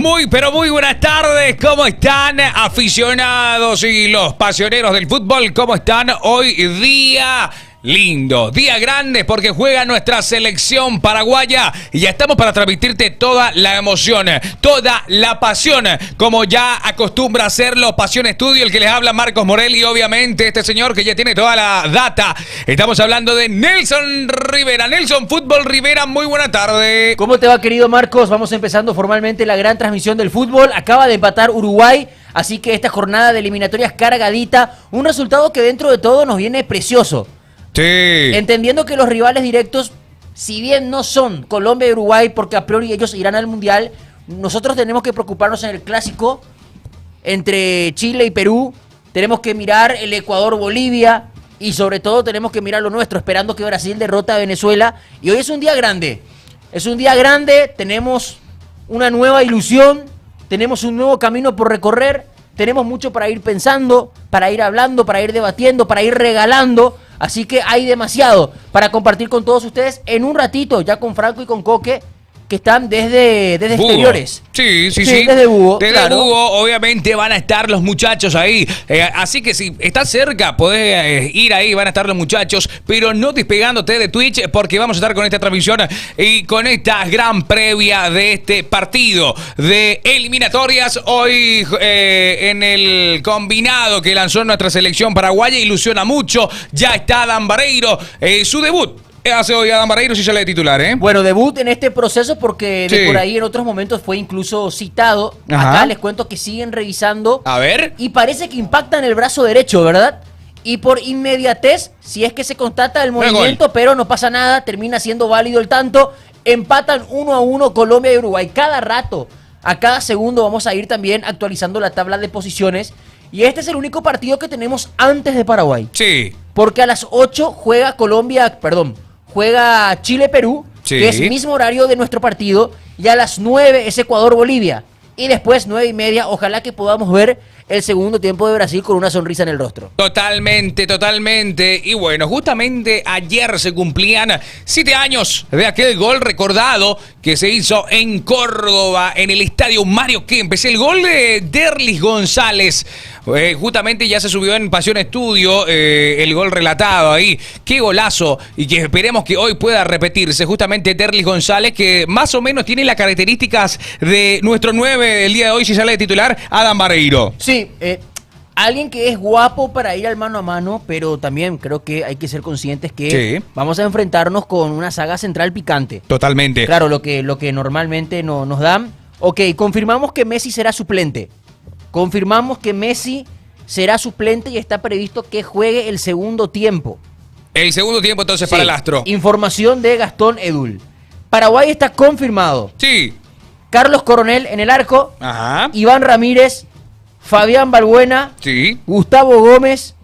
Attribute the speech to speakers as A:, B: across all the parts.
A: Muy, pero muy buenas tardes. ¿Cómo están, aficionados y los pasioneros del fútbol? ¿Cómo están? Hoy día lindo, día grande porque juega nuestra selección paraguaya y ya estamos para transmitirte toda la emoción, toda la pasión, como ya acostumbra hacerlo Pasión Estudio, el que les habla Marcos Morel y obviamente este señor que ya tiene toda la data. Estamos hablando de Nelson Rivera. Nelson Fútbol Rivera, muy buena tarde.
B: ¿Cómo te va, querido Marcos? Vamos empezando formalmente la gran transmisión del fútbol. Acaba de empatar Uruguay, así que esta jornada de eliminatorias cargadita, un resultado que dentro de todo nos viene precioso.
A: Sí.
B: Entendiendo que los rivales directos, si bien no son Colombia y Uruguay, porque a priori ellos irán al Mundial, nosotros tenemos que preocuparnos en el clásico entre Chile y Perú. Tenemos que mirar el Ecuador-Bolivia y sobre todo tenemos que mirar lo nuestro, esperando que Brasil derrote a Venezuela. Y hoy es un día grande. Es un día grande, tenemos una nueva ilusión, tenemos un nuevo camino por recorrer, tenemos mucho para ir pensando, para ir hablando, para ir debatiendo, para ir regalando. Así que hay demasiado para compartir con todos ustedes en un ratito, ya con Franco y con Coque, que están desde exteriores.
A: Sí.
B: Desde Bugo.
A: Desde
B: claro.
A: Bugo, obviamente, van a estar los muchachos ahí. Así que si estás cerca, podés ir ahí, van a estar los muchachos, pero no despegándote de Twitch, porque vamos a estar con esta transmisión y con esta gran previa de este partido de eliminatorias. Hoy en el combinado que lanzó nuestra selección paraguaya, ilusiona mucho. Ya está Adam Barreiro, su debut. Hace hoy Adam Barreiro si sale de titular, ¿eh?
B: Bueno, debut en este proceso porque de
A: Sí.
B: por ahí en otros momentos fue incluso citado.
A: Ajá.
B: Acá les cuento que siguen revisando.
A: A ver.
B: Y parece que impacta en el brazo derecho, ¿verdad? Y por inmediatez, si es que se constata el movimiento, pero no pasa nada, termina siendo válido el tanto. Empatan 1-1 Colombia y Uruguay. Cada rato, a cada segundo vamos a ir también actualizando la tabla de posiciones. Y este es el único partido que tenemos antes de Paraguay.
A: Sí.
B: Porque a las 8 juega juega Chile-Perú,
A: Sí.
B: que es el mismo horario de nuestro partido, y a las 9 es Ecuador-Bolivia. Y después, 9:30, ojalá que podamos ver el segundo tiempo de Brasil con una sonrisa en el rostro.
A: Totalmente. Y bueno, justamente ayer se cumplían 7 años de aquel gol recordado que se hizo en Córdoba, en el estadio Mario Kempes. El gol de Derlis González. Justamente ya se subió en Pasión Estudio el gol relatado ahí. Qué golazo. Y que esperemos que hoy pueda repetirse. Justamente Derlis González, que más o menos tiene las características de nuestro 9 el día de hoy, si sale de titular, Adam Barreiro.
B: Sí, alguien que es guapo para ir al mano a mano, pero también creo que hay que ser conscientes que
A: Sí.
B: vamos a enfrentarnos con una saga central picante.
A: Totalmente.
B: Claro, lo que normalmente no nos dan. Ok, confirmamos que Messi será suplente. Confirmamos que Messi será suplente y está previsto que juegue el segundo tiempo.
A: El segundo tiempo entonces
B: Sí.
A: para el Astro.
B: Información de Gastón Edul. Paraguay está confirmado.
A: Sí.
B: Carlos Coronel en el arco.
A: Ajá.
B: Iván Ramírez. Fabián Balbuena.
A: Sí.
B: Gustavo Gómez.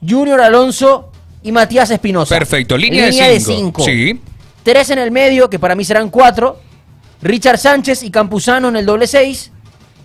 B: Junior Alonso. Y Matías Espinosa.
A: Perfecto. Línea de
B: de
A: 5.
B: 5.
A: Sí.
B: 3 en el medio, que para mí serán 4. Richard Sánchez y Campuzano en el doble 6.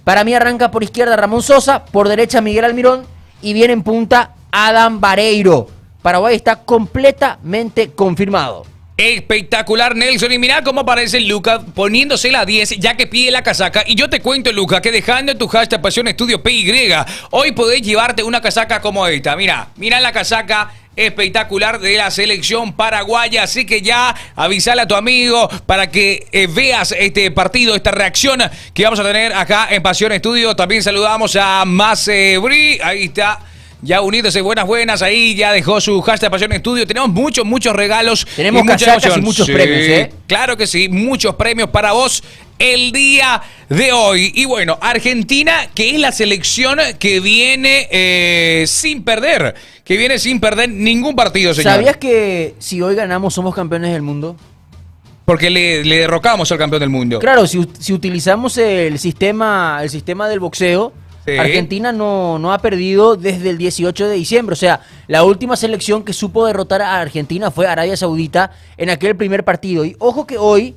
B: Para mí arranca por izquierda Ramón Sosa, por derecha Miguel Almirón y viene en punta Adam Barreiro. Paraguay está completamente confirmado.
A: Espectacular, Nelson. Y mirá cómo aparece Luca poniéndose la 10, ya que pide la casaca. Y yo te cuento, Luca, que dejando tu hashtag Pasión Estudio PY, hoy podés llevarte una casaca como esta. Mirá la casaca espectacular de la selección paraguaya. Así que ya avisale a tu amigo para que veas este partido, esta reacción que vamos a tener acá en Pasión Estudio. También saludamos a Macebri. Ahí está. Ya uniéndose, buenas, ahí ya dejó su hashtag Pasión Estudio. Tenemos muchos regalos.
B: Tenemos
A: y mucha
B: casacas
A: emoción.
B: y muchos
A: Sí,
B: premios, ¿eh?
A: Claro que sí, muchos premios para vos el día de hoy. Y bueno, Argentina, que es la selección que viene sin perder ningún partido, señor.
B: ¿Sabías que si hoy ganamos somos campeones del mundo?
A: Porque le derrocamos al campeón del mundo.
B: Claro, si utilizamos el sistema del boxeo,
A: Sí.
B: Argentina no ha perdido desde el 18 de diciembre. O sea, la última selección que supo derrotar a Argentina fue Arabia Saudita en aquel primer partido. Y ojo que hoy,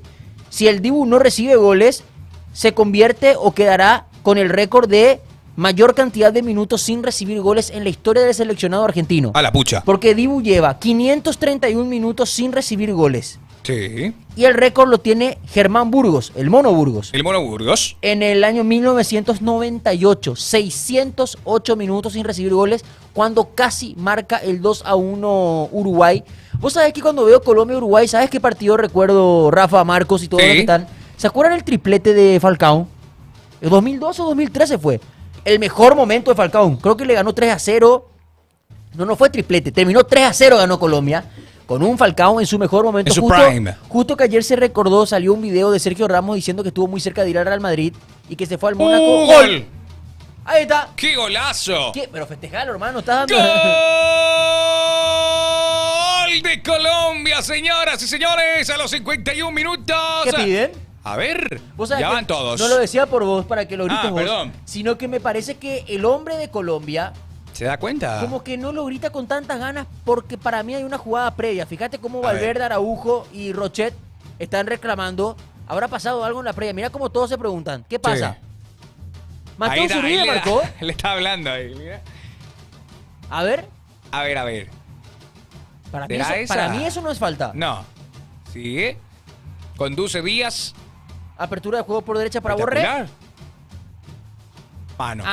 B: si el Dibu no recibe goles, se convierte o quedará con el récord de mayor cantidad de minutos sin recibir goles en la historia del seleccionado argentino.
A: A la pucha.
B: Porque Dibu lleva 531 minutos sin recibir goles.
A: Sí.
B: Y el récord lo tiene Germán Burgos, el Mono Burgos.
A: El Mono Burgos.
B: En el año 1998, 608 minutos sin recibir goles, cuando casi marca el 2-1 Uruguay. Vos sabés que cuando veo Colombia-Uruguay, ¿sabes qué partido recuerdo, Rafa, Marcos y todos
A: Sí.
B: los que están? ¿Se acuerdan el triplete de Falcao? ¿El 2012 o 2013 fue? El mejor momento de Falcao. Creo que le ganó 3-0. No fue triplete. Terminó 3-0, ganó Colombia. Con un Falcao en su mejor momento.
A: En su
B: justo,
A: prime.
B: justo que ayer se recordó, salió un video de Sergio Ramos diciendo que estuvo muy cerca de ir al Real Madrid y que se fue al Mónaco.
A: ¡Gol!
B: Ahí está.
A: ¡Qué golazo!
B: ¿Qué? Pero festejalo, hermano. Estás dando...
A: ¡Gol de Colombia, señoras y señores! A los 51 minutos.
B: ¿Qué piden?
A: A ver,
B: Vos sabés
A: ya
B: que
A: van todos.
B: No lo decía por vos, para que lo grites vos.
A: perdón.
B: Sino que me parece que el hombre de Colombia...
A: ¿Se da cuenta?
B: Como que no lo grita con tantas ganas porque para mí hay una jugada previa. Fíjate cómo
A: A ver.
B: Valverde, Araujo y Rochet están reclamando. ¿Habrá pasado algo en la previa? Mira cómo todos se preguntan. ¿Qué pasa?
A: Sí.
B: ¿Mató
A: Ahí
B: Zuribe
A: le da-
B: marcó?
A: Le está hablando ahí, mira.
B: A ver,
A: A ver.
B: para mí,
A: ¿Será
B: eso,
A: esa?
B: para mí eso no es falta.
A: No. Sigue. Conduce Díaz.
B: Apertura de juego por derecha para Borré.
A: Espectacular. Mano.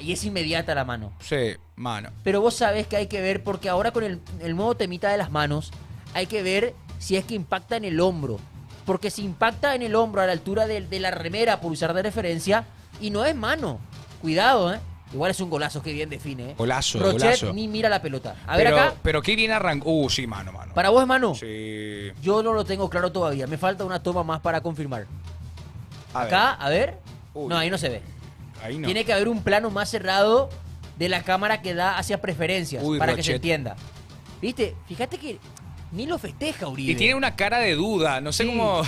B: Y es inmediata la mano.
A: Sí, mano.
B: Pero vos sabés que hay que ver, porque ahora con el nuevo temita de las manos, hay que ver si es que impacta en el hombro. Porque si impacta en el hombro a la altura de la remera, por usar de referencia, y no es mano. Cuidado, ¿eh? Igual es un golazo que bien define, ¿eh?
A: Golazo,
B: Rochet
A: golazo.
B: ni mira la pelota. A ver
A: pero,
B: acá.
A: Pero qué bien arrancó. Sí, mano.
B: ¿Para vos es mano?
A: Sí.
B: Yo no lo tengo claro todavía. Me falta una toma más para confirmar.
A: A
B: Acá, a ver.
A: Uy.
B: No, ahí no se ve.
A: ver, ahí no.
B: Tiene que haber un plano más cerrado de la cámara que da hacia preferencias,
A: Uy,
B: para que se
A: Rochet.
B: entienda. ¿Viste? Fíjate que ni lo festeja Uribe.
A: Y tiene una cara de duda, no sé
B: Sí.
A: cómo.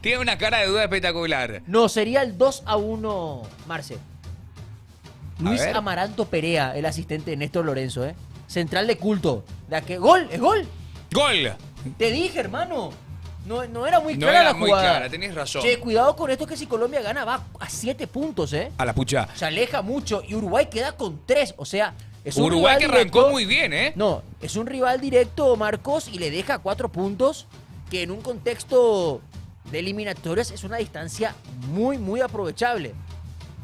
A: Tiene una cara de duda espectacular.
B: No, sería el 2-1, Marce. Luis
A: ver.
B: Amaranto Perea, el asistente de Néstor Lorenzo, ¿eh? Central de culto. ¡Gol! ¡Es gol!
A: ¡Gol!
B: Te dije, hermano. No era muy
A: No
B: clara
A: era
B: la
A: muy
B: jugada.
A: clara, tenés razón.
B: Che, cuidado con esto, que si Colombia gana va a 7 puntos, ¿eh?
A: A la pucha.
B: Se aleja mucho y Uruguay queda con 3. O sea, es un
A: Uruguay
B: rival
A: que arrancó
B: directo.
A: muy bien, ¿eh?
B: No, es un rival directo, Marcos, y le deja 4 puntos, que en un contexto de eliminatorias es una distancia muy, muy aprovechable.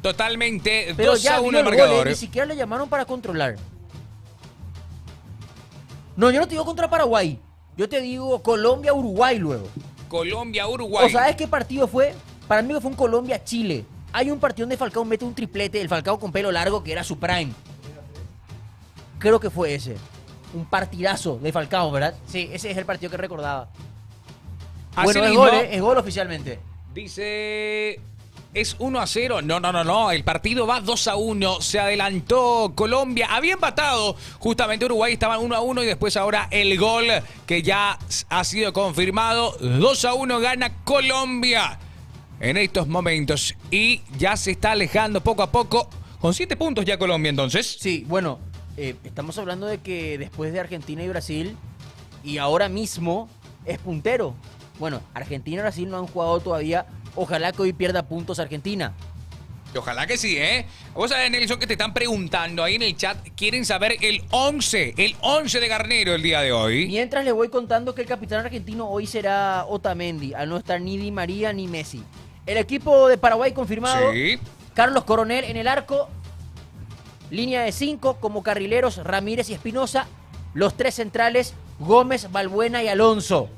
A: Totalmente.
B: Pero
A: 2-1
B: ya vio
A: el
B: el gol,
A: marcador.
B: ni siquiera le llamaron para controlar. No, yo no te digo contra Paraguay. Yo te digo Colombia-Uruguay luego.
A: Colombia, Uruguay.
B: ¿O sabes qué partido fue? Para mí fue un Colombia-Chile. Hay un partido donde Falcao mete un triplete, el Falcao con pelo largo, que era su prime. Creo que fue ese. Un partidazo de Falcao, ¿verdad? Sí, ese es el partido que recordaba. Bueno, es
A: Asimismo,
B: gol, ¿eh? Es gol oficialmente.
A: dice. ¿Es 1-0? No. El partido va 2-1. Se adelantó Colombia. Había empatado. Justamente Uruguay estaba 1-1 y después ahora el gol que ya ha sido confirmado. 2-1 gana Colombia en estos momentos. Y ya se está alejando poco a poco. Con 7 puntos ya Colombia entonces.
B: Sí, bueno, estamos hablando de que después de Argentina y Brasil, y ahora mismo es puntero. Bueno, Argentina y Brasil no han jugado todavía. Ojalá que hoy pierda puntos Argentina.
A: Y ojalá que sí, ¿eh? Vos sabés, Nelson, que te están preguntando ahí en el chat. Quieren saber el 11 de Garnero el día de hoy.
B: Mientras les voy contando que el capitán argentino hoy será Otamendi, al no estar ni Di María ni Messi. El equipo de Paraguay confirmado.
A: Sí.
B: Carlos Coronel en el arco. Línea de 5 como carrileros Ramírez y Espinosa. Los 3 centrales Gómez, Balbuena y Alonso.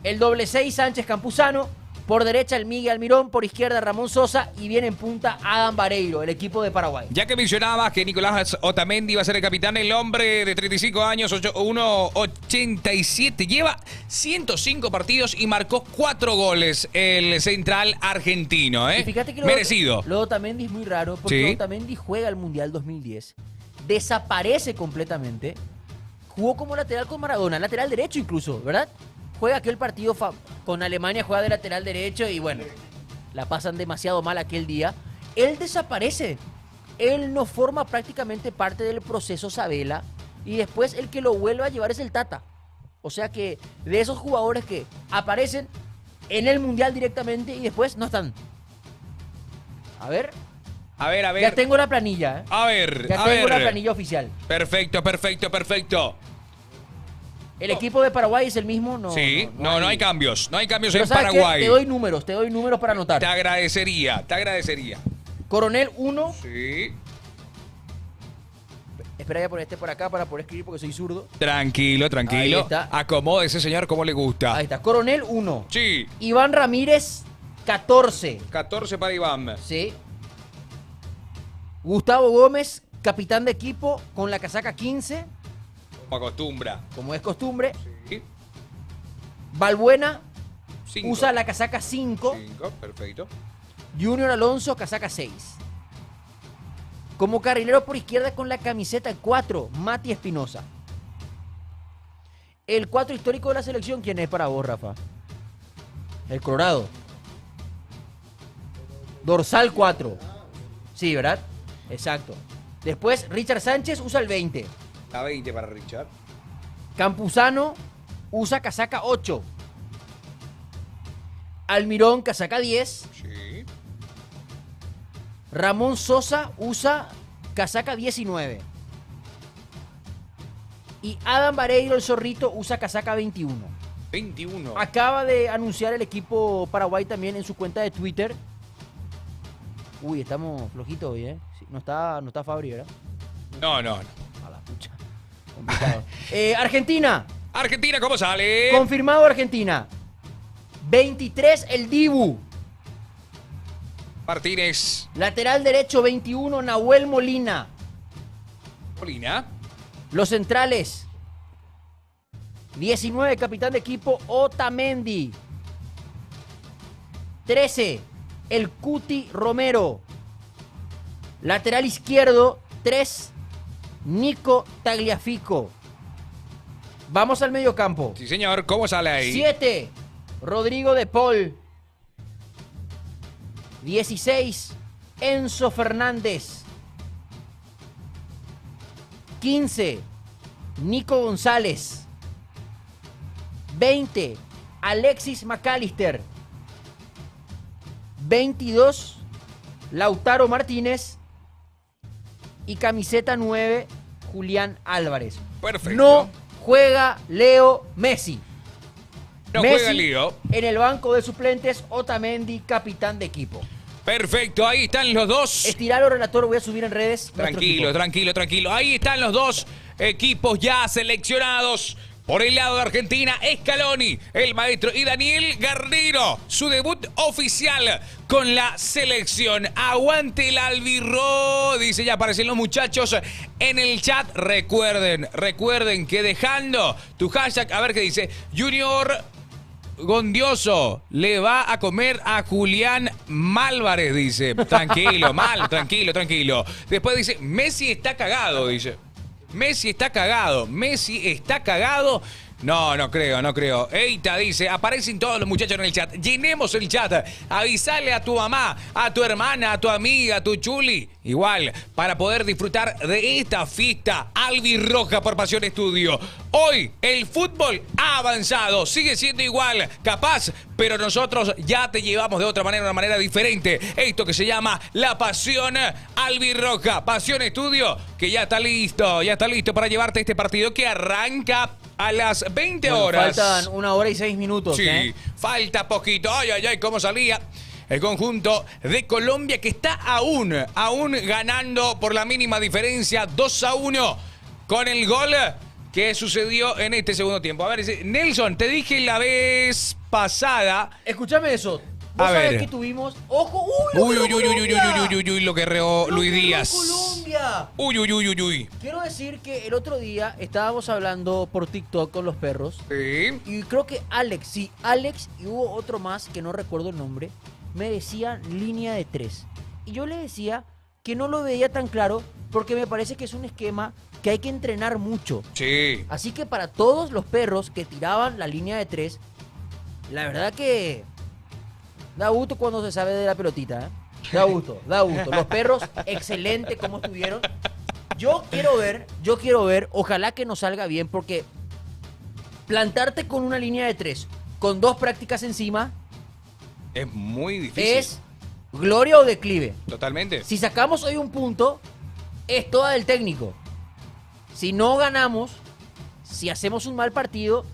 B: El doble 6 Sánchez Campuzano. Por derecha el Miguel Almirón, por izquierda Ramón Sosa y viene en punta Adam Vareiro, el equipo de Paraguay.
A: Ya que mencionabas que Nicolás Otamendi va a ser el capitán, el hombre de 35 años, 1,87, lleva 105 partidos y marcó 4 goles el central argentino, ¿eh?
B: Y fíjate que
A: merecido.
B: Lo de Otamendi es muy raro porque
A: Sí.
B: Otamendi juega el Mundial 2010, desaparece completamente, jugó como lateral con Maradona, lateral derecho incluso, ¿verdad? Juega aquel partido con Alemania, juega de lateral derecho y bueno, la pasan demasiado mal aquel día. Él desaparece, él no forma prácticamente parte del proceso Sabela y después el que lo vuelve a llevar es el Tata. O sea que de esos jugadores que aparecen en el Mundial directamente y después no están. A ver,
A: A ver.
B: ya tengo la planilla, ¿eh?
A: A ver,
B: Ya
A: a
B: tengo la
A: ver.
B: planilla oficial.
A: Perfecto.
B: ¿El equipo de Paraguay es el mismo? No,
A: Sí, no hay cambios. No hay cambios
B: Pero
A: en
B: ¿sabes qué?
A: Paraguay.
B: Te doy números para anotar.
A: Te agradecería.
B: Coronel 1.
A: Sí.
B: Espera, voy a poner este por acá para poder escribir porque soy zurdo.
A: Tranquilo.
B: Ahí está.
A: Acomódese, señor, como le gusta.
B: Ahí está. Coronel 1.
A: Sí.
B: Iván Ramírez, 14.
A: 14 para Iván.
B: Sí. Gustavo Gómez, capitán de equipo, con la casaca 15,
A: Como acostumbra.
B: como es costumbre.
A: Sí.
B: Balbuena
A: 5.
B: usa la casaca 5.
A: 5, perfecto.
B: Junior Alonso, casaca 6. Como carrilero por izquierda con la camiseta 4, Mati Espinosa. El 4 histórico de la selección, ¿quién es para vos, Rafa? El Colorado. Dorsal 4. Sí, ¿verdad? Exacto. Después, Richard Sánchez usa el 20.
A: La 20 para Richard.
B: Campuzano usa casaca 8. Almirón, casaca 10.
A: Sí.
B: Ramón Sosa usa casaca 19. Y Adam Vareiro, el zorrito, usa casaca 21.
A: 21.
B: Acaba de anunciar el equipo Paraguay también en su cuenta de Twitter. Uy, estamos flojitos hoy, ¿eh? Sí, no está Fabri, ¿verdad?
A: No.
B: A la pucha. Complicado. Argentina.
A: Argentina, ¿cómo sale?
B: Confirmado Argentina. 23 el Dibu.
A: Martínez.
B: Lateral derecho 21 Nahuel Molina.
A: Molina.
B: Los centrales 19 capitán de equipo Otamendi. 13 el Cuti Romero. Lateral izquierdo 3 Nico Tagliafico. Vamos al medio campo.
A: Sí, señor, ¿cómo sale ahí?
B: 7 Rodrigo de Paul. 16 Enzo Fernández. 15 Nico González. 20 Alexis McAllister. 22 Lautaro Martínez. Y camiseta 9 Julián Álvarez.
A: Perfecto.
B: No juega Leo Messi.
A: No
B: Messi
A: juega Lío.
B: en el banco de suplentes, Otamendi, capitán de equipo.
A: Perfecto, ahí están los dos.
B: Estiralo, relator, voy a subir en redes. nuestro equipo.
A: Tranquilo. Ahí están los dos equipos ya seleccionados. Por el lado de Argentina, Scaloni, el maestro, y Daniel Garnero, su debut oficial con la selección. Aguante el albirro, dice, ya aparecen los muchachos en el chat. Recuerden que dejando tu hashtag, a ver qué dice, Junior Gondioso le va a comer a Julián Álvarez, dice. Tranquilo. Después dice, Messi está cagado, dice. Messi está cagado. No creo. Eita dice, aparecen todos los muchachos en el chat. Llenemos el chat. Avisale a tu mamá, a tu hermana, a tu amiga, a tu chuli. Igual, para poder disfrutar de esta fiesta albirroja por Pasión Estudio. Hoy el fútbol ha avanzado. Sigue siendo igual, capaz, pero nosotros ya te llevamos de otra manera, una manera diferente. Esto que se llama la Pasión Albirroja. Pasión Estudio, que ya está listo para llevarte este partido que arranca a las 20 horas.
B: Faltan 1 hora y 6 minutos.
A: Sí, falta poquito. Ay, cómo salía el conjunto de Colombia, que está aún ganando por la mínima diferencia, 2-1, con el gol que sucedió en este segundo tiempo. A ver, Nelson, te dije la vez pasada.
B: Escúchame eso. ¿Vos
A: A
B: sabés
A: ver.
B: que tuvimos? ¡Ojo!
A: Uy, lo que reó Luis Díaz.
B: Colombia.
A: Uy.
B: Quiero decir que el otro día estábamos hablando por TikTok con los perros.
A: Sí.
B: Y creo que Alex y hubo otro más que no recuerdo el nombre, me decían línea de 3. Y yo le decía que no lo veía tan claro porque me parece que es un esquema que hay que entrenar mucho.
A: Sí.
B: Así que para todos los perros que tiraban la línea de 3, la verdad que da gusto cuando se sabe de la pelotita, ¿eh? Da gusto. Los perros, excelente como estuvieron. Yo quiero ver, ojalá que nos salga bien, porque plantarte con una línea de 3, con 2 prácticas encima,
A: Es muy difícil.
B: es gloria o declive.
A: Totalmente.
B: Si sacamos hoy un punto, es toda del técnico. Si no ganamos, si hacemos un mal partido,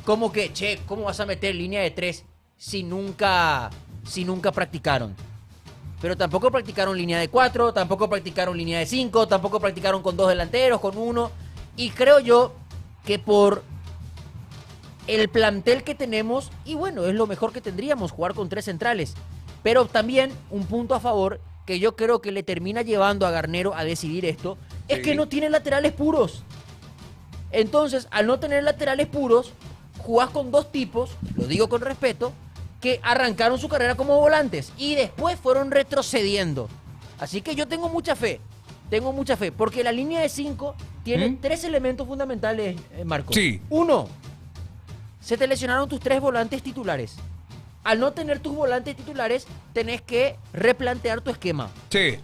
B: como que, che, ¿cómo vas a meter línea de 3 si nunca practicaron? Pero tampoco practicaron línea de 4, tampoco practicaron línea de 5, tampoco practicaron con 2 delanteros, con 1. Y creo yo que por el plantel que tenemos, y bueno, es lo mejor que tendríamos, jugar con 3 centrales. Pero también un punto a favor que yo creo que le termina llevando a Garnero a decidir esto, es que no tiene laterales puros. Entonces, al no tener laterales puros, jugás con 2 tipos, lo digo con respeto, que arrancaron su carrera como volantes y después fueron retrocediendo. Así que yo tengo mucha fe, porque la línea de 5 tiene 3 elementos fundamentales, Marco.
A: Sí.
B: 1, se te lesionaron tus 3 volantes titulares. Al no tener tus volantes titulares, tenés que replantear tu esquema.
A: Sí.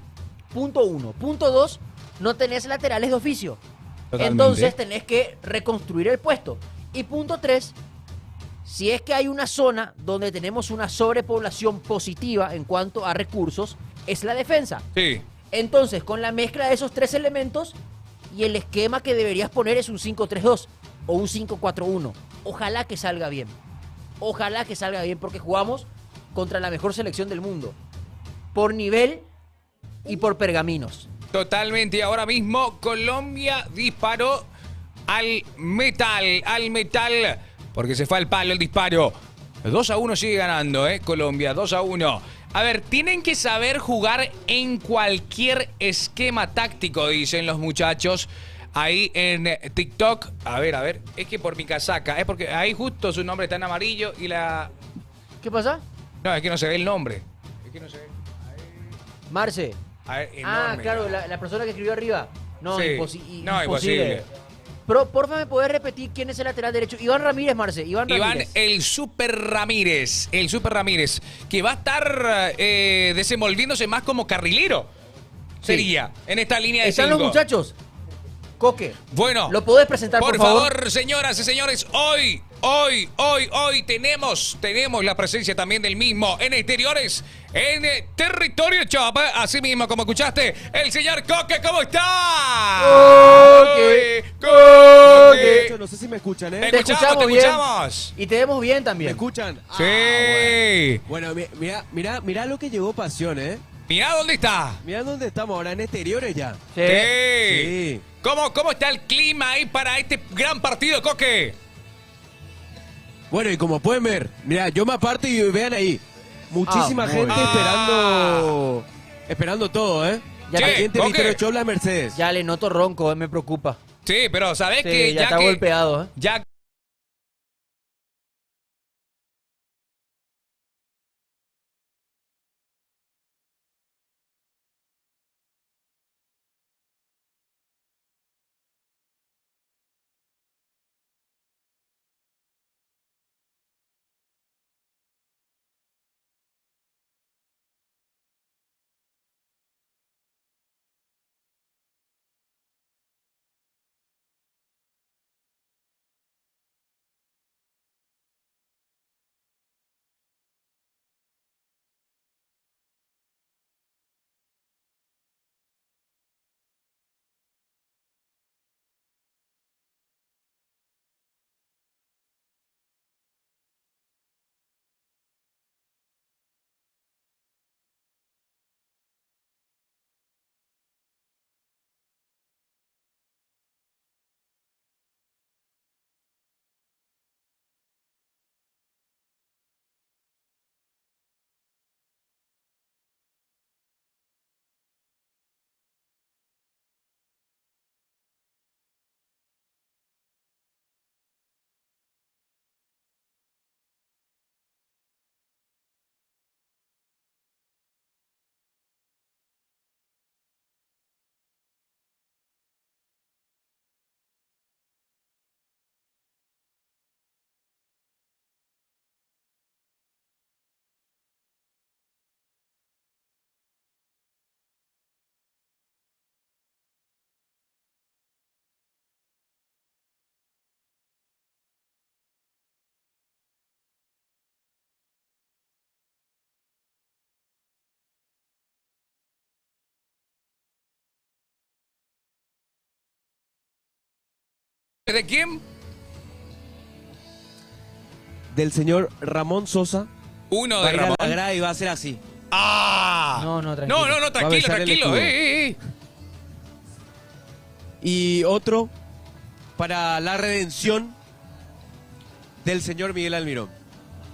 B: Punto 1. Punto 2, no tenés laterales de oficio.
A: Totalmente.
B: Entonces tenés que reconstruir el puesto. Y punto 3, si es que hay una zona donde tenemos una sobrepoblación positiva en cuanto a recursos, es la defensa.
A: Sí.
B: Entonces, con la mezcla de esos 3 elementos y el esquema que deberías poner es un 5-3-2 o un 5-4-1. Ojalá que salga bien. Ojalá que salga bien porque jugamos contra la mejor selección del mundo. Por nivel y por pergaminos.
A: Totalmente. Ahora mismo Colombia disparó al metal, porque se fue al palo el disparo. 2-1 sigue ganando, Colombia, 2-1. A ver, tienen que saber jugar en cualquier esquema táctico, dicen los muchachos ahí en TikTok. A ver, es que por mi casaca, es porque ahí justo su nombre está en amarillo y la...
B: ¿Qué pasa?
A: No, es que no se ve el nombre. Es que no se ve.
B: Marce.
A: A ver, enorme.
B: Claro, la persona que escribió arriba. No,
A: Sí. No, imposible.
B: Pero, porfa, ¿me podés repetir quién es el lateral derecho? Iván Ramírez, Marce. Iván Ramírez.
A: el Super Ramírez, que va a estar desenvolviéndose más como carrilero.
B: Sí.
A: Sería, en esta línea de
B: ¿Están
A: 5.
B: los muchachos? Coque.
A: Bueno.
B: ¿Lo podés presentar, por favor?
A: Señoras y señores, hoy tenemos la presencia también del mismo en exteriores, en territorio Chop. Así mismo, como escuchaste, el señor Coque, ¿cómo está?
B: Coque.
C: No sé si me escuchan, ¿eh?
A: Te
B: Te
A: escuchamos,
B: bien.
A: escuchamos.
B: Y te vemos bien
C: ¿Me
B: también.
C: escuchan?
A: Sí.
C: Bueno, mira lo que llegó Pasión, ¿eh?
A: Mirá dónde está.
C: Mirá dónde estamos ahora, en exteriores ya.
B: Sí.
C: Sí.
A: ¿Cómo está el clima ahí para este gran partido, Coque?
C: Bueno, y como pueden ver, mira, yo me aparto y vean ahí. Muchísima
B: muy
C: gente
B: bien.
C: esperando todo, ¿eh?
B: Ya
A: Che,
C: Aquí en
A: Coque.
C: Territorio Chop, la Mercedes.
B: Ya le noto ronco, me preocupa.
A: Sí, pero sabes
B: Sí,
A: que
B: ya está golpeado,
A: ya ¿de quién?
C: del señor Ramón Sosa
A: Uno
C: va a
A: de
C: ir a
A: Ramón.
C: la grada y va a ser así.
A: ¡Ah!
B: No, tranquilo.
A: No,
C: Va a
A: tranquilo,
C: besar el
A: tranquilo.
C: escudo. Y otro para la redención del señor Miguel Almirón.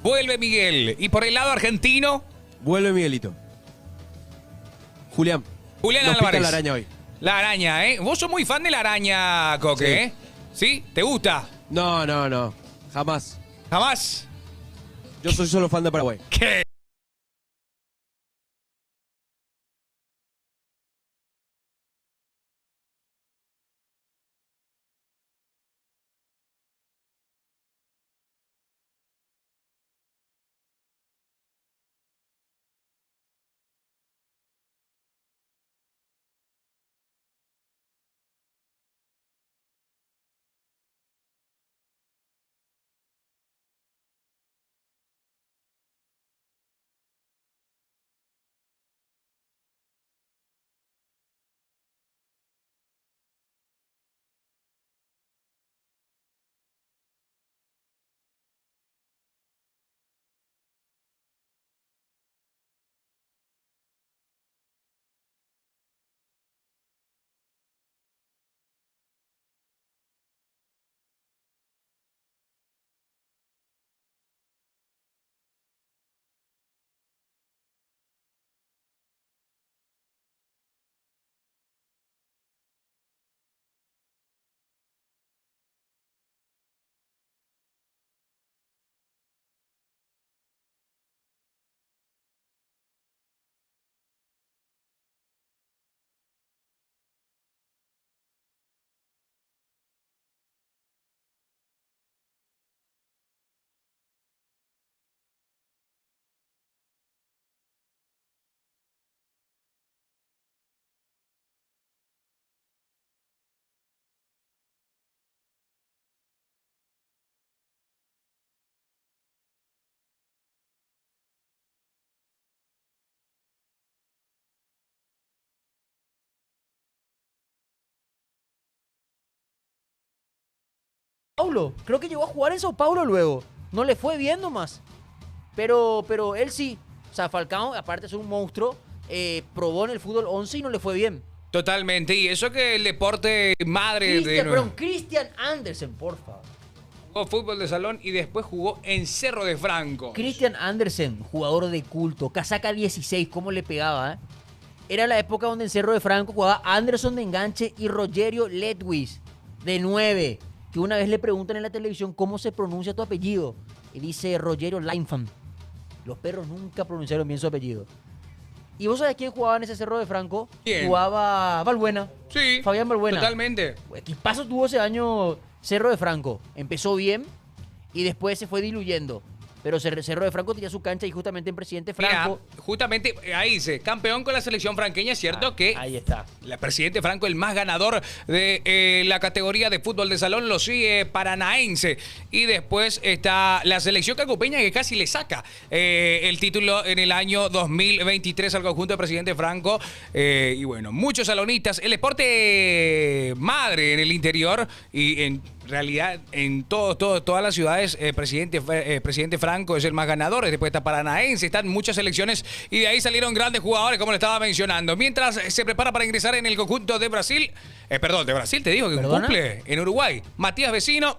A: Vuelve Miguel. Y por el lado argentino,
C: Vuelve Miguelito. Julián.
A: Julián
C: nos pica
A: Álvarez.
C: la araña hoy.
A: La araña, ¿eh? Vos sos muy fan de la araña, Coque,
C: Sí.
A: ¿eh? ¿Sí? ¿Te gusta?
C: No. Jamás.
A: ¿Jamás?
C: Yo soy solo fan de Paraguay.
A: ¿Qué?
B: Paulo, creo que llegó a jugar en Sao Paulo luego. No le fue bien nomás. Pero él sí. O sea, Falcao, aparte de ser un monstruo, probó en el fútbol 11 y no le fue bien.
A: Totalmente. Y eso que el deporte madre
B: Christian Andersen, por favor.
A: jugó fútbol de salón y después jugó en Cerro de Franco.
B: Christian Andersen, jugador de culto, casaca 16, cómo le pegaba, ¿eh? Era la época donde en Cerro de Franco jugaba Anderson de enganche y Rogerio Ledwis de 9. Que una vez le preguntan en la televisión cómo se pronuncia tu apellido. Y dice Rogerio Lainfam. Los perros nunca pronunciaron bien su apellido. ¿Y vos sabés quién jugaba en ese Cerro de Franco?
A: ¿Quién?
B: Jugaba Valbuena.
A: Sí.
B: Fabián Valbuena.
A: Totalmente.
B: Equipazo tuvo ese año Cerro de Franco. Empezó bien y después se fue diluyendo. Pero Cerro de Franco tenía su cancha y justamente en Presidente Franco.
A: Mira, justamente ahí dice, campeón con la selección franqueña, es cierto que
B: Ahí está.
A: la Presidente Franco, el más ganador de la categoría de fútbol de salón, lo sigue Paranaense. Y después está la selección cacopeña que casi le saca el título en el año 2023 al conjunto de Presidente Franco. Y bueno, muchos salonistas. El deporte madre en el interior y en realidad en todas las ciudades, Presidente Franco es el más ganador. Después está Paranaense, están muchas selecciones y de ahí salieron grandes jugadores, como le estaba mencionando. Mientras se prepara para ingresar en el conjunto de Brasil, de Brasil te digo que
B: ¿Perdona?
A: cumple en Uruguay. Matías Vecino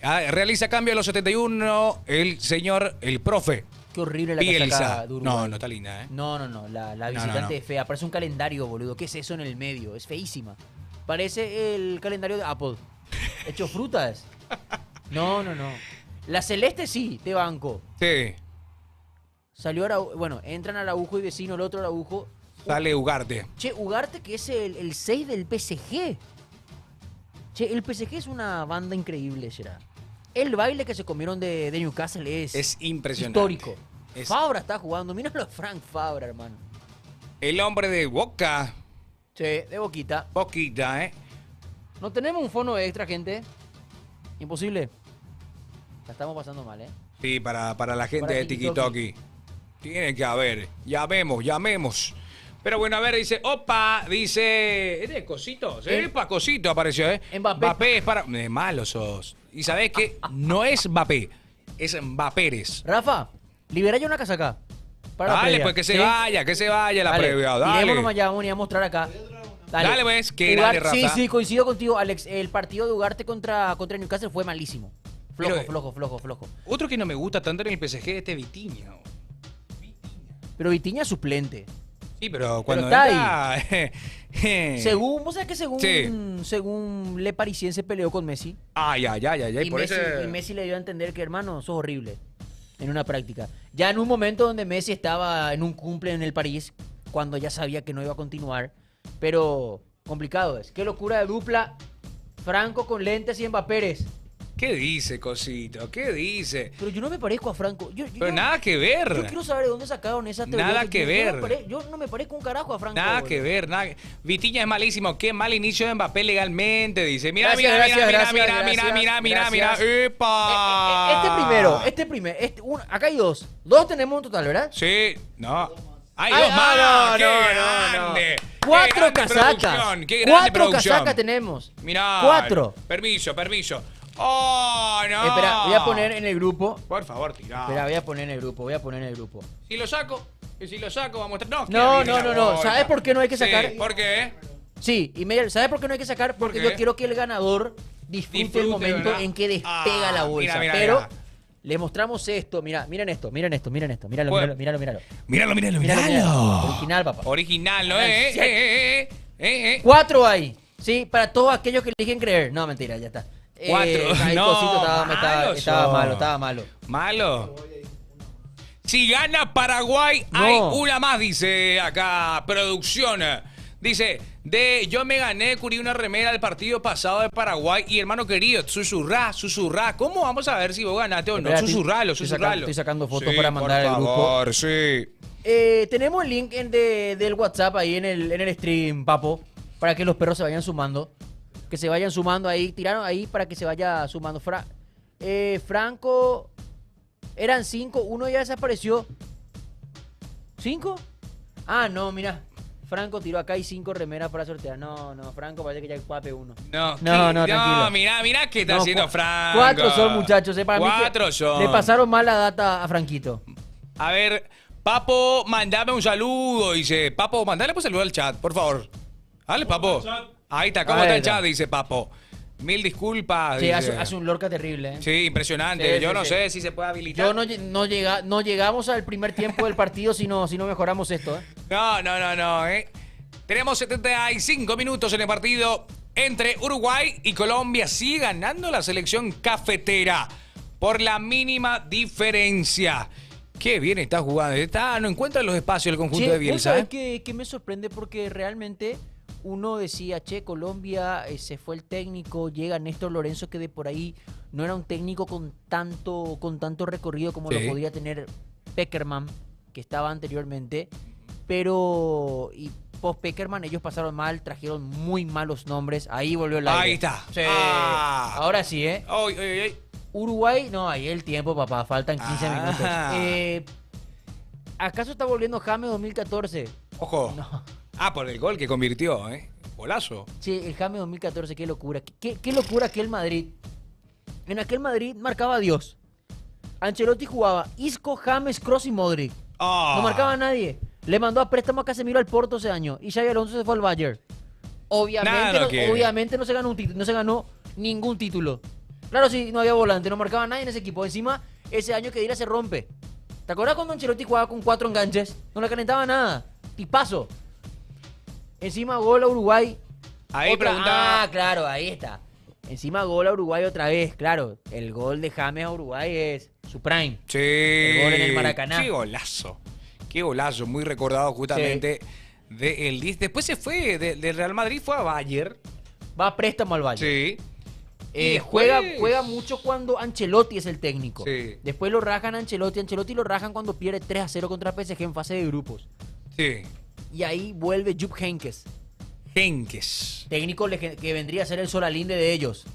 A: realiza cambio a los 71, el profe.
B: Qué horrible la
A: Bielsa.
B: casaca de Uruguay.
A: No está linda, ¿eh?
B: No, la
A: No,
B: visitante
A: no, no.
B: es fea. Parece un calendario, boludo. ¿Qué es eso en el medio? Es feísima. Parece el calendario de Apple. Hecho frutas. No. La celeste sí, te banco.
A: Sí,
B: Salió bueno, entran Araujo y Vecino, el otro Araujo.
A: sale Ugarte.
B: Che, Ugarte que es el 6 del PSG. Che, el PSG es una banda increíble, será. El baile que se comieron de Newcastle
A: Es impresionante.
B: histórico.
A: Es-
B: Fabra está jugando. Míralo a Frank Fabra, hermano.
A: El hombre de Boca,
B: Sí, de boquita.
A: poquita, ¿eh?
B: No tenemos un fono extra, gente. Imposible. La estamos pasando mal, ¿eh?
A: Sí, para la gente
B: Para
A: de
B: Tiki-Toki.
A: Tiki-Toki. Tiene que haber. Llamemos. Pero bueno, a ver, dice, opa, dice, ¿es de Cosito? Epa, Cosito apareció, ¿eh?
B: Mbappé.
A: Mbappé es para... malo sos. Y sabés que no es Mbappé, es Mbappérez.
B: Rafa, libera ya una casaca. Para la
A: Dale,
B: previa,
A: pues que se
B: ¿sí?
A: vaya, la
B: Dale,
A: previa. Dale.
B: Tirémonos allá, vamos a ir a mostrar acá.
A: Dale, pues, qué
B: Jugar-
A: grande, Rafa.
B: Sí, coincido contigo, Alex. El partido de Ugarte contra Newcastle fue malísimo. Flojo,
A: Pero-
B: flojo.
A: Otro que no me gusta tanto en el PSG es este Vitinha.
B: Pero Vitinha es suplente.
A: Sí, pero cuando
B: está
A: entra...
B: Según, vos sabés que según,
A: Sí.
B: según Le Parisien se peleó con Messi.
A: Ay,
B: Y
A: por
B: Messi,
A: eso...
B: y Messi le dio a entender que, hermano, sos horrible. En una práctica. Ya en un momento donde Messi estaba en un cumple en el París, cuando ya sabía que no iba a continuar. Pero complicado es. Qué locura de dupla. Franco con lentes y Mbappérez.
A: ¿Qué dice, cosito? ¿Qué dice?
B: Pero yo no me parezco a Franco.
A: Pero nada que ver.
B: Yo quiero saber de dónde sacaron esa teoría.
A: Nada que ver.
B: Yo no me parezco un carajo a Franco.
A: Nada
B: boludo.
A: que ver, nada. Vitinha es malísimo. Qué mal inicio de Mbappé legalmente, dice. Mira,
B: Gracias,
A: mira,
B: gracias,
A: mira,
B: gracias,
A: mira,
B: gracias,
A: mira, mira, mira, mira.
B: gracias.
A: ¡Epa!
B: Este primero. Acá hay dos. Dos tenemos en total, ¿verdad?
A: Sí, no. ¡Hay
B: Ay,
A: dos más! ¡Qué
B: no.
A: grande!
B: Cuatro
A: ¡Qué grande
B: casacas.
A: producción! ¡Qué grande
B: Cuatro
A: producción!
B: casacas tenemos.
A: Mirá.
B: Cuatro.
A: Permiso. ¡Oh, no!
B: Espera, voy a poner en el grupo.
A: Por favor, tirá.
B: Espera, voy a poner en el grupo.
A: Si lo saco, vamos a mostrar. No,
B: No. ¿Sabes por qué no hay que sacar?
A: Sí, ¿por qué?
B: Sí, y ¿sabes por qué no hay que sacar? Porque
A: qué?
B: yo quiero que el ganador disfrute el momento
A: ¿verdad?
B: en que despega la bolsa.
A: Mira,
B: Pero le mostramos esto. Miren esto. Míralo.
A: Bueno.
B: Míralo. Original, papá.
A: Original, ¿no?
B: Cuatro hay. Sí, para todos aquellos que eligen creer. No, mentira, ya está.
A: Cuatro.
B: Ahí
A: No,
B: Cosito
A: malos
B: estaba
A: son.
B: malo.
A: Malo. Si gana Paraguay,
B: No.
A: hay una más, dice acá, producción. Dice, yo me gané, curí una remera del partido pasado de Paraguay y hermano querido, susurrá. ¿Cómo vamos a ver si vos ganaste o no?
B: Espera,
A: Susurralo.
B: estoy sacando fotos
A: Sí,
B: para mandar al
A: por
B: grupo.
A: favor, sí.
B: Tenemos el link del WhatsApp ahí en el stream, papo, para que los perros se vayan sumando. Que se vayan sumando ahí, tiraron ahí para que se vaya sumando. Franco, eran 5, uno ya desapareció. ¿5? Ah, no, mira. Franco tiró acá y 5 remeras para sortear. No, Franco parece que ya hay cuape uno.
A: No,
B: tranquilo.
A: Mira qué está
B: No,
A: haciendo Franco.
B: 4 son, muchachos. Para mí que
A: 4 son.
B: le pasaron mal la data a Franquito.
A: A ver, Papo, mandame un saludo. Dice, Papo, mandale un saludo al chat, por favor. Dale, Papo. Ahí está, ¿cómo
B: Ahí
A: está el
B: está.
A: chat? Dice Papo. Mil disculpas.
B: Sí,
A: dice.
B: hace un Lorca terrible, ¿eh?
A: Sí, impresionante.
B: Sí,
A: Yo
B: sí,
A: no
B: sí.
A: sé si se puede habilitar.
B: No llegamos al primer tiempo del partido si no mejoramos esto, ¿eh?
A: No. Tenemos 75 minutos en el partido entre Uruguay y Colombia. Sigue ganando la selección cafetera por la mínima diferencia. Qué bien está jugando. No encuentra los espacios el conjunto
B: Che,
A: de
B: ¿vos
A: Bielsa.
B: sabés que me sorprende? Porque realmente uno decía, Colombia, se fue el técnico, llega Néstor Lorenzo, que de por ahí no era un técnico con tanto recorrido como
A: Sí.
B: lo podía tener Peckerman, que estaba anteriormente. Pero post Peckerman ellos pasaron mal, trajeron muy malos nombres. Ahí volvió el aire.
A: Ahí está.
B: Sí.
A: Ah.
B: Ahora sí, ¿eh?
A: Ay.
B: Uruguay, no, ahí el tiempo, papá, faltan 15
A: Ah.
B: minutos. ¿Acaso está volviendo James 2014?
A: Ojo.
B: No.
A: Por el gol que convirtió, Golazo.
B: Che, el James 2014, qué locura. Qué locura aquel Madrid. En aquel Madrid marcaba a Dios. Ancelotti jugaba Isco, James, Kroos y Modric.
A: Ah.
B: No marcaba a nadie. Le mandó a préstamo a Casemiro al Porto ese año. Y Xabi Alonso se fue al Bayern.
A: Nada lo quiere.
B: Obviamente no se ganó un título, no se ganó ningún título. Claro, sí, no había volante, no marcaba a nadie en ese equipo. Encima, ese año que Dira se rompe. ¿Te acuerdas cuando Ancelotti jugaba con 4 enganches? No le calentaba nada. Tipazo. Encima gol a Uruguay.
A: Ahí preguntaba.
B: Ah, claro, ahí está. Encima gol a Uruguay otra vez, claro. El gol de James a Uruguay es su prime.
A: Sí.
B: El gol en el Maracaná.
A: Qué golazo. Muy recordado justamente de el 10. Después se fue del Real Madrid, fue a Bayern.
B: Va a préstamo al Bayern.
A: Sí. Y después-
B: Juega mucho cuando Ancelotti es el técnico.
A: Sí.
B: Después lo rajan a Ancelotti. Ancelotti lo rajan cuando pierde 3-0 contra PSG en fase de grupos.
A: Sí.
B: Y ahí vuelve Jupp Heynckes,
A: Henkes.
B: técnico que vendría a ser el Solalinde de ellos.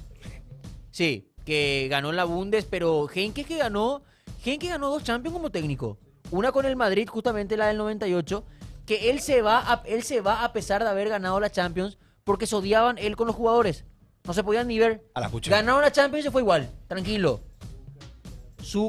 B: Sí, que ganó en la Bundes, pero Heynckes ganó 2 Champions como técnico. Una con el Madrid, justamente la del 98, que él se va a pesar de haber ganado la Champions porque se odiaban él con los jugadores. No se podían ni ver.
A: A la pucha.
B: Ganaron la Champions y se fue igual, tranquilo.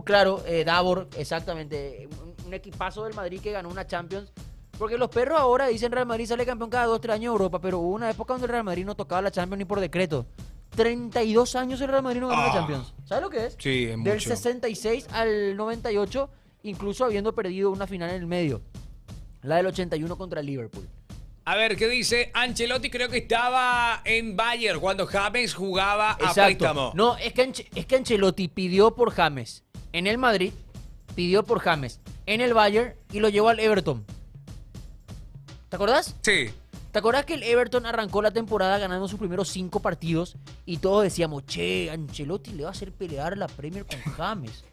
B: claro, Davor, exactamente. Un equipazo del Madrid que ganó una Champions. Porque los perros ahora dicen Real Madrid sale campeón cada 2-3 años en Europa, pero hubo una época donde el Real Madrid no tocaba la Champions ni por decreto. 32 años el Real Madrid no ganó la Champions. ¿Sabes lo que es?
A: Sí, es
B: Del
A: mucho.
B: 66 al 98, incluso habiendo perdido una final en el medio. La del 81 contra el Liverpool.
A: A ver, ¿qué dice? Ancelotti creo que estaba en Bayern cuando James jugaba a préstamo.
B: No, es que Ancelotti pidió por James en el Madrid, pidió por James en el Bayern y lo llevó al Everton. ¿Te acordás?
A: Sí.
B: ¿Te acordás que el Everton arrancó la temporada ganando sus primeros 5 partidos y todos decíamos, che, Ancelotti le va a hacer pelear la Premier con James?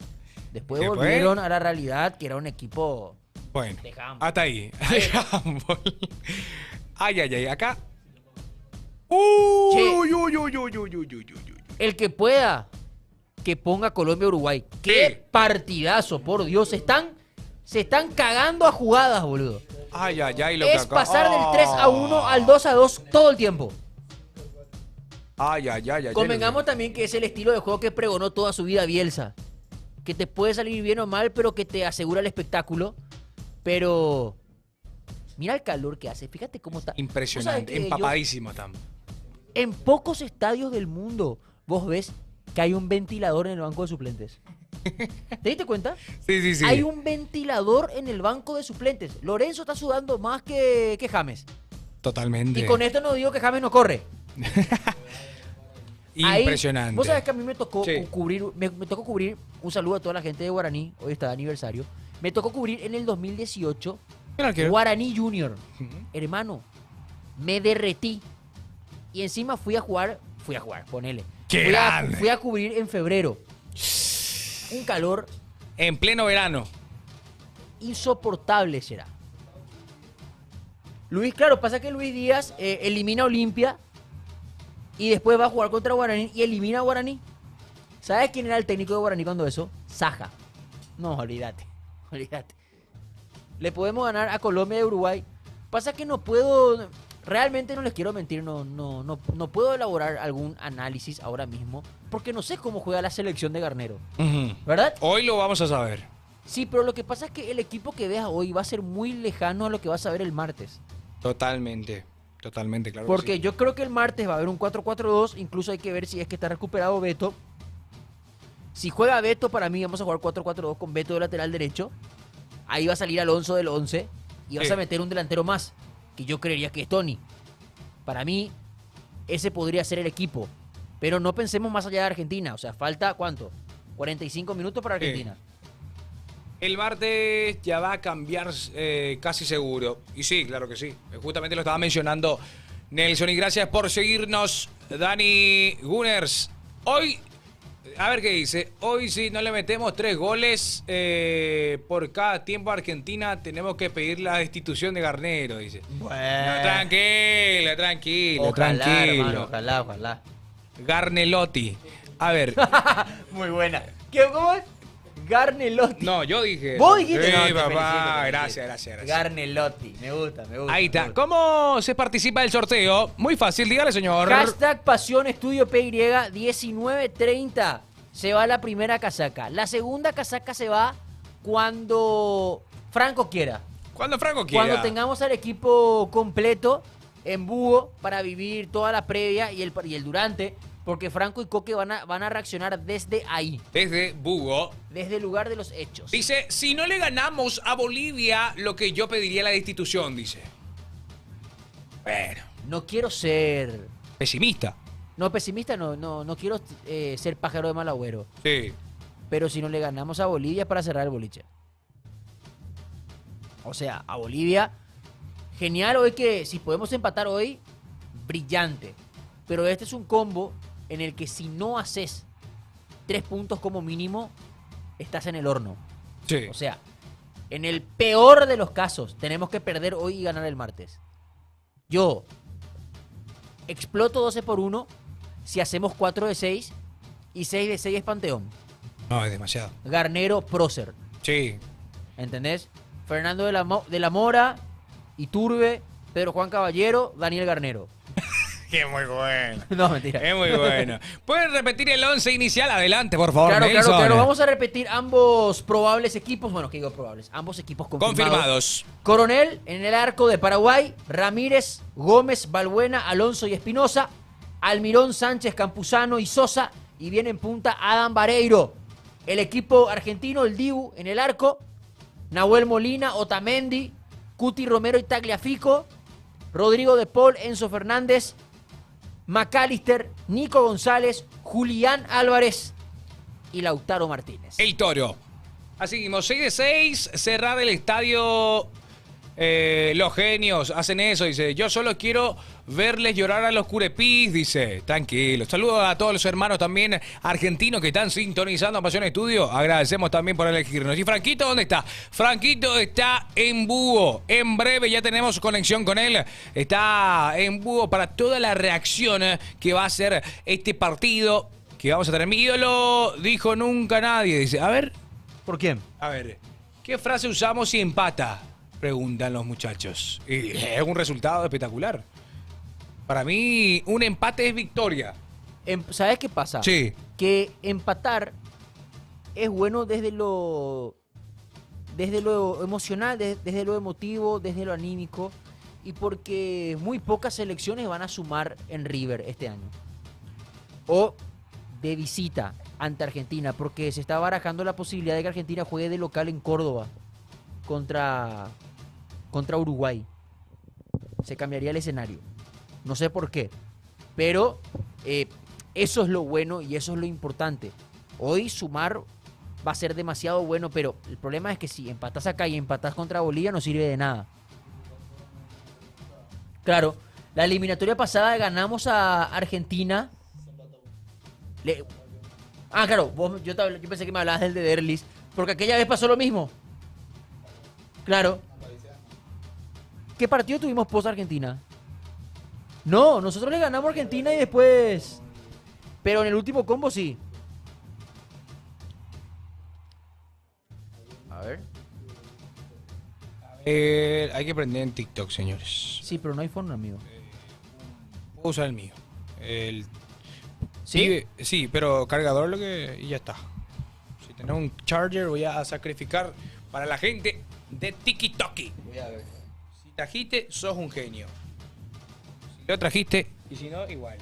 B: Después
A: Después-
B: volvieron a la realidad que era un equipo
A: Bueno,
B: de handball.
A: hasta ahí. De handball. Ay, ay, ay. Acá. Uy, uy, uy, uy, uy, uy, uy, uy.
B: El que pueda que ponga Colombia-Uruguay. ¡Qué
A: Sí.
B: partidazo, por Dios! Se están cagando a jugadas, boludo.
A: Ay, ay, ay, lo que
B: Es
A: acá.
B: pasar del 3-1 al 2-2 todo el tiempo.
A: Ay, ay, ay, ay.
B: Convengamos también que es el estilo de juego que pregonó toda su vida Bielsa. Que te puede salir bien o mal, pero que te asegura el espectáculo. Pero mira el calor que hace. Fíjate cómo está. ¿Vos sabés
A: Impresionante.
B: que
A: Empapadísimo, Tam.
B: en pocos estadios del mundo vos ves que hay un ventilador en el banco de suplentes. ¿Te diste cuenta?
A: Sí, sí, sí.
B: Hay un ventilador en el banco de suplentes. Lorenzo está sudando más que James.
A: Totalmente.
B: Y con esto no digo que James no corre. Ahí,
A: Impresionante.
B: vos sabés que a mí me tocó
A: Sí.
B: cubrir, me tocó cubrir, un saludo a toda la gente de Guaraní, hoy está de aniversario. Me tocó cubrir en el 2018
A: El arquero.
B: Guaraní Junior.
A: Ujú.
B: Hermano, me derretí. Y encima fui a jugar, ponele.
A: ¡Qué
B: Fui a-
A: grande!
B: fui a cubrir en febrero. Un calor
A: En pleno verano.
B: insoportable será. Luis, claro, pasa que Luis Díaz elimina a Olimpia y después va a jugar contra Guaraní y elimina a Guaraní. ¿Sabes quién era el técnico de Guaraní cuando eso? Saja. No, olvídate. Le podemos ganar a Colombia y a Uruguay. Pasa que no puedo, realmente no les quiero mentir, no puedo elaborar algún análisis ahora mismo porque no sé cómo juega la selección de Garnero.
A: Ujú.
B: ¿Verdad?
A: Hoy lo vamos a saber.
B: Sí, pero lo que pasa es que el equipo que veas hoy va a ser muy lejano a lo que vas a ver el martes.
A: Totalmente. Totalmente, claro. que
B: Porque
A: sí.
B: yo creo que el martes va a haber un 4-4-2. Incluso hay que ver si es que está recuperado Beto. Si juega Beto, para mí vamos a jugar 4-4-2 con Beto de lateral derecho. Ahí va a salir Alonso del 11. Y vas
A: Sí.
B: a meter un delantero más. Que yo creería que es Tony. Para mí, ese podría ser el equipo. Pero no pensemos más allá de Argentina. O sea, falta ¿cuánto? 45 minutos para
A: Sí.
B: Argentina.
A: El martes ya va a cambiar casi seguro. Y sí, claro que sí. Justamente lo estaba mencionando Nelson. Y gracias por seguirnos, Dani Gunners. Hoy, a ver qué dice. Hoy si no le metemos 3 goles por cada tiempo a Argentina, tenemos que pedir la destitución de Garnero, dice. No, tranquilo, tranquilo,
B: Ojalá,
A: tranquilo.
B: hermano, ojalá.
A: Garnelotti. A ver,
B: Muy buena. ¿Cómo es? Garnelotti.
A: no, yo dije.
B: Vos dijiste.
A: Sí,
B: No, te
A: papá,
B: felicito.
A: gracias.
B: Garnelotti. Me gusta.
A: Ahí está.
B: me gusta.
A: ¿Cómo se participa del sorteo? Muy fácil, dígale, señor.
B: Hashtag Pasión Estudio PY 1930. Se va la primera casaca. La segunda casaca se va cuando Franco quiera.
A: Cuando Franco quiera.
B: Cuando tengamos al equipo completo en Búho para vivir toda la previa y el durante. Porque Franco y Coque van a reaccionar desde ahí.
A: Desde Bugo.
B: Desde el lugar de los hechos.
A: Dice, si no le ganamos a Bolivia, lo que yo pediría la destitución, dice. Bueno,
B: No quiero ser...
A: pesimista.
B: No, pesimista, no quiero ser pájaro de mal agüero.
A: Sí.
B: Pero si no le ganamos a Bolivia para cerrar el boliche. O sea, a Bolivia, genial hoy que si podemos empatar hoy, brillante. Pero este es un combo en el que si no haces 3 puntos como mínimo, estás en el horno.
A: Sí.
B: O sea, en el peor de los casos, tenemos que perder hoy y ganar el martes. Yo exploto 12-1 si hacemos 4 de 6 y 6 de 6 es Panteón.
A: No, es demasiado.
B: Garnero, Prócer.
A: Sí.
B: ¿Entendés? Fernando de la Mora, Iturbe, Pedro Juan Caballero, Daniel Garnero.
A: Que muy bueno.
B: No, mentira.
A: Es muy bueno. ¿Pueden repetir el 11 inicial? Adelante, por favor,
B: Claro,
A: Nelson.
B: claro. Vamos a repetir ambos probables equipos. Bueno, ¿qué digo probables? Ambos equipos
A: Confirmados.
B: Coronel en el arco de Paraguay. Ramírez, Gómez, Balbuena, Alonso y Espinosa. Almirón, Sánchez, Campuzano y Sosa. Y viene en punta Adam Vareiro. El equipo argentino, el Dibu, en el arco. Nahuel Molina, Otamendi, Cuti Romero y Tagliafico. Rodrigo de Paul, Enzo Fernández, McAllister, Nico González, Julián Álvarez y Lautaro Martínez.
A: El Toro. Así mismo, 6 de 6, cerrar el estadio. Los genios hacen eso, dice. Yo solo quiero verles llorar a los curepís, dice. Tranquilo. Saludos a todos los hermanos también argentinos que están sintonizando a Pasión Estudio. Agradecemos también por elegirnos. ¿Y Franquito dónde está? Franquito está en Búho. En breve ya tenemos conexión con él. Está en Búho para toda la reacción que va a ser este partido que vamos a tener. Mi ídolo dijo nunca nadie. Dice, a ver,
B: ¿Por quién?
A: a ver, ¿qué frase usamos si empata? Preguntan los muchachos. Y es un resultado espectacular. Para mí, un empate es victoria.
B: ¿Sabes qué pasa?
A: Sí.
B: Que empatar es bueno desde lo emocional, desde lo emotivo, desde lo anímico, y porque muy pocas selecciones van a sumar en River este año. O de visita ante Argentina, porque se está barajando la posibilidad de que Argentina juegue de local en Córdoba contra Uruguay. Se cambiaría el escenario. No sé por qué. Pero eso es lo bueno y eso es lo importante. Hoy sumar va a ser demasiado bueno, pero el problema es que si empatás acá y empatás contra Bolivia no sirve de nada. Claro, la eliminatoria pasada ganamos a Argentina. Claro, yo pensé que me hablabas del de Derlis, porque aquella vez pasó lo mismo. Claro. ¿Qué partido tuvimos post Argentina? No, nosotros le ganamos a Argentina y después... Pero en el último combo sí. A ver.
A: Hay que prender en TikTok, señores.
B: Sí, pero no hay phone, amigo.
A: Puedo usar el mío.
B: ¿Sí?
A: Sí, pero cargador lo que... Y ya está. Si tenés un charger voy a sacrificar para la gente de TikTok.
B: Voy a ver.
A: Si trajiste, sos un genio. Si lo trajiste, y si no, igual,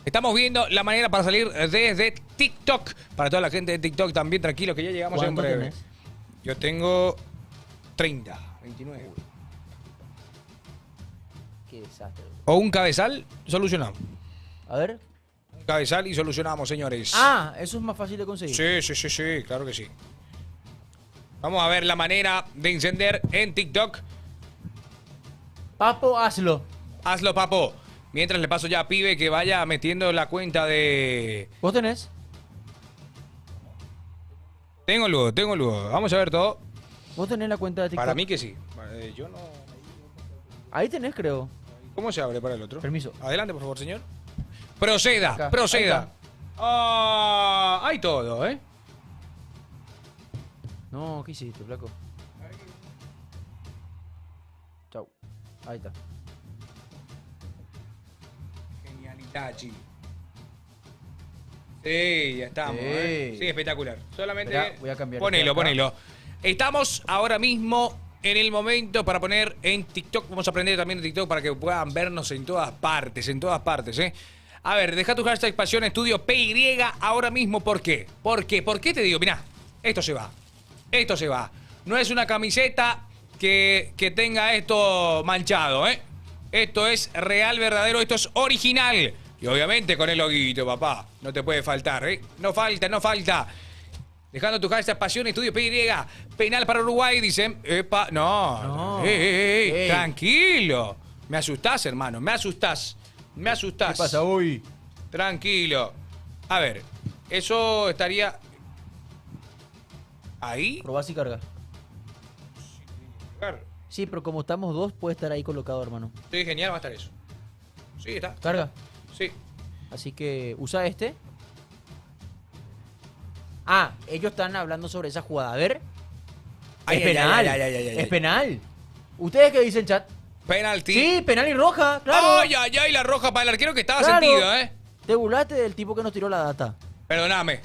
A: Estamos viendo la manera para salir desde TikTok. Para toda la gente de TikTok también, tranquilo, que ya llegamos en
B: ¿Cuánto
A: breve.
B: tenés?
A: Yo tengo 30, 29.
B: Qué desastre.
A: O un cabezal, solucionamos.
B: A ver.
A: Un cabezal y solucionamos, señores.
B: Ah, eso es más fácil de conseguir.
A: Sí, claro que sí. Vamos a ver la manera de encender en TikTok.
B: Papo, hazlo.
A: Hazlo, papo. Mientras le paso ya a Pibe que vaya metiendo la cuenta de...
B: ¿Vos tenés?
A: Tengo luego. Vamos a ver todo.
B: ¿Vos tenés la cuenta de TikTok?
A: Para mí que sí. Yo no...
B: Ahí tenés, creo.
A: ¿Cómo se abre para el otro?
B: Permiso.
A: Adelante, por favor, señor. Proceda,
B: Acá,
A: proceda.
B: ahí
A: Ah, hay todo, ¿eh?
B: No, ¿qué hiciste, flaco? Chau. Ahí está.
A: Genialitachi. Sí, ya estamos,
B: Sí.
A: Sí, espectacular. Solamente
B: Esperá, voy a cambiar
A: ponelo,
B: esto de acá.
A: ponelo. Estamos ahora mismo en el momento para poner en TikTok. Vamos a aprender también en TikTok para que puedan vernos en todas partes, ¿eh? A ver, deja tu hashtag Pasión Estudio PY ahora mismo. ¿Por qué? ¿Por qué te digo? Mirá, esto se va. No es una camiseta que tenga esto manchado, ¿eh? Esto es real, verdadero, esto es original. Y obviamente con el loguito, papá. No te puede faltar, ¿eh? No falta. Dejando tu hashtag Pasión Estudio PY. Penal para Uruguay, dicen. Epa, no.
B: Ey.
A: Tranquilo. Me asustás, hermano, me asustás.
B: ¿Qué pasa hoy?
A: Tranquilo. A ver, eso estaría... ¿Ahí?
B: Probás y carga.
A: Claro.
B: Sí, pero como estamos dos, puede estar ahí colocado, hermano.
A: Sí, genial va a estar eso. Sí, está.
B: Carga.
A: Sí.
B: Así que usa este. Ah, ellos están hablando sobre esa jugada. A ver.
A: Ay,
B: Es
A: ay,
B: penal.
A: ay, ay, ay, ay, ay.
B: Es penal. ¿Ustedes qué dicen, chat?
A: Penalti.
B: Sí, penal y roja, claro.
A: Ay, ay, ay, la roja para el arquero que estaba
B: Claro.
A: sentido, ¿eh?
B: Te burlaste del tipo que nos tiró la data.
A: Perdóname.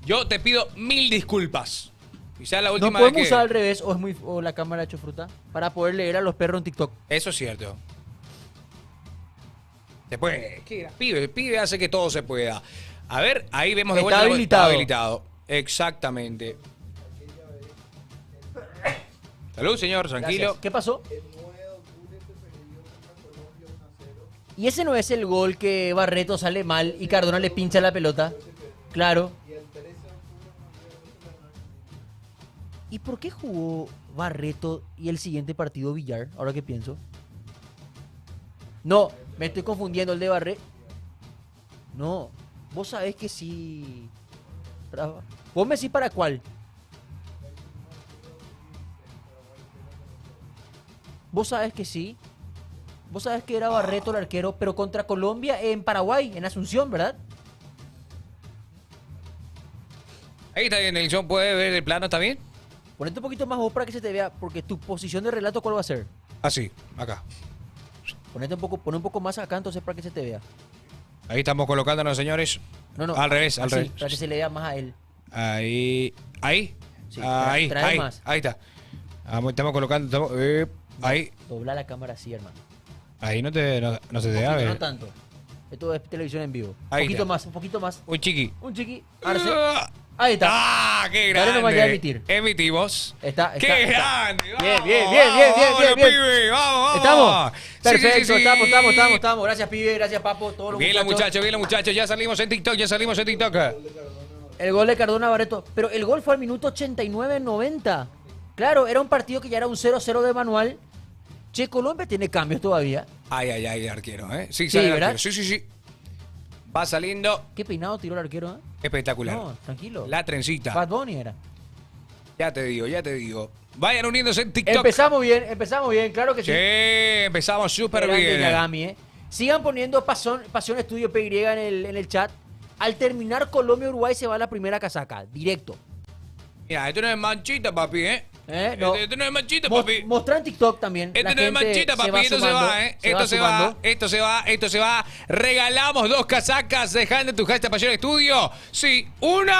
A: Yo te pido 1000 disculpas. Quizás la
B: ¿No
A: última vez
B: podemos
A: que...
B: usar al revés o la cámara ha hecho fruta? Para poder leer a los perros en TikTok.
A: Eso es cierto. Se puede. ¿Qué era? Pibe, pibe hace que todo se pueda. A ver, ahí vemos de
B: Está
A: vuelta.
B: habilitado.
A: Está habilitado. Exactamente. Salud, señor, tranquilo.
B: Gracias. ¿Qué pasó? Y ese no es el gol que Barreto sale mal y Cardona le pincha la pelota. Claro. ¿Y por qué jugó Barreto y el siguiente partido Villar? Ahora que pienso. No, me estoy confundiendo el de Barreto. No, vos sabés que sí. Vos me decís para cuál. Vos sabés que sí. Vos sabés que era Barreto el arquero, pero contra Colombia en Paraguay, en Asunción, ¿verdad?
A: Ahí está bien, Nelson. ¿Puede ver el plano? ¿Está bien?
B: Ponete un poquito más vos para que se te vea, porque tu posición de relato, ¿cuál va a ser?
A: Así, acá.
B: Pon un poco más acá entonces para que se te vea.
A: Ahí estamos colocándonos, señores.
B: No.
A: Al revés, al
B: así,
A: revés.
B: para que se le vea más a él.
A: Ahí. Ahí.
B: Sí,
A: Ahí,
B: trae
A: ahí.
B: más.
A: Ahí está. Estamos colocando. Ahí.
B: Dobla la cámara así, hermano.
A: Ahí no se te da,
B: Poquito,
A: ver.
B: no tanto. Esto es televisión en vivo.
A: Ahí
B: Un
A: está.
B: poquito más.
A: Un chiqui.
B: Un chiqui. Arce. Ahí está.
A: ¡Ah, qué
B: Dale
A: grande!
B: nomás ya a emitir.
A: Emitimos.
B: Está,
A: ¡Qué
B: está.
A: grande!
B: Bien,
A: Vamos,
B: bien,
A: vamos,
B: bien.
A: pibe, vamos!
B: ¿Estamos?
A: Sí,
B: Perfecto,
A: sí, sí.
B: estamos. Gracias, pibe, gracias, papo, todos los
A: Bien los muchachos, ya salimos en TikTok,
B: El gol de Cardona Barreto. Pero el gol fue al minuto 89-90. Claro, era un partido que ya era un 0-0 de manual. Che, Colombia tiene cambios todavía.
A: Ay, ay, ay, arquero, ¿eh? Sí,
B: Sí,
A: sale el
B: ¿verdad?
A: arquero. Sí. Va saliendo.
B: Qué peinado tiró el arquero, ¿eh?
A: Espectacular.
B: No, tranquilo.
A: La trencita.
B: Bad Bunny era.
A: Ya te digo. Vayan uniéndose en TikTok.
B: Empezamos bien, claro que sí.
A: Sí, empezamos súper
B: Grande
A: bien.
B: Yagami, ¿eh? Sigan poniendo Pasión Estudio PY en el chat. Al terminar Colombia-Uruguay se va a la primera casaca, directo.
A: Mira, esto no es manchita, papi, ¿eh?
B: No.
A: Esto no es manchita, papi.
B: Mostrar en TikTok también.
A: Esto
B: La
A: no es
B: gente
A: manchita, papi. Esto se
B: sumando,
A: va, ¿eh? Esto se va. Regalamos 2 casacas. Dejando tu hashtag Pasión Estudio. Sí, 1,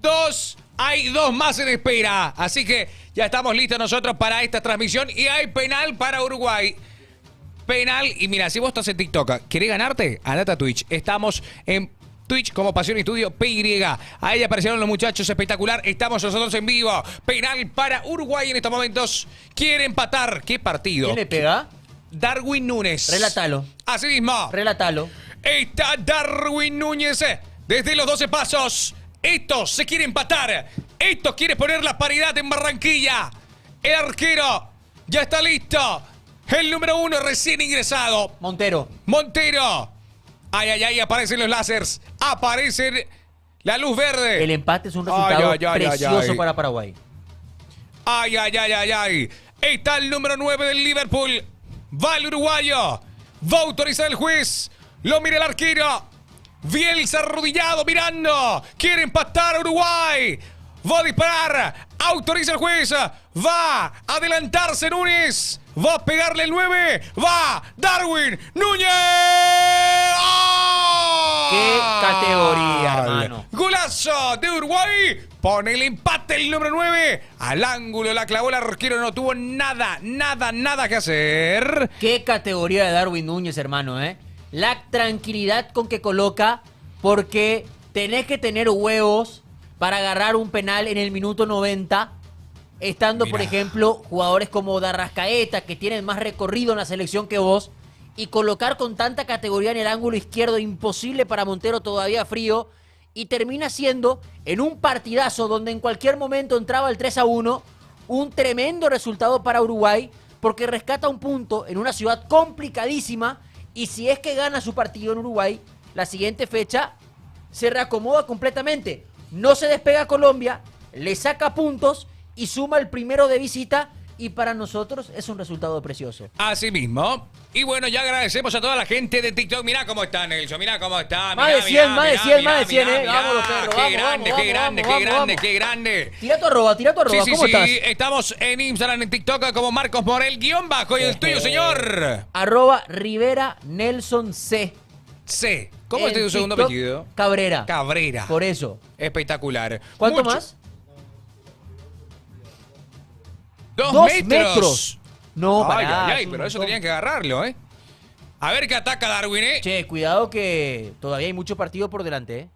A: 2. Hay 2 más en espera. Así que ya estamos listos nosotros para esta transmisión. Y hay penal para Uruguay. Penal. Y mira, si vos estás en TikTok, ¿querés ganarte? Andate a Twitch. Estamos en Twitch como Pasión Estudio PY. Ahí aparecieron los muchachos, espectacular. Estamos nosotros en vivo. Penal para Uruguay en estos momentos. Quiere empatar. ¿Qué partido?
B: ¿Quién le pega?
A: Darwin Núñez.
B: Relátalo.
A: Así mismo.
B: Relátalo.
A: Está Darwin Núñez desde los 12 pasos. Esto se quiere empatar. Esto quiere poner la paridad en Barranquilla. El arquero ya está listo. El número 1 recién ingresado.
B: Montero.
A: Ay, ay, ay, aparecen los láseres. Aparecen la luz verde.
B: El empate es un resultado
A: Ay, ay, ay,
B: precioso
A: ay, ay.
B: para Paraguay.
A: Ay, ay, ay, ay, ay. Está el número 9 del Liverpool. Va el uruguayo. Va a autorizar el juez. Lo mira el arquero. Bielsa arrodillado mirando. Quiere empatar a Uruguay. Va a disparar. Autoriza el juez. Va a adelantarse Núñez. Va a pegarle el 9. Va Darwin Núñez.
B: ¡Qué categoría, hermano!
A: Golazo de Uruguay. Pone el empate el número 9. Al ángulo la clavó el arquero. No tuvo nada que hacer.
B: ¡Qué categoría de Darwin Núñez, hermano, eh! La tranquilidad con que coloca, porque tenés que tener huevos para agarrar un penal en el minuto 90, estando, por
A: Mirá.
B: ejemplo, jugadores como Darrascaeta, que tienen más recorrido en la selección que vos, y colocar con tanta categoría en el ángulo izquierdo, imposible para Montero, todavía frío, y termina siendo, en un partidazo donde en cualquier momento entraba el 3-1, un tremendo resultado para Uruguay, porque rescata un punto en una ciudad complicadísima, y si es que gana su partido en Uruguay, la siguiente fecha se reacomoda completamente. No se despega Colombia, le saca puntos y suma el primero de visita y para nosotros es un resultado precioso.
A: Así mismo. Y bueno, ya agradecemos a toda la gente de TikTok. Mirá cómo está, Nelson. Mirá cómo está.
B: Más
A: Mirá,
B: de 100,
A: mirá,
B: más de
A: mirá,
B: 100,
A: mirá,
B: más de 100,
A: mirá,
B: Vamos los perros,
A: Qué
B: vamos,
A: grande,
B: vamos,
A: qué grande,
B: vamos,
A: qué grande,
B: vamos.
A: qué grande.
B: Tira tu arroba,
A: Sí,
B: ¿cómo estás?
A: estamos en Instagram, en TikTok como Marcos Morel _ y el tuyo, señor.
B: Arroba Rivera Nelson C.
A: C. ¿Cómo
B: En
A: es tu segundo
B: TikTok,
A: apellido?
B: Cabrera.
A: Cabrera.
B: Por eso.
A: Espectacular.
B: ¿Cuánto
A: Mucho.
B: más?
A: 2
B: 2
A: metros.
B: metros. No,
A: Ay,
B: pará,
A: ay,
B: es
A: ay,
B: un
A: pero eso
B: montón.
A: tenían que agarrarlo, ¿eh? A ver qué ataca Darwin, ¿eh?
B: Che, cuidado que todavía hay mucho partido por delante, ¿eh?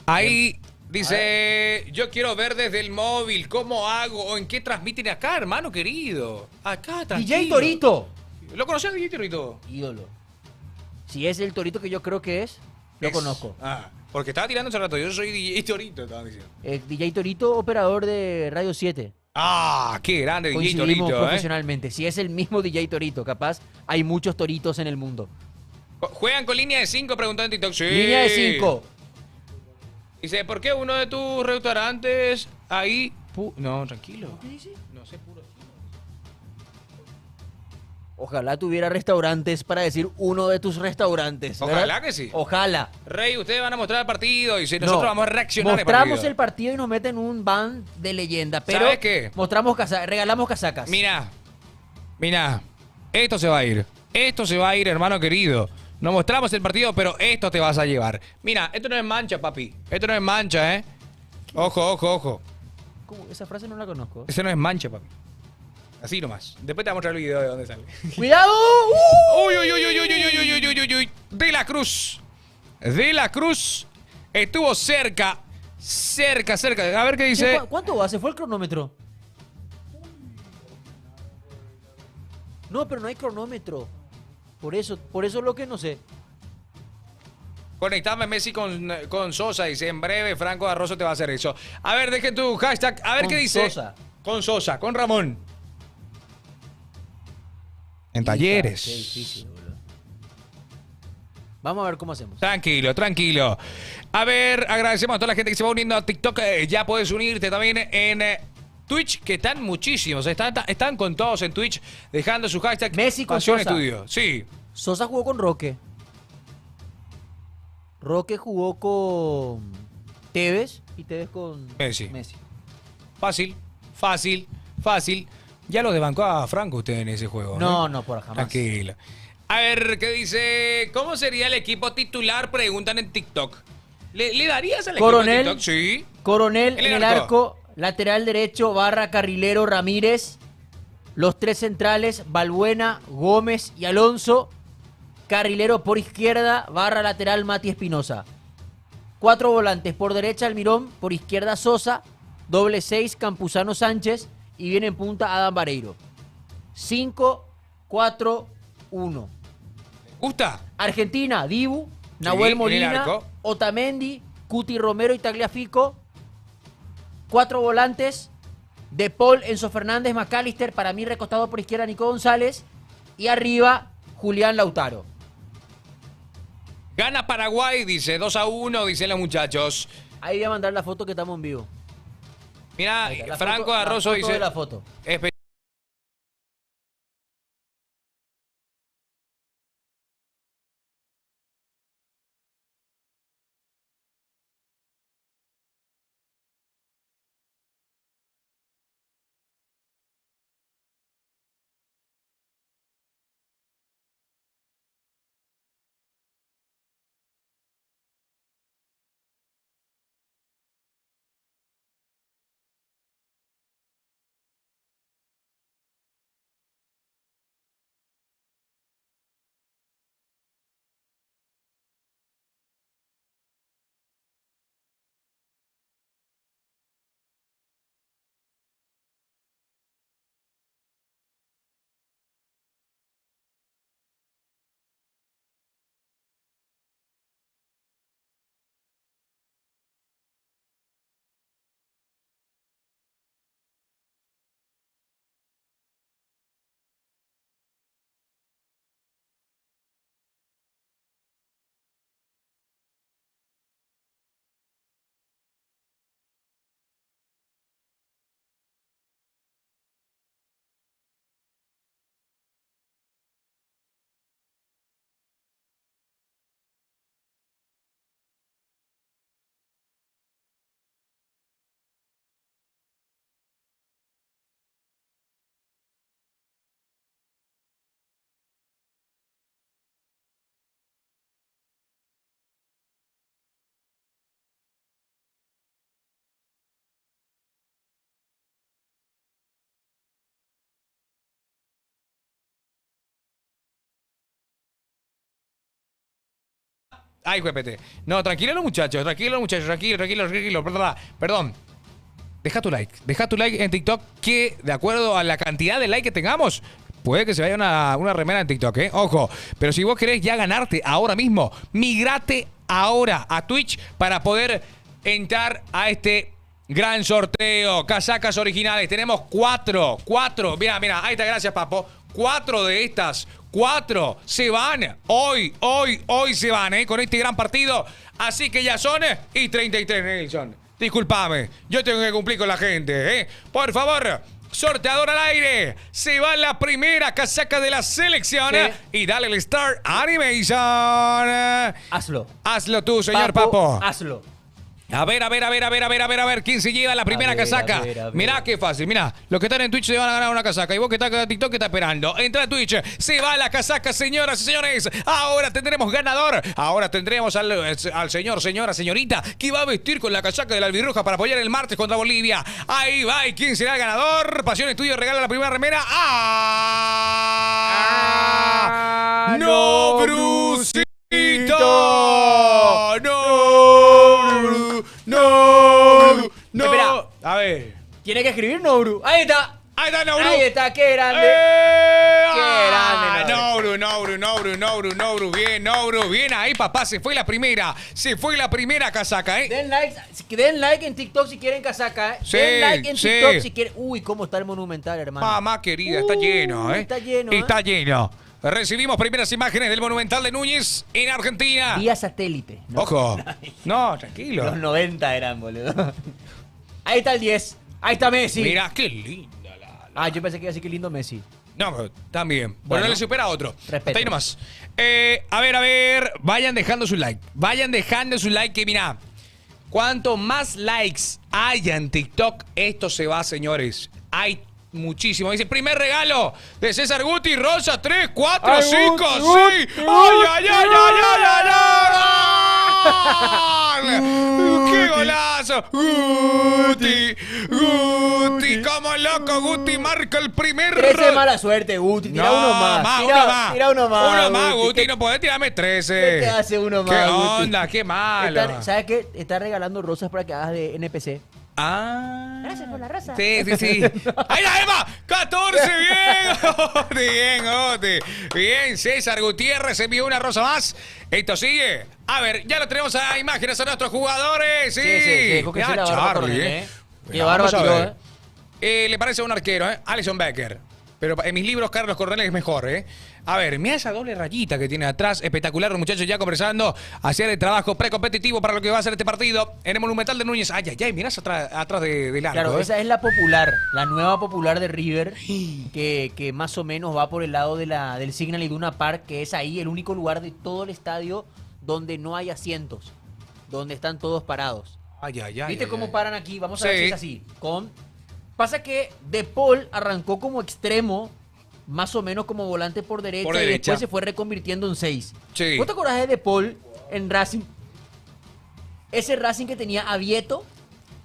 A: Ahí dice, yo quiero ver desde el móvil cómo hago o en qué transmiten acá, hermano querido. Acá, tranquilo.
B: DJ Torito.
A: ¿Lo conocías, DJ Torito?
B: Ídolo. Si es el Torito que yo creo que es, lo
A: Es-
B: conozco.
A: Ah, porque estaba tirando hace rato. Yo soy DJ Torito, estaba diciendo.
B: DJ Torito, operador de Radio 7.
A: Ah, qué grande DJ
B: Coincidimos
A: Torito, ¿eh?
B: profesionalmente. Si es el mismo DJ Torito, capaz hay muchos Toritos en el mundo.
A: ¿Juegan con línea de 5? Preguntando en TikTok. Sí.
B: Línea de 5.
A: Dice, ¿por qué uno de tus restaurantes ahí... No, tranquilo.
B: ¿Qué dice?
A: No sé, puro...
B: Ojalá tuviera restaurantes para decir uno de tus restaurantes. ¿verdad?
A: Ojalá que sí.
B: Ojalá.
A: Rey, ustedes van a mostrar el partido y si
B: No,
A: nosotros vamos a reaccionar al
B: Mostramos
A: partido.
B: el partido y nos meten un ban de leyenda. Pero
A: ¿Sabes qué?
B: mostramos regalamos casacas.
A: Mira, esto se va a ir. Esto se va a ir, hermano querido. No mostramos el partido, pero esto te vas a llevar. Mira, esto no es mancha, papi. Esto no es mancha, ¿eh? Ojo, ojo, ojo.
B: ¿Cómo? Esa frase no la conozco.
A: Ese no es mancha, papi. Así nomás. Después te voy a mostrar el video de dónde sale.
B: ¡Cuidado!
A: Uy, uy, uy, uy, uy, uy, uy, uy, uy, uy, uy. De la Cruz. De la Cruz estuvo cerca. Cerca, cerca. A ver qué dice.
B: ¿Cuánto va? ¿Se fue el cronómetro? No, pero no hay cronómetro. Por eso es lo que no sé.
A: Conectame Messi con Sosa. Dice, en breve Franco Arrozo te va a hacer eso. A ver, deje tu hashtag. A ver
B: Con
A: qué dice.
B: Sosa.
A: Con Sosa, con Ramón. En Talleres.
B: Qué difícil, boludo. Vamos a ver cómo hacemos.
A: Tranquilo, tranquilo. A ver, agradecemos a toda la gente que se va uniendo a TikTok. Ya puedes unirte también en Twitch, que están muchísimos. Están con todos en Twitch, dejando su hashtag.
B: Messi con
A: Pasión
B: Sosa.
A: Estudio. Sí.
B: Sosa jugó con Roque. Roque jugó con Tevez y Tevez con
A: Messi.
B: Messi.
A: Fácil, fácil, fácil. Ya lo desbancó a Franco usted en ese juego.
B: No, por jamás.
A: Tranquilo. A ver, ¿qué dice? ¿Cómo sería el equipo titular? Preguntan en TikTok. ¿Le darías al
B: Coronel.
A: equipo TikTok? Sí.
B: Coronel
A: En
B: en
A: el
B: el
A: arco.
B: arco, lateral derecho, Barra, Carrilero, Ramírez. Los tres centrales, Balbuena, Gómez y Alonso. Carrilero por izquierda, Barra lateral, Mati Espinosa. 4 volantes, por derecha Almirón, por izquierda Sosa, doble 6 Campuzano Sánchez y viene en punta Adam Vareiro. 5-4-1.
A: ¿Gusta?
B: Argentina, Dibu,
A: Sí,
B: Nahuel
A: en el
B: Molina,
A: arco.
B: Otamendi, Cuti Romero y Tagliafico. 4 volantes, De Paul, Enzo Fernández, McAllister, para mí recostado por izquierda Nico González. Y arriba, Julián Lautaro.
A: Gana Paraguay, dice 2-1, dicen los muchachos.
B: Ahí voy a mandar la foto que estamos en vivo.
A: Mira,
B: Ahí está, la
A: Franco
B: foto- la
A: Arrozo
B: foto
A: dice.
B: de la foto.
A: Ay, juepete. No, tranquilo muchachos, tranquilo. Perdón. Deja tu like en TikTok, que de acuerdo a la cantidad de like que tengamos, puede que se vaya una remera en TikTok, ¿eh? Ojo. Pero si vos querés ya ganarte ahora mismo, migrate ahora a Twitch para poder entrar a este gran sorteo. Casacas originales. Tenemos 4. Mira, ahí está, gracias, Papo. 4 de estas. 4 se van. Hoy se van, con este gran partido. Así que ya son y 33, Nelson. Disculpame, yo tengo que cumplir con la gente, Por favor, sorteador al aire. Se va la primera casaca de la selección.
B: Sí.
A: Y dale el Star Animation.
B: Hazlo
A: tú, señor Papo.
B: Hazlo.
A: A ver, ¿quién se lleva la primera casaca?
B: A ver.
A: Mirá qué fácil, mirá. Los que están en Twitch se van a ganar una casaca. Y vos que estás en TikTok, ¿qué estás esperando? Entra a Twitch, se va la casaca, señoras y señores. Ahora tendremos ganador. Ahora tendremos al señor, señora, señorita, que va a vestir con la casaca de la albirroja para apoyar el martes contra Bolivia. Ahí va, ¿y quién será el ganador? Pasión Estudio regala la primera remera. ¡No, Brucito! ¡No!
B: Espera.
A: A ver.
B: Tiene que escribir Nobru. Ahí está,
A: Nobru.
B: Ahí está, qué grande. Qué grande,
A: Nobru. Bien, Nobru. Bien ahí, papá. Se fue la primera casaca,
B: Den like en TikTok si quieren casaca,
A: Sí,
B: Den like en
A: sí.
B: TikTok si quieren. Uy, cómo está el Monumental, hermano.
A: Mamá querida, está lleno,
B: Está lleno,
A: Está lleno. Recibimos primeras imágenes del Monumental de Núñez en Argentina.
B: Vía satélite. ¿no?
A: Ojo. No, tranquilo.
B: Los 90 eran, boludo. Ahí está el 10. Ahí está Messi.
A: Mirá, qué linda
B: yo pensé que iba a decir que lindo Messi.
A: No, pero también. Bueno,
B: Bueno.
A: no le supera a otro.
B: Respeto.
A: Hasta ahí nomás. A ver. Vayan dejando su like. Que mirá. Cuanto más likes haya en TikTok, esto se va, señores. Hay muchísimo. Dice, primer regalo de César Guti, Rosa, 3, 4, 5, 6. ¡Ay! ¡Qué golazo! Guti, como loco, Guti marca el primer.
B: 13 mala suerte, Guti. Tira uno más. Tira uno más.
A: Uno más,
B: Guti.
A: Guti. No podés tirarme 13.
B: ¿Qué te hace uno más,
A: ¿Qué
B: Guti?
A: onda? Qué malo.
B: ¿Sabes qué? Está regalando rosas para que hagas de NPC. Gracias por la rosa.
A: Sí. ¡Ahí la Emma! ¡14! ¡Bien! Bien, César Gutiérrez envió una rosa más. Esto sigue. A ver, ya lo tenemos a imágenes a nuestros jugadores. Sí.
B: Dejó que
A: Mirá,
B: se la barba,
A: Charlie,
B: coronel, Qué
A: Vamos
B: barba
A: a
B: tiró,
A: ver. Le parece a un arquero, Alison Becker. Pero en mis libros, Carlos Coronel es mejor, A ver, mira esa doble rayita que tiene atrás. Espectacular, los muchachos ya conversando. Hacer el trabajo precompetitivo para lo que va a ser este partido. En el Monumental de Núñez. Ay, mirá atrás del arco.
B: Claro, esa es la popular, la nueva popular de River, que más o menos va por el lado del Signal Iduna Park, que es ahí el único lugar de todo el estadio donde no hay asientos, donde están todos parados. ¿Viste cómo paran aquí? Vamos a ver si es así. Pasa que De Paul arrancó como extremo, más o menos como volante por derecha, y después se fue reconvirtiendo en 6.
A: Sí.
B: ¿Vos te acordás de Paul en Racing? Ese Racing que tenía a Vieto,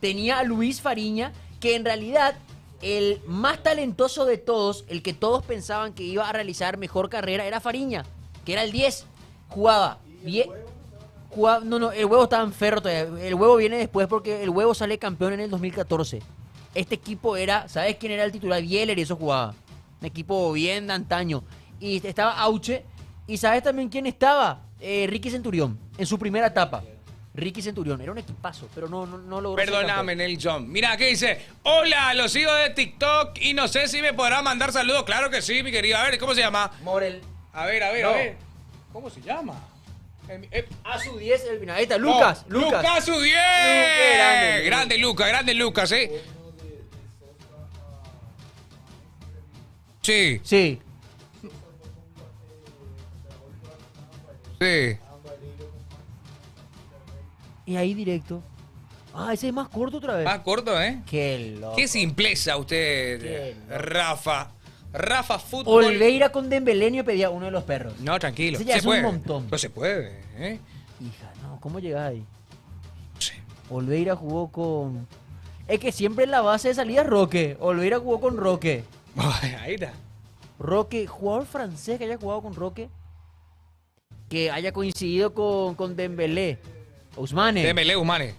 B: tenía a Luis Fariña, que en realidad el más talentoso de todos, el que todos pensaban que iba a realizar mejor carrera, era Fariña, que era el 10. Jugaba bien. No, el Huevo estaba enferro todavía. El Huevo viene después porque el Huevo sale campeón en el 2014. Este equipo era, ¿sabes quién era el titular? Bieler, y eso jugaba. Un equipo bien de antaño. Y estaba Auche. ¿Y sabes también quién estaba? Ricky Centurión, en su primera etapa. Ricky Centurión, era un equipazo, pero no logró.
A: Perdóname, Nelson. Mira, ¿qué dice? Hola, los sigo de TikTok y no sé si me podrá mandar saludos. Claro que sí, mi querido. A ver, ¿cómo se llama?
B: Morel.
A: A ver.
B: No.
A: ¿Cómo se llama?
B: A su 10, el final. Ahí está, Lucas.
A: Lucas su 10. Grande Lucas, Sí.
B: Sí. Y ahí directo. Ese es más corto otra vez.
A: Más corto,
B: Qué loco.
A: Qué simpleza usted,
B: Qué loco.
A: Rafa Fútbol.
B: Olveira con Dembeleño pedía uno de los perros.
A: No, tranquilo.
B: Ese ya es un montón.
A: No se puede,
B: Hija, no, ¿cómo llegás ahí?
A: Sí.
B: Olveira jugó con... Es que siempre en la base de salida es Roque. Olveira jugó con Roque.
A: Ahí está.
B: Roque, jugador francés que haya jugado con Roque. que haya coincidido con Dembélé. Ousmane.
A: Dembélé, Usmane.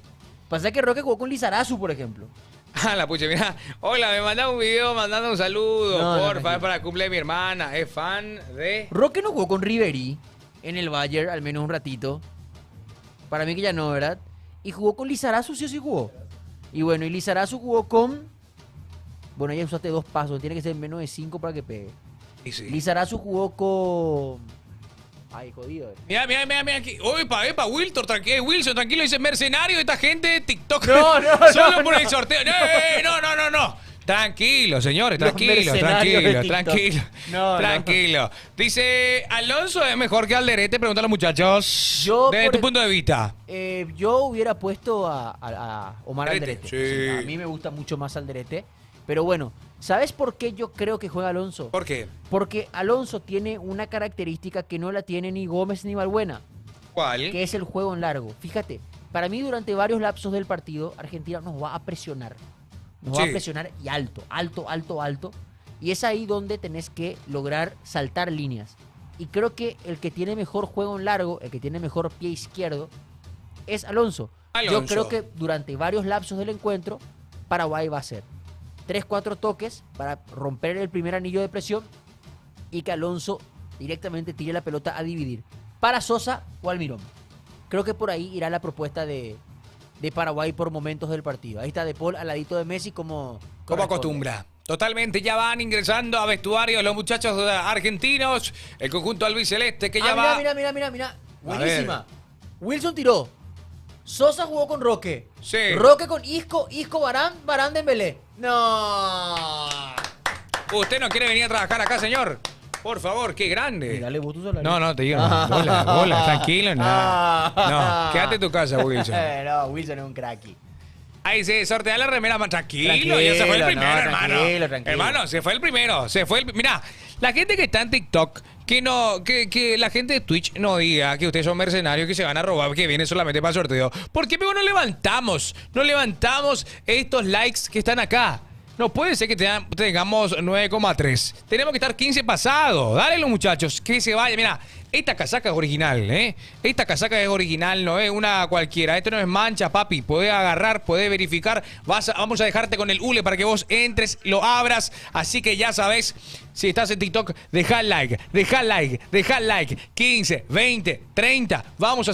B: Pasa que Roque jugó con Lizarazu, por ejemplo.
A: Ah, la pucha, mira. Hola, me manda un video mandando un saludo.
B: No,
A: Porfa,
B: no,
A: es para el cumple de mi hermana. Es fan de.
B: Roque no jugó con Ribery en el Bayern, al menos un ratito. Para mí que ya no, ¿verdad? Y jugó con Lizarazu, sí o sí jugó. Y bueno, y Lizarazu jugó con... Bueno, ya usaste 2 pasos, tiene que ser menos de 5 para que pegue.
A: Y sí.
B: Lizarazu jugó con... Ay, jodido.
A: Mira aquí. Oye, epa, Wilson, Wilson, tranquilo, dice mercenario esta gente de TikTok.
B: No,
A: Solo
B: no,
A: por
B: no.
A: el sorteo. No. Tranquilo, señores,
B: Los
A: tranquilo.
B: mercenarios de TikTok. No.
A: Tranquilo. Dice, Alonso es mejor que Alderete, pregunta a los muchachos.
B: Yo,
A: desde
B: por
A: tu
B: el-
A: punto de vista.
B: Yo hubiera puesto a Omar
A: Alderete,
B: Alderete.
A: sí.
B: A mí me gusta mucho más Alderete. Pero bueno, ¿sabes por qué yo creo que juega Alonso?
A: ¿Por qué?
B: Porque Alonso tiene una característica que no la tiene ni Gómez ni Balbuena,
A: ¿Cuál?
B: que es el juego en largo. Fíjate, para mí durante varios lapsos del partido, Argentina nos va a presionar. Nos va a
A: Sí.
B: presionar y alto. Y es ahí donde tenés que lograr saltar líneas. Y creo que el que tiene mejor juego en largo, el que tiene mejor pie izquierdo, es Alonso.
A: Alonso.
B: Yo creo que durante varios lapsos del encuentro, Paraguay va a hacer 3-4 toques para romper el primer anillo de presión y que Alonso directamente tire la pelota a dividir para Sosa o Almirón. Creo que por ahí irá la propuesta de Paraguay por momentos del partido. Ahí está De Paul al ladito de Messi como
A: Como
B: corresponde.
A: acostumbra. Totalmente, ya van ingresando a vestuario los muchachos argentinos, el conjunto albiceleste que ya va.
B: Mira. Buenísima. Wilson tiró. Sosa jugó con Roque.
A: Sí.
B: Roque con Isco Barán Dembélé. No.
A: ¿Usted no quiere venir a trabajar acá, señor? Por favor, qué grande.
B: Dale vos tu salario.
A: No, te digo, no. Bola, tranquilo, nada. No, quédate en tu casa, Wilson.
B: No, Wilson es un cracky.
A: Ahí se sortea la remera más tranquilo,
B: Tranquilo,
A: ya se fue el
B: no,
A: primero, hermano.
B: tranquilo.
A: Hermano, se fue el primero, Mirá, la gente que está en TikTok, que la gente de Twitch no diga que ustedes son mercenarios, que se van a robar, que vienen solamente para el sorteo. ¿Por qué no levantamos estos likes que están acá? No puede ser que tengamos 9,3. Tenemos que estar 15 pasados. Dale los muchachos, que se vaya. Mira, esta casaca es original, ¿eh? Esta casaca es original, no es una cualquiera. Esto no es mancha, papi. Podés agarrar, podés verificar. Vamos a dejarte con el hule para que vos entres, lo abras. Así que ya sabés, si estás en TikTok, deja el like. 15, 20, 30. Vamos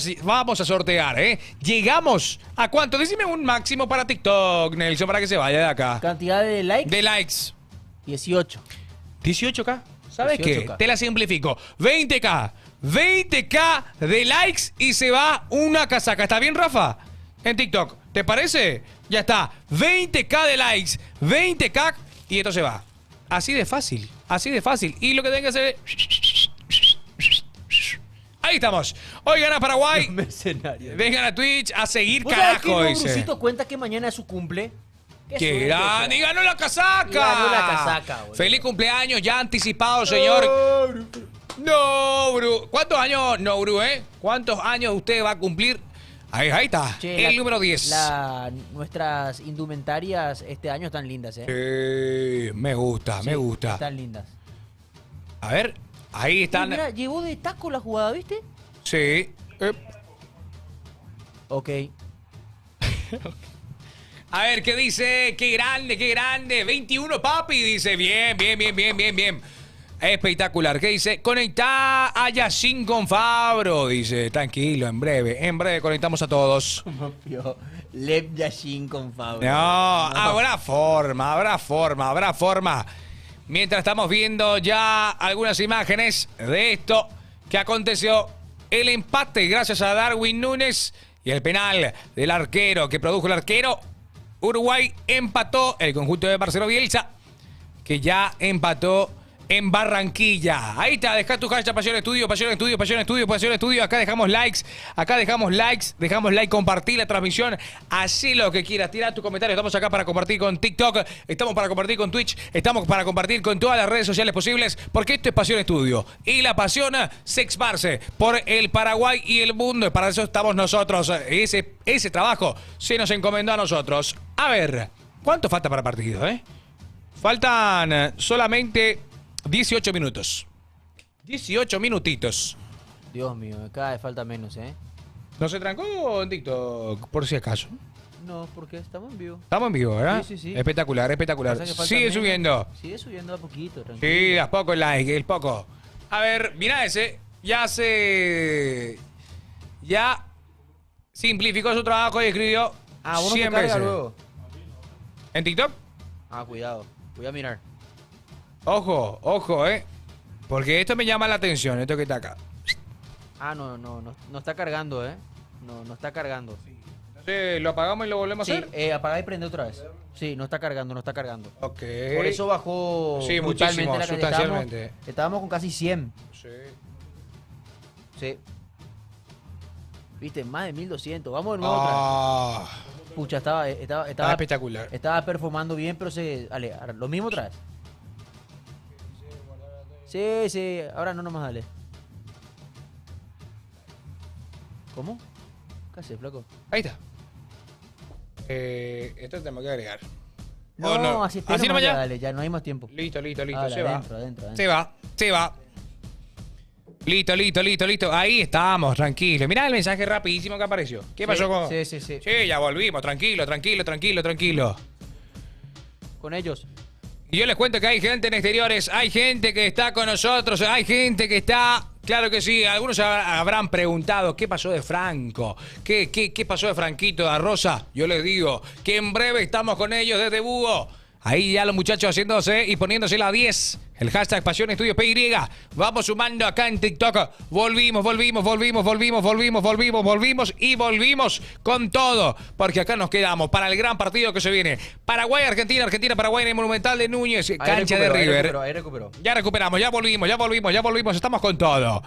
A: a sortear, ¿eh? Llegamos a cuánto. Decime un máximo para TikTok, Nelson, para que se vaya de acá.
B: Cantidad de likes.
A: De likes.
B: 18.
A: 18K. ¿Sabes
B: 18K.
A: qué? Te la simplifico. 20K. 20K de likes y se va una casaca. ¿Está bien, Rafa? En TikTok. ¿Te parece? Ya está. 20K de likes. 20K y esto se va. Así de fácil. Y lo que tengan que hacer es... Ahí estamos. Hoy gana Paraguay.
B: Mercenario.
A: Vengan a Twitch a seguir,
B: ¿Vos sabés que
A: carajo,
B: no,
A: dice.
B: Brucito cuenta que mañana es su cumple? Qué
A: ¡Qué
B: suerte,
A: grande! ¡Y
B: será.
A: ganó la casaca!
B: Y ganó la casaca, boludo.
A: ¡Feliz cumpleaños ya anticipado, señor! No, Bru. ¿Cuántos años? No, Bru, ¿eh? ¿Cuántos años usted va a cumplir? Ahí está.
B: Che,
A: el número 10.
B: Nuestras indumentarias este año están lindas, ¿eh?
A: Me gusta.
B: Están lindas.
A: A ver, ahí están.
B: Mira, llevó de taco la jugada, ¿viste?
A: Sí.
B: Ok.
A: A ver, ¿qué dice? ¡Qué grande! 21, papi. Dice, bien. Espectacular. ¿Qué dice? Conectá a Yacine con Fabro. Dice, tranquilo, en breve conectamos a todos.
B: Como pio. Lev Yashin con Fabio.
A: No, habrá forma. Mientras estamos viendo ya algunas imágenes de esto que aconteció, el empate gracias a Darwin Núñez y el penal del arquero que produjo el arquero. Uruguay empató el conjunto de Marcelo Bielsa, que ya empató en Barranquilla. Ahí está, deja tu hashtag Pasión Estudio. Acá dejamos like, compartir la transmisión, así lo que quieras, tira tu comentario. Estamos acá para compartir con TikTok, estamos para compartir con Twitch, estamos para compartir con todas las redes sociales posibles, porque esto es Pasión Estudio y la pasión se esparce por el Paraguay y el mundo. Para eso estamos nosotros. Ese trabajo se nos encomendó a nosotros. A ver, ¿cuánto falta para el partido, Faltan solamente 18 minutos. 18 minutitos.
B: Dios mío, cada vez falta menos, ¿eh?
A: ¿No se trancó en TikTok, por si acaso?
B: No, porque estamos en vivo.
A: Estamos en vivo, ¿verdad?
B: Sí, sí, sí.
A: Espectacular, espectacular.
B: Pasa que falta
A: Sigue
B: menos.
A: subiendo.
B: Sigue subiendo a poquito, tranquilo.
A: Sí, de a poco el like, el poco. A ver, mira ese. Ya simplificó su trabajo y escribió
B: Ah, uno
A: 100
B: que carga
A: veces.
B: luego.
A: ¿En TikTok?
B: Ah, cuidado. Voy a mirar.
A: Ojo, ojo, porque esto me llama la atención, esto que está acá.
B: Ah, no está cargando, ¿eh? No está cargando.
A: Entonces, ¿lo apagamos y lo volvemos
B: Sí,
A: a hacer?
B: apaga y prende otra vez. Sí, no está cargando.
A: Ok.
B: Por eso bajó
A: Sí,
B: brutalmente
A: muchísimo,
B: la cantidad.
A: sustancialmente.
B: Estábamos con casi 100.
A: Sí.
B: Sí. Viste, más de 1200. Vamos de nuevo otra vez.
A: Ah,
B: Pucha, estaba
A: espectacular.
B: Estaba performando bien, pero dale, ahora, lo mismo otra vez. Sí, ahora no nomás dale. ¿Cómo? ¿Qué haces, flaco?
A: Ahí está. Esto tenemos que agregar.
B: No,
A: ¿O no?
B: así
A: ¿Así nomás ya?
B: dale, ya no hay más tiempo.
A: Listo.
B: Dale,
A: Se va.
B: adentro.
A: Se va. Listo. Ahí estamos, tranquilo. Mirá el mensaje rapidísimo que apareció. ¿Qué pasó con...?
B: Sí.
A: Sí, ya volvimos. Tranquilo.
B: Con ellos.
A: Y yo les cuento que hay gente en exteriores, hay gente que está con nosotros, hay gente que está... Claro que sí, algunos habrán preguntado, ¿qué pasó de Franco? ¿Qué pasó de Franquito da Rosa? Yo les digo que en breve estamos con ellos desde Búho. Ahí ya los muchachos haciéndose y poniéndose la 10. El hashtag Pasión Estudios PY. Vamos sumando acá en TikTok. Volvimos y volvimos con todo. Porque acá nos quedamos para el gran partido que se viene. Paraguay-Argentina, Argentina-Paraguay en el Monumental de Núñez, cancha de River.
B: Ahí recuperó.
A: Ya recuperamos, ya volvimos. Estamos con todo.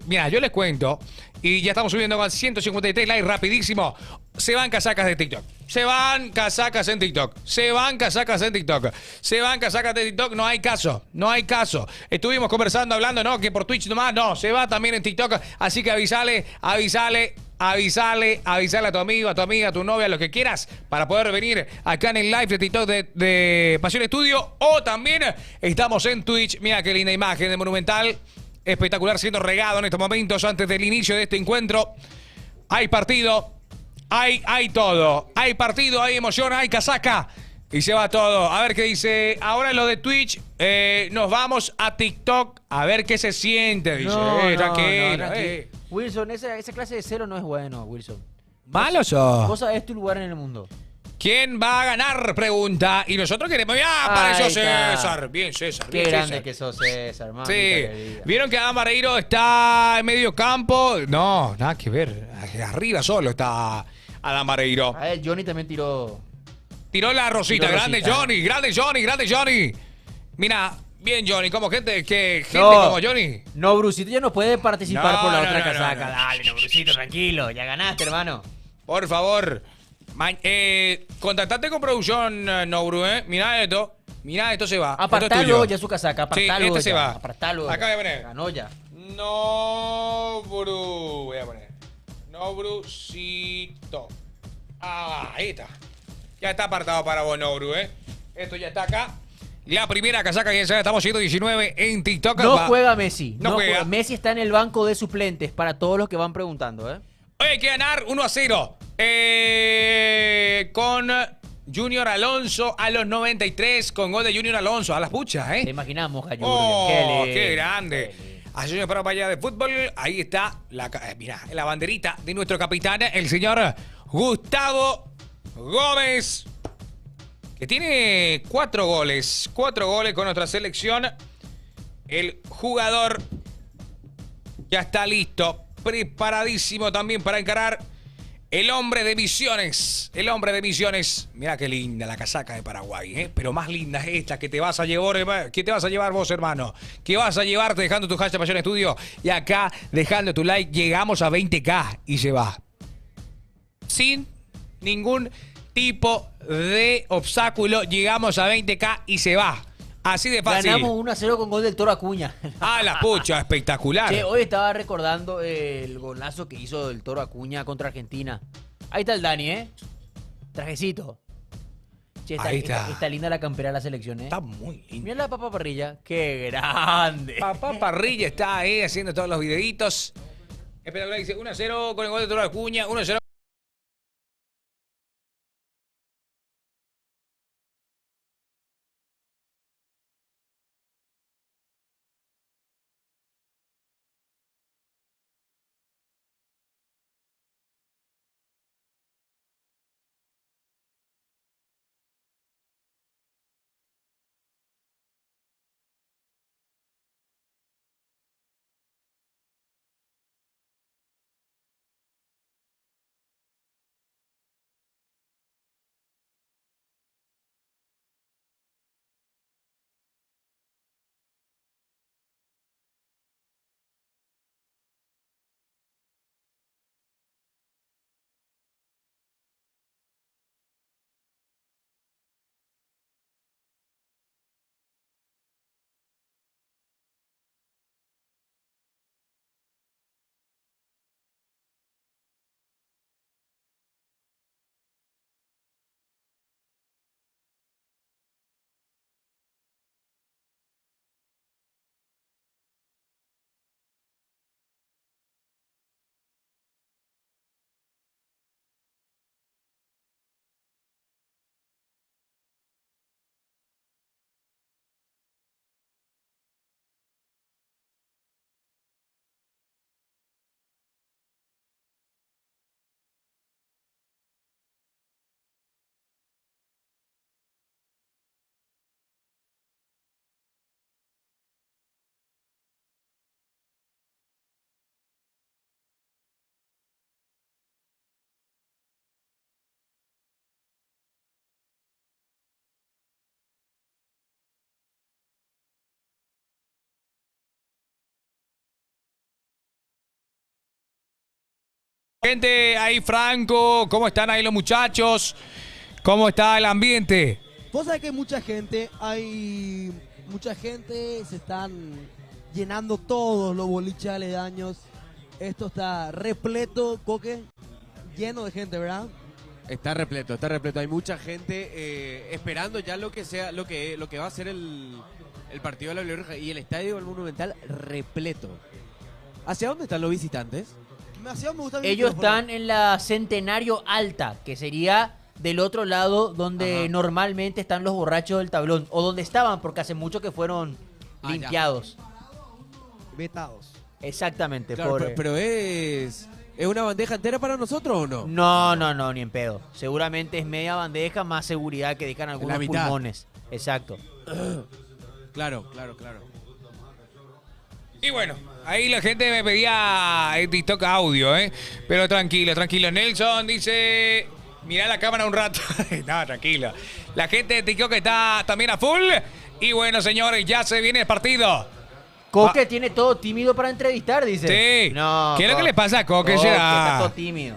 A: Mira, yo les cuento. Y ya estamos subiendo con 153 likes rapidísimo. Se van casacas de TikTok. Se van casacas en TikTok. No hay caso. Estuvimos conversando, hablando, ¿no? Que por Twitch nomás. No, se va también en TikTok. Así que avísale a tu amigo, a tu amiga, a tu novia, lo que quieras, para poder venir acá en el live de TikTok de Pasión Estudio. O también estamos en Twitch. Mira qué linda imagen de Monumental. Espectacular, siendo regado en estos momentos antes del inicio de este encuentro. Hay partido. Hay todo. Hay partido, hay emoción, hay casaca. Y se va todo. A ver qué dice. Ahora lo de Twitch. Nos vamos a TikTok. A ver qué se siente. Dice. Tranquilo.
B: Wilson, esa clase de celo no es bueno, Wilson.
A: Malo sos.
B: Vos sabés tu lugar en el mundo.
A: ¿Quién va a ganar? Pregunta. Y nosotros queremos. ¡Ya! Apareció
B: Ahí está.
A: César. Bien, César.
B: Qué
A: bien,
B: grande
A: César.
B: que sos, César, mamita
A: Sí.
B: querida.
A: ¿Vieron que Adam Barreiro está en medio campo? No, nada que ver. Arriba solo está Adam Barreiro.
B: A ver, Johnny también tiró.
A: Tiró la rosita.
B: Tiró
A: Grande
B: rosita.
A: Grande Johnny. Mira, bien Johnny. Como gente
B: No.
A: como Johnny.
B: No, Brucito ya no puede participar
A: No,
B: por la
A: no,
B: otra
A: no,
B: casaca.
A: no, no.
B: Dale, no, Brucito, tranquilo. Ya ganaste, hermano.
A: Por favor. Contactate con producción, Nobru, Mira esto, se va. Esto es
B: Apartalo
A: tuyo.
B: ya su casaca.
A: Sí,
B: Apartalo
A: se
B: ya,
A: va.
B: Apartalo.
A: Acá voy a poner.
B: Ganó ya.
A: Nobru. Voy a poner. Nobrucito. Ahí está. Ya está apartado para vos, Nobru, Esto ya está acá. La primera casaca que ya estamos 119 en TikTok.
B: No juega Messi.
A: No juega.
B: Messi está en el banco de suplentes para todos los que van preguntando,
A: Hoy hay que ganar 1-0. Con Junior Alonso a los 93. Con gol de Junior Alonso. A las puchas,
B: Te imaginamos, Junior.
A: Oh,
B: lindo.
A: qué grande. Asociación Paraguaya de Fútbol. Ahí está mira, la banderita de nuestro capitán, el señor Gustavo Gómez, que tiene 4 goles. 4 goles con nuestra selección. El jugador ya está listo, preparadísimo también para encarar. El hombre de Misiones. Mira qué linda la casaca de Paraguay, Pero más linda es esta que te vas a llevar. ¿Qué te vas a llevar vos, hermano? ¿Qué vas a llevarte dejando tu hashtag Pasión Estudio? Y acá, dejando tu like, llegamos a 20K y se va. Sin ningún tipo de obstáculo, llegamos a 20K y se va. Así de fácil.
B: Ganamos 1-0 con gol del Toro Acuña.
A: Ah, la pucha, espectacular.
B: Che, hoy estaba recordando el golazo que hizo el Toro Acuña contra Argentina. Ahí está el Dani, Trajecito. Che,
A: Ahí está.
B: está linda la campera de la selección, ¿eh?
A: Está muy lindo.
B: Mira la papa parrilla. ¡Qué grande!
A: Papá Parrilla está ahí haciendo todos los videitos. Espectacular, dice 1-0 con el gol de Toro Acuña, 1-0. Gente, ahí Franco, ¿cómo están ahí los muchachos? ¿Cómo está el ambiente?
D: Vos sabés que hay mucha gente, se están llenando todos los boliches aledaños. Esto está repleto, Coque, lleno de gente, ¿verdad?
C: Está repleto, está repleto. Hay mucha gente esperando ya lo que sea, lo que va a ser el partido de la Blanca y el estadio del Monumental repleto. ¿Hacia dónde están los visitantes?
D: Demasiado me gusta el
B: Ellos
D: micrófono.
B: están en la Centenario Alta, que sería del otro lado donde
C: Ajá.
B: normalmente están los borrachos del tablón. O donde estaban, porque hace mucho que fueron
C: Ah, ya.
B: limpiados.
D: Vetados.
B: Exactamente,
C: Claro,
B: pobre.
C: pero ¿es una bandeja entera para nosotros o no?
B: No, ni en pedo. Seguramente es media bandeja más seguridad que dejan algunos
C: mitad.
B: pulmones. Exacto.
C: Claro.
A: Y bueno, ahí la gente me pedía TikTok audio, ¿eh? Pero tranquilo. Nelson dice, mirá la cámara un rato. No, tranquilo. La gente de TikTok está también a full. Y bueno, señores, ya se viene el partido.
B: Coque tiene todo tímido para entrevistar, dice.
A: Sí.
B: No,
A: ¿Qué es lo que le pasa a Coque?
B: Coque
A: Será?
B: está todo tímido.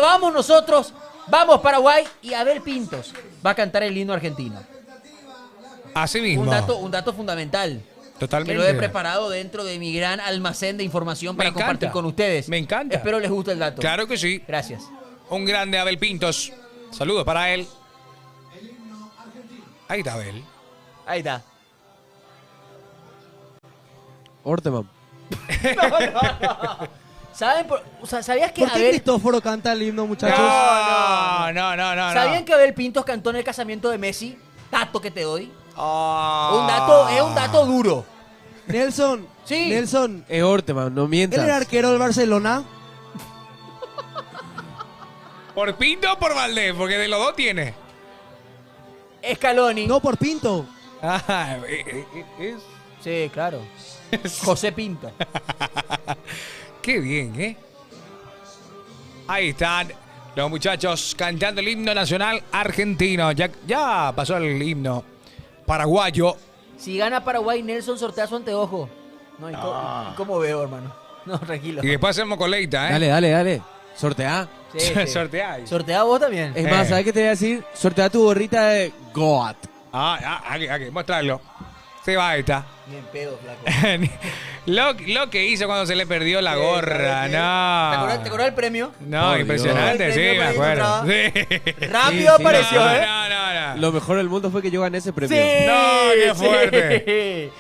B: Vamos nosotros, vamos Paraguay y Abel Pintos va a cantar el himno argentino.
A: Así mismo.
B: Un dato fundamental.
A: Totalmente.
B: Que lo he preparado dentro de mi gran almacén de información para
A: encanta.
B: compartir con ustedes.
A: Me encanta.
B: Espero les guste el dato.
A: Claro que sí.
B: Gracias.
A: Un grande Abel Pintos. Saludos para él. Ahí está Abel.
B: Ahí está.
C: Orteman.
B: ¿Sabías que
D: ¿Por qué
B: Abel...
D: Cristóforo canta el himno, muchachos?
A: No.
B: ¿Sabían que Abel Pintos cantó en el casamiento de Messi? Dato que te doy.
A: Ah.
B: Es un dato duro.
D: Nelson.
B: Sí.
D: Nelson.
C: Es Orteman, no
D: ¿Él
C: mientas.
D: era arquero del Barcelona?
A: ¿Por Pinto o por Valdés? Porque de los dos tiene.
B: Scaloni.
D: No, por Pinto.
A: Ah, es...
B: Sí, claro. José Pinto.
A: Qué bien, ¿eh? Ahí están los muchachos cantando el himno nacional argentino. Ya pasó el himno paraguayo.
B: Si gana Paraguay, Nelson sortea su anteojo. No, ¿y cómo veo, hermano? No, tranquilo.
A: Y después hacemos coleita, ¿eh?
C: Dale. Sortea.
B: Sí.
A: Sorteáis.
B: ¿Sortea vos también?
C: Es más, ¿sabes qué te voy a decir? Sortea tu gorrita de Goat.
A: Aquí, mostrarlo. Se va esta.
B: Bien pedo, flaco.
A: Lo que hizo cuando se le perdió la
B: Sí,
A: gorra,
B: claro,
A: no.
B: ¿Te acordás el premio?
A: No,
C: Por
A: impresionante,
B: Dios.
A: sí,
B: El
A: me
B: premio
A: acuerdo.
B: por
A: Sí.
B: Rápido
C: sí,
B: apareció,
C: no,
B: ¿eh?
A: No.
C: Lo mejor del mundo fue que yo gané ese premio.
A: No, qué fuerte.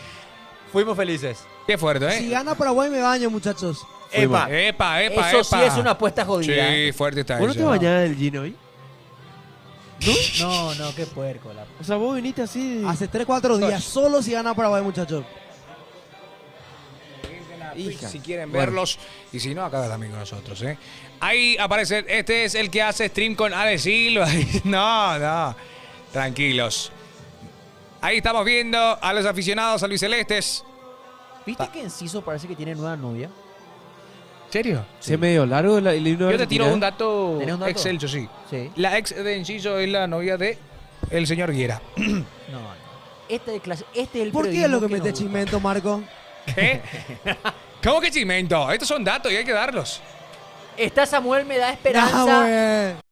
B: Fuimos felices.
A: Qué fuerte,
D: Si
A: ¿eh?
D: gana Paraguay me baño, muchachos.
C: Fuimos.
A: Epa.
B: Eso sí es una apuesta jodida.
A: Sí, fuerte está
C: ¿Vos no te
A: eso.
C: bañás del gin hoy?
B: No, qué puerco.
C: O sea, vos viniste así.
D: Hace 3-4 días, solo si gana Paraguay, muchachos.
C: Hija.
A: Si quieren
C: Bueno.
A: verlos. Y si no, acá también con nosotros, ¿eh? Ahí aparece, este es el que hace stream con Ale Silva. No. Tranquilos. Ahí estamos viendo a los aficionados a Luis Celestes.
B: ¿Viste que Enciso parece que tiene nueva novia?
A: ¿En serio?
C: ¿Se medio largo el himno de
A: Yo te tiro
C: Argentina?
A: un dato,
B: ¿Tenés un dato?
A: excelso, sí.
B: Sí.
A: La ex de Enciso es la novia de el señor Guiera.
B: No. Este es el
D: ¿Por qué es
B: periodismo
D: lo que
B: nos
D: mete
B: gusta.
D: chimento, Marco?
A: ¿Qué? ¿Cómo que chimento? Estos son datos y hay que darlos.
B: Está Samuel me da esperanza.
D: Ah, güey.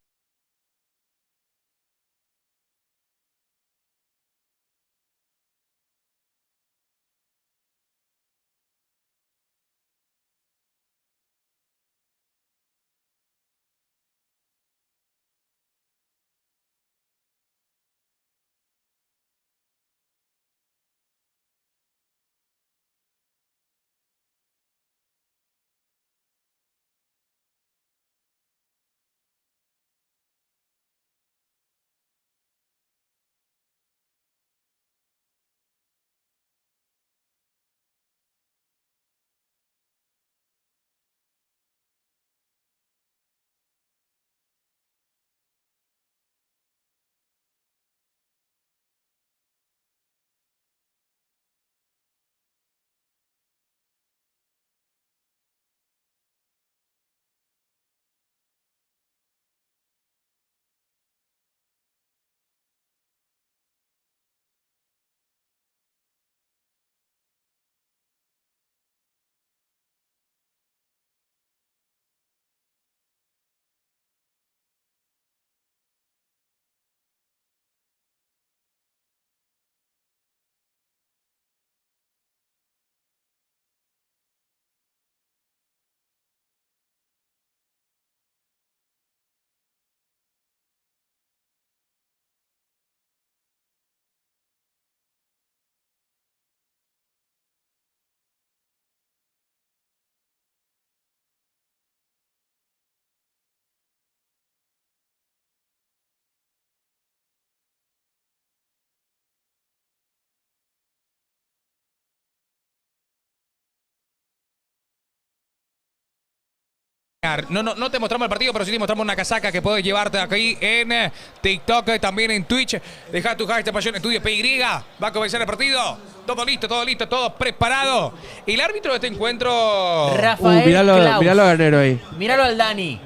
A: No te mostramos el partido, pero sí te mostramos una casaca que puedes llevarte aquí en TikTok, también en Twitch. Deja tu hashtag Pasión Estudio PY. Va a comenzar el partido. Todo listo, todo preparado. Y el árbitro de este encuentro,
B: Rafael
C: Míralo
B: Klaus.
C: a Garnero ahí.
B: Míralo al Dani.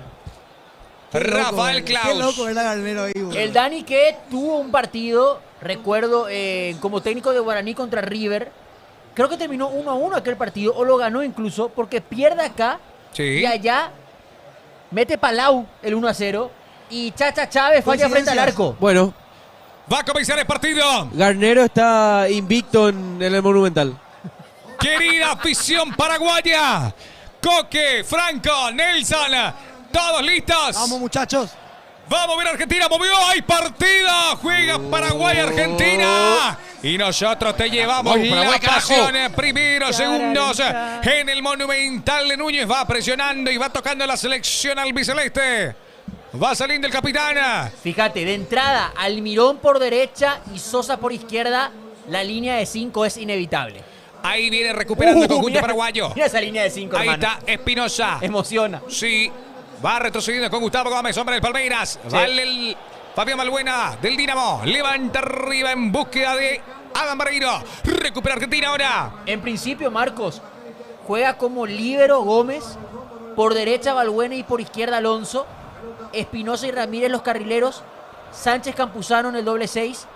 A: Rafael
D: Qué
A: Klaus.
D: loco ver a Garnero ahí, güey.
B: El Dani que tuvo un partido, recuerdo, como técnico de Guaraní contra River. Creo que terminó 1-1 aquel partido, o lo ganó incluso, porque pierde acá
A: Sí.
B: y allá mete Palau el 1-0 y Chacha Chávez falla frente al arco.
C: Bueno,
A: Va a comenzar el partido.
C: Garnero está invicto en el Monumental.
A: Querida afición paraguaya. Coque, Franco, Nelson. ¿Todos listos?
D: Vamos, muchachos.
A: Vamos a ver Argentina, movió, hay partida, juega Paraguay-Argentina. Y nosotros te llevamos
C: Vamos,
A: la
C: Paraguay, carajo.
A: pasión. Primeros, segundos en el Monumental de Núñez. Va presionando y va tocando la selección albiceleste. Va saliendo el capitán.
B: Fíjate, de entrada, Almirón por derecha y Sosa por izquierda, la línea de 5 es inevitable.
A: Ahí viene recuperando el conjunto
B: Mira-
A: paraguayo.
B: Mira esa línea de 5,
A: Ahí
B: hermano.
A: está Espinosa.
B: Emociona.
A: Sí, va retrocediendo con Gustavo Gómez, hombre del Palmeiras. Vale el Fabián Balbuena del Dinamo. Levanta arriba en búsqueda de Adam Barreiro. Recupera Argentina ahora.
B: En principio, Marcos juega como líbero Gómez, por derecha Balbuena y por izquierda Alonso, Espinosa y Ramírez los carrileros, Sánchez Campuzano en el doble 6,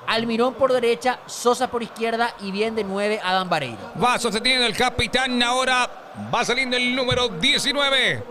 B: Almirón por derecha, Sosa por izquierda y bien de 9 Adam Barreiro.
A: Va sosteniendo el capitán ahora. Va saliendo el número 19.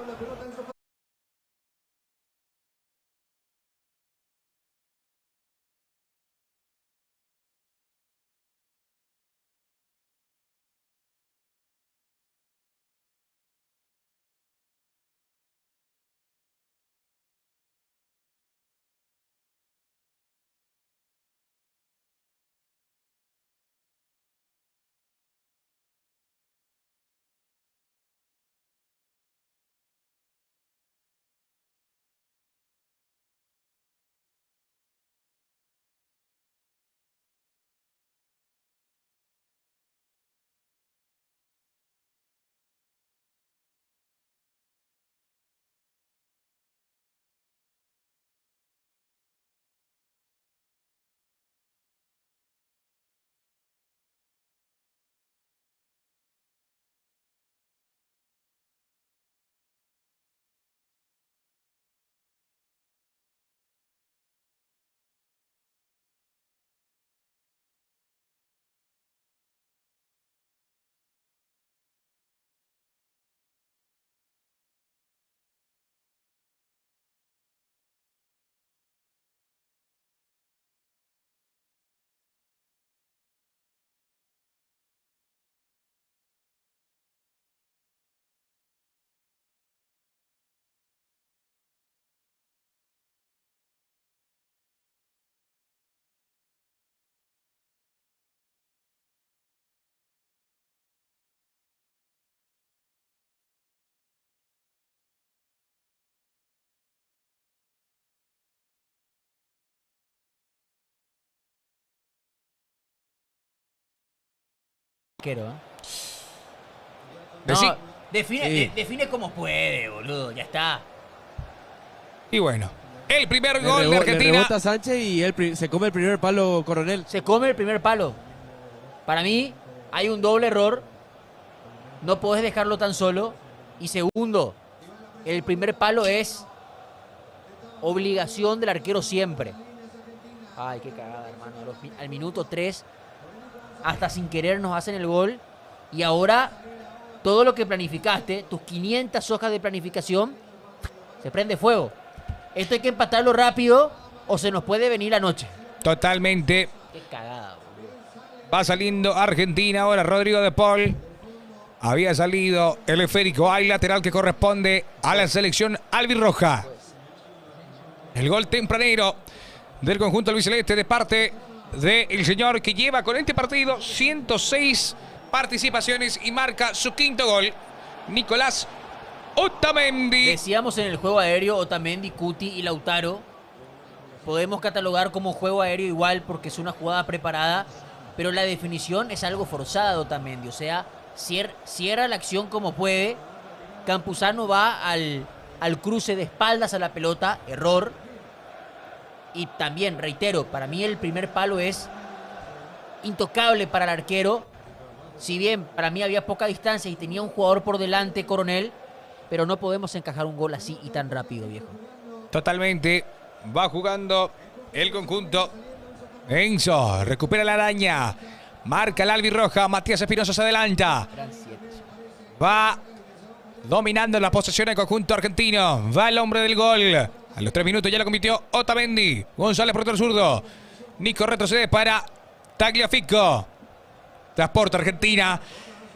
B: Arquero,
A: Decí-
B: No, define,
C: Sí.
B: define como puede, boludo, ya está.
A: Y bueno, el primer
C: Le
A: gol de
C: le
A: Argentina.
C: rebota Sánchez y él se come el primer palo Coronel.
B: Se come el primer palo. Para mí hay un doble error. No podés dejarlo tan solo. Y segundo, el primer palo es obligación del arquero siempre. Ay, qué cagada, hermano. Al minuto 3, hasta sin querer nos hacen el gol. Y ahora todo lo que planificaste, tus 500 hojas de planificación, se prende fuego. Esto hay que empatarlo rápido o se nos puede venir la noche.
A: Totalmente.
B: Qué cagada, boludo.
A: Va saliendo Argentina ahora. Rodrigo de Paul. Había salido el esférico. Hay lateral que corresponde a la selección albirroja. El gol tempranero del conjunto albiceleste de parte del señor que lleva con este partido 106 participaciones y marca su quinto gol. Nicolás Otamendi.
B: Decíamos en el juego aéreo Otamendi, Cuti y Lautaro. Podemos catalogar como juego aéreo igual porque es una jugada preparada, pero la definición es algo forzada de Otamendi. O sea, cierra la acción como puede. Campuzano va al cruce de espaldas a la pelota, error. Y también, reitero, para mí el primer palo es intocable para el arquero. Si bien para mí había poca distancia y tenía un jugador por delante, Coronel, pero no podemos encajar un gol así y tan rápido, viejo.
A: Totalmente. Va jugando el conjunto. Enzo recupera la araña. Marca el albirroja. Matías Espinosa se adelanta.
B: Eran 7.
A: Va Dominando la posesión del conjunto argentino. Va el hombre del gol. A los 3 minutos ya lo convirtió Otamendi. González por otro zurdo. Nico retrocede para Tagliafico. Transporta Argentina.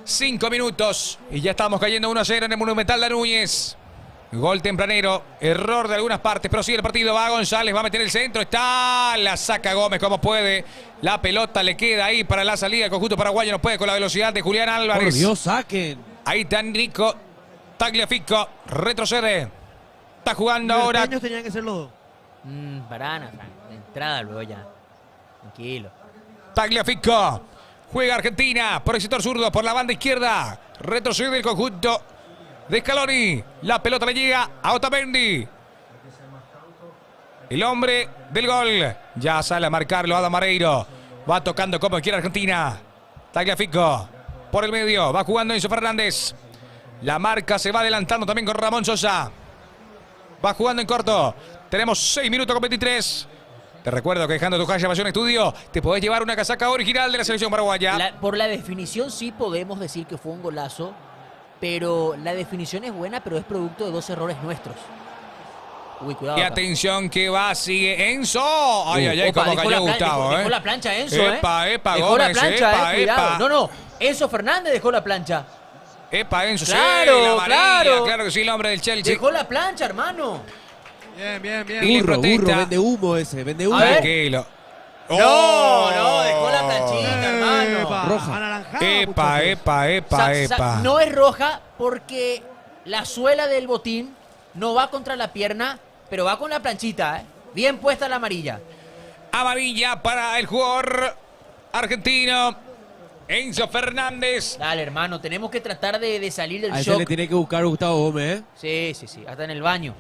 A: 5 minutos. Y ya estamos cayendo 1-0 en el Monumental de Núñez. Gol tempranero. Error de algunas partes. Pero sigue el partido. Va González. Va a meter el centro. Está. La saca Gómez como puede. La pelota le queda ahí para la salida. El conjunto paraguayo no puede con la velocidad de Julián
C: Por
A: Álvarez.
C: Dios, saquen.
A: Ahí está Nico Tagliafico. Retrocede. Está jugando
D: Los
A: ahora.
D: pequeños tenían que ser los dos.
B: Varana, de entrada luego ya. Tranquilo.
A: Tagliafico. Juega Argentina por el sector zurdo, por la banda izquierda. Retrocede el conjunto de Scaloni. La pelota le llega a Otamendi. El hombre del gol. Ya sale a marcarlo Adam Mareiro. Va tocando como quiere Argentina. Tagliafico por el medio. Va jugando Enzo Fernández. La marca se va adelantando también con Ramón Sosa. Va jugando en corto. Tenemos 6 minutos con 23. Te recuerdo que dejando tu calle Pasión Estudio te podés llevar una casaca original de la selección paraguaya.
B: Por la definición sí podemos decir que fue un golazo, pero la definición es buena, pero es producto de 2 errores nuestros. Uy, cuidado.
A: Y
B: acá.
A: atención que va, sigue Enzo. Ay, ay, ay,
B: Opa,
A: cómo
B: dejó
A: cayó
B: la
A: Gustavo,
B: dejó la plancha Enzo,
A: Epa, epa,
B: dejó
A: Gómez,
B: la plancha,
A: epa,
B: cuidado.
A: epa.
B: No, Enzo Fernández dejó la plancha.
A: Epa, Enzo,
B: Claro,
A: sí, la amarilla,
B: claro.
A: claro que sí, el hombre del Chelsea.
B: Dejó la plancha, hermano.
D: Bien, bien, bien.
A: Y le
C: Burro,
A: protesta.
C: vende humo ese, vende humo.
B: A ver.
A: Tranquilo.
B: No, dejó la planchita, hermano.
D: Epa,
C: Roja.
D: anaranjada,
A: Epa,
D: muchachos.
A: epa, epa, epa.
B: No es roja porque la suela del botín no va contra la pierna, pero va con la planchita, ¿eh? Bien puesta la amarilla.
A: Amarilla para el jugador argentino, Enzo Fernández.
B: Dale, hermano, tenemos que tratar de salir del
C: A ese
B: shock.
C: le tiene que buscar Gustavo Gómez, ¿eh?
B: Sí, hasta en el baño.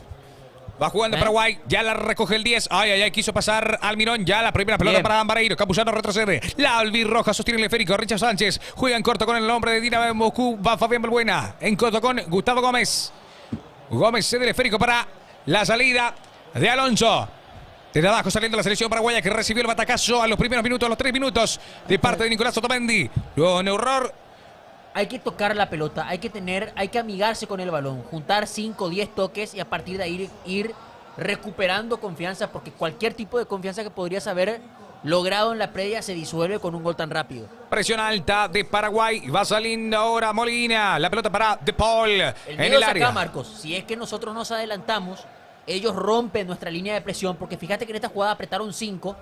A: Va jugando
B: ¿Eh?
A: Paraguay, ya la recoge el 10. Ay, ay, ay, quiso pasar Almirón. Ya la primera pelota
B: Bien.
A: para Ambareiro. Campuzano retrocede. La albirroja sostiene el esférico. Richard Sánchez juega en corto con el nombre de Dinamo de Moscú. Va Fabián Balbuena. En corto con Gustavo Gómez. Gómez cede el esférico para la salida de Alonso. Desde abajo saliendo la selección paraguaya que recibió el batacazo a los primeros minutos, a los 3 minutos de parte de Nicolás Otamendi. Luego un error.
B: Hay que tocar la pelota, hay que amigarse con el balón, juntar 5 o 10 toques y a partir de ahí ir recuperando confianza, porque cualquier tipo de confianza que podrías haber logrado en la previa se disuelve con un gol tan rápido.
A: Presión alta de Paraguay. Va saliendo ahora Molina. La pelota para De Paul
B: El
A: en
B: miedo
A: el
B: es
A: área.
B: acá, Marcos. Si es que nosotros nos adelantamos, ellos rompen nuestra línea de presión, porque fíjate que en esta jugada apretaron 5,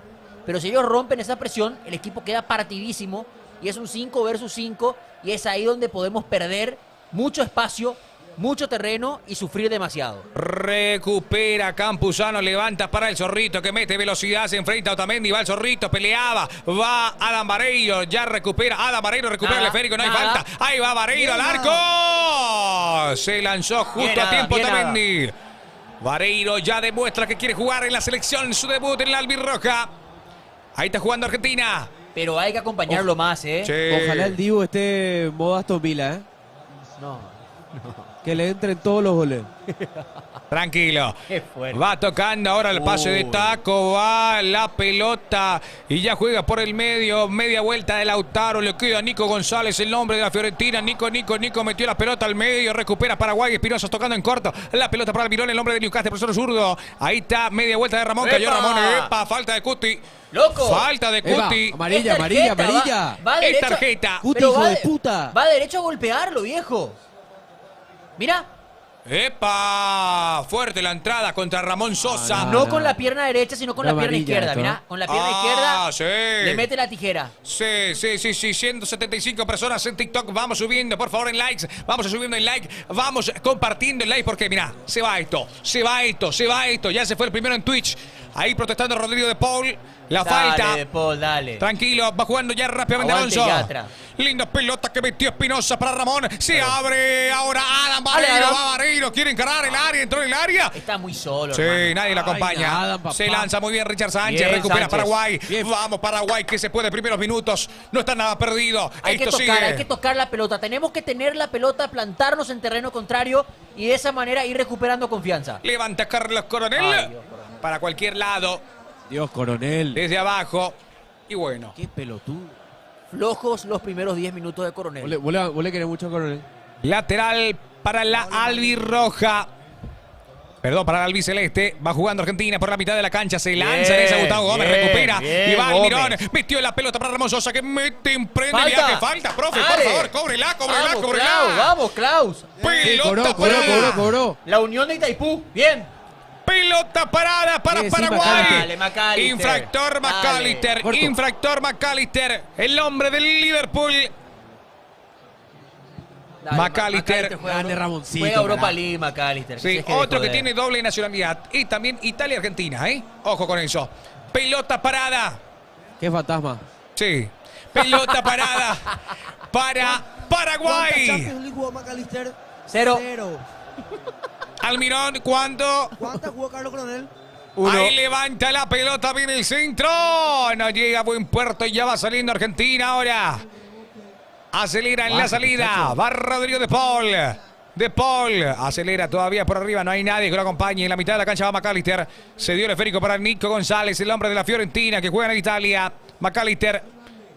B: pero si ellos rompen esa presión, el equipo queda partidísimo y es un 5 versus 5 y es ahí donde podemos perder mucho espacio, mucho terreno y sufrir demasiado.
A: Recupera Campuzano, levanta para el Zorrito que mete velocidad, se enfrenta a Otamendi, va el Zorrito, peleaba, va Adam Vareiro, ya recupera, Adam Vareiro recupera el
B: Nada,
A: esférico, no hay
B: nada.
A: falta, ahí va Vareiro al
B: Bien,
A: arco, se lanzó justo
B: Bien,
A: a tiempo
B: bien,
A: Otamendi. Vareiro ya demuestra que quiere jugar en la selección, su debut en la albirroja. Ahí está jugando Argentina.
B: Pero hay que acompañarlo más, ¿eh?
A: Sí.
C: Ojalá el Divo esté en modo Aston Villa, ¿eh?
B: No,
C: Que le entren todos los goles.
A: Tranquilo.
B: qué fuerte.
A: Va tocando ahora el pase de taco, va la pelota y ya juega por el medio, media vuelta de Lautaro, le queda a Nico González, el nombre de la Fiorentina, Nico metió la pelota al medio, recupera Paraguay, Espinosa tocando en corto, la pelota para Almirón, el nombre de Newcastle, profesor zurdo, ahí está, media vuelta de Ramón, cayó
B: ¡Epa!
A: Ramón, epa, falta de Cuti,
B: ¡Loco!
A: falta de
C: Eva,
A: Cuti,
C: amarilla,
B: Es
C: amarilla,
B: tarjeta,
C: amarilla.
B: Va
A: es
B: derecho,
A: tarjeta,
C: Cuti,
B: pero
C: hijo
B: va
C: de puta.
B: Va derecho a golpearlo, viejo. Mira,
A: epa, fuerte la entrada contra Ramón Sosa.
B: no con la pierna derecha, sino con la pierna
C: Amarilla
B: izquierda.
C: esto,
B: Mira,
C: ¿eh?
B: con la pierna
A: Ah,
B: izquierda
A: sí.
B: le mete la tijera.
A: Sí, 175 personas en TikTok. Vamos subiendo, por favor, en likes. Vamos subiendo en like. Vamos compartiendo el like porque, mira, se va esto. Ya se fue el primero en Twitch. Ahí protestando Rodrigo de Paul. La falta.
B: Dale, De Paul, dale.
A: Tranquilo, va jugando ya rápidamente
B: Aguante,
A: Alonso.
B: Yatra.
A: Linda pelota que metió Espinosa para Ramón. Se abre ahora Adam
B: Dale,
A: Vareiro.
B: Adam.
A: Va Vareiro, quiere encarar el área, entró en el área.
B: Está muy solo,
A: Sí,
B: hermano.
A: nadie la acompaña.
C: nada, papá.
A: Se lanza muy bien Richard Sánchez,
B: Bien,
A: recupera
B: Sánchez.
A: Paraguay.
C: Bien.
A: Vamos Paraguay, que se puede primeros minutos. No está nada perdido.
B: Hay
A: Esto
B: que
A: sigue.
B: tocar la pelota. Tenemos que tener la pelota, plantarnos en terreno contrario y de esa manera ir recuperando confianza.
A: Levanta Carlos Coronel.
B: Ay, Dios, Coronel.
A: Para cualquier lado,
C: Dios, coronel.
A: desde abajo. Y bueno,
C: Qué pelotudo.
B: Flojos los primeros 10 minutos de Coronel.
C: ¿Vos le querés mucho a coronel?
A: lateral para la albirroja. Perdón, para el albiceleste. Va jugando Argentina por la mitad de la cancha. Se lanza en esa. Gustavo Gómez recupera. Y va Almirón. Metió la pelota para Ramón Sosa que mete, emprende el viaje. Falta, profe, por favor. Cóbrela.
B: Vamos, Klaus.
A: Pelota
C: Cobró.
B: La Unión de Itaipú. Bien.
A: Pelota parada para
C: Sí,
A: Paraguay.
B: McAllister.
A: Infractor McAllister.
C: Corto.
A: Infractor McAllister. El hombre del Liverpool. McAllister.
C: Grande Ramoncito,
B: Juega Europa
C: carajo.
B: League, McAllister.
A: Sí,
B: Se deje de
A: otro que
B: joder.
A: tiene doble nacionalidad. Y también Italia y Argentina, ¿eh? Ojo con eso. Pelota parada.
C: Qué fantasma.
A: Sí. Pelota parada para
D: ¿Cuántas
A: Paraguay.
D: Champions League jugó McAllister?
B: Cero.
A: Almirón, ¿cuándo?
D: ¿Cuántas jugó Carlos Coronel?
A: Ahí levanta la pelota, viene el centro. No llega a buen puerto y ya va saliendo Argentina ahora. Acelera en la salida. Va Rodrigo de Paul. De Paul. Acelera todavía por arriba. No hay nadie que lo acompañe. En la mitad de la cancha va McAllister. Se dio el esférico para Nico González, el hombre de la Fiorentina que juega en Italia. McAllister.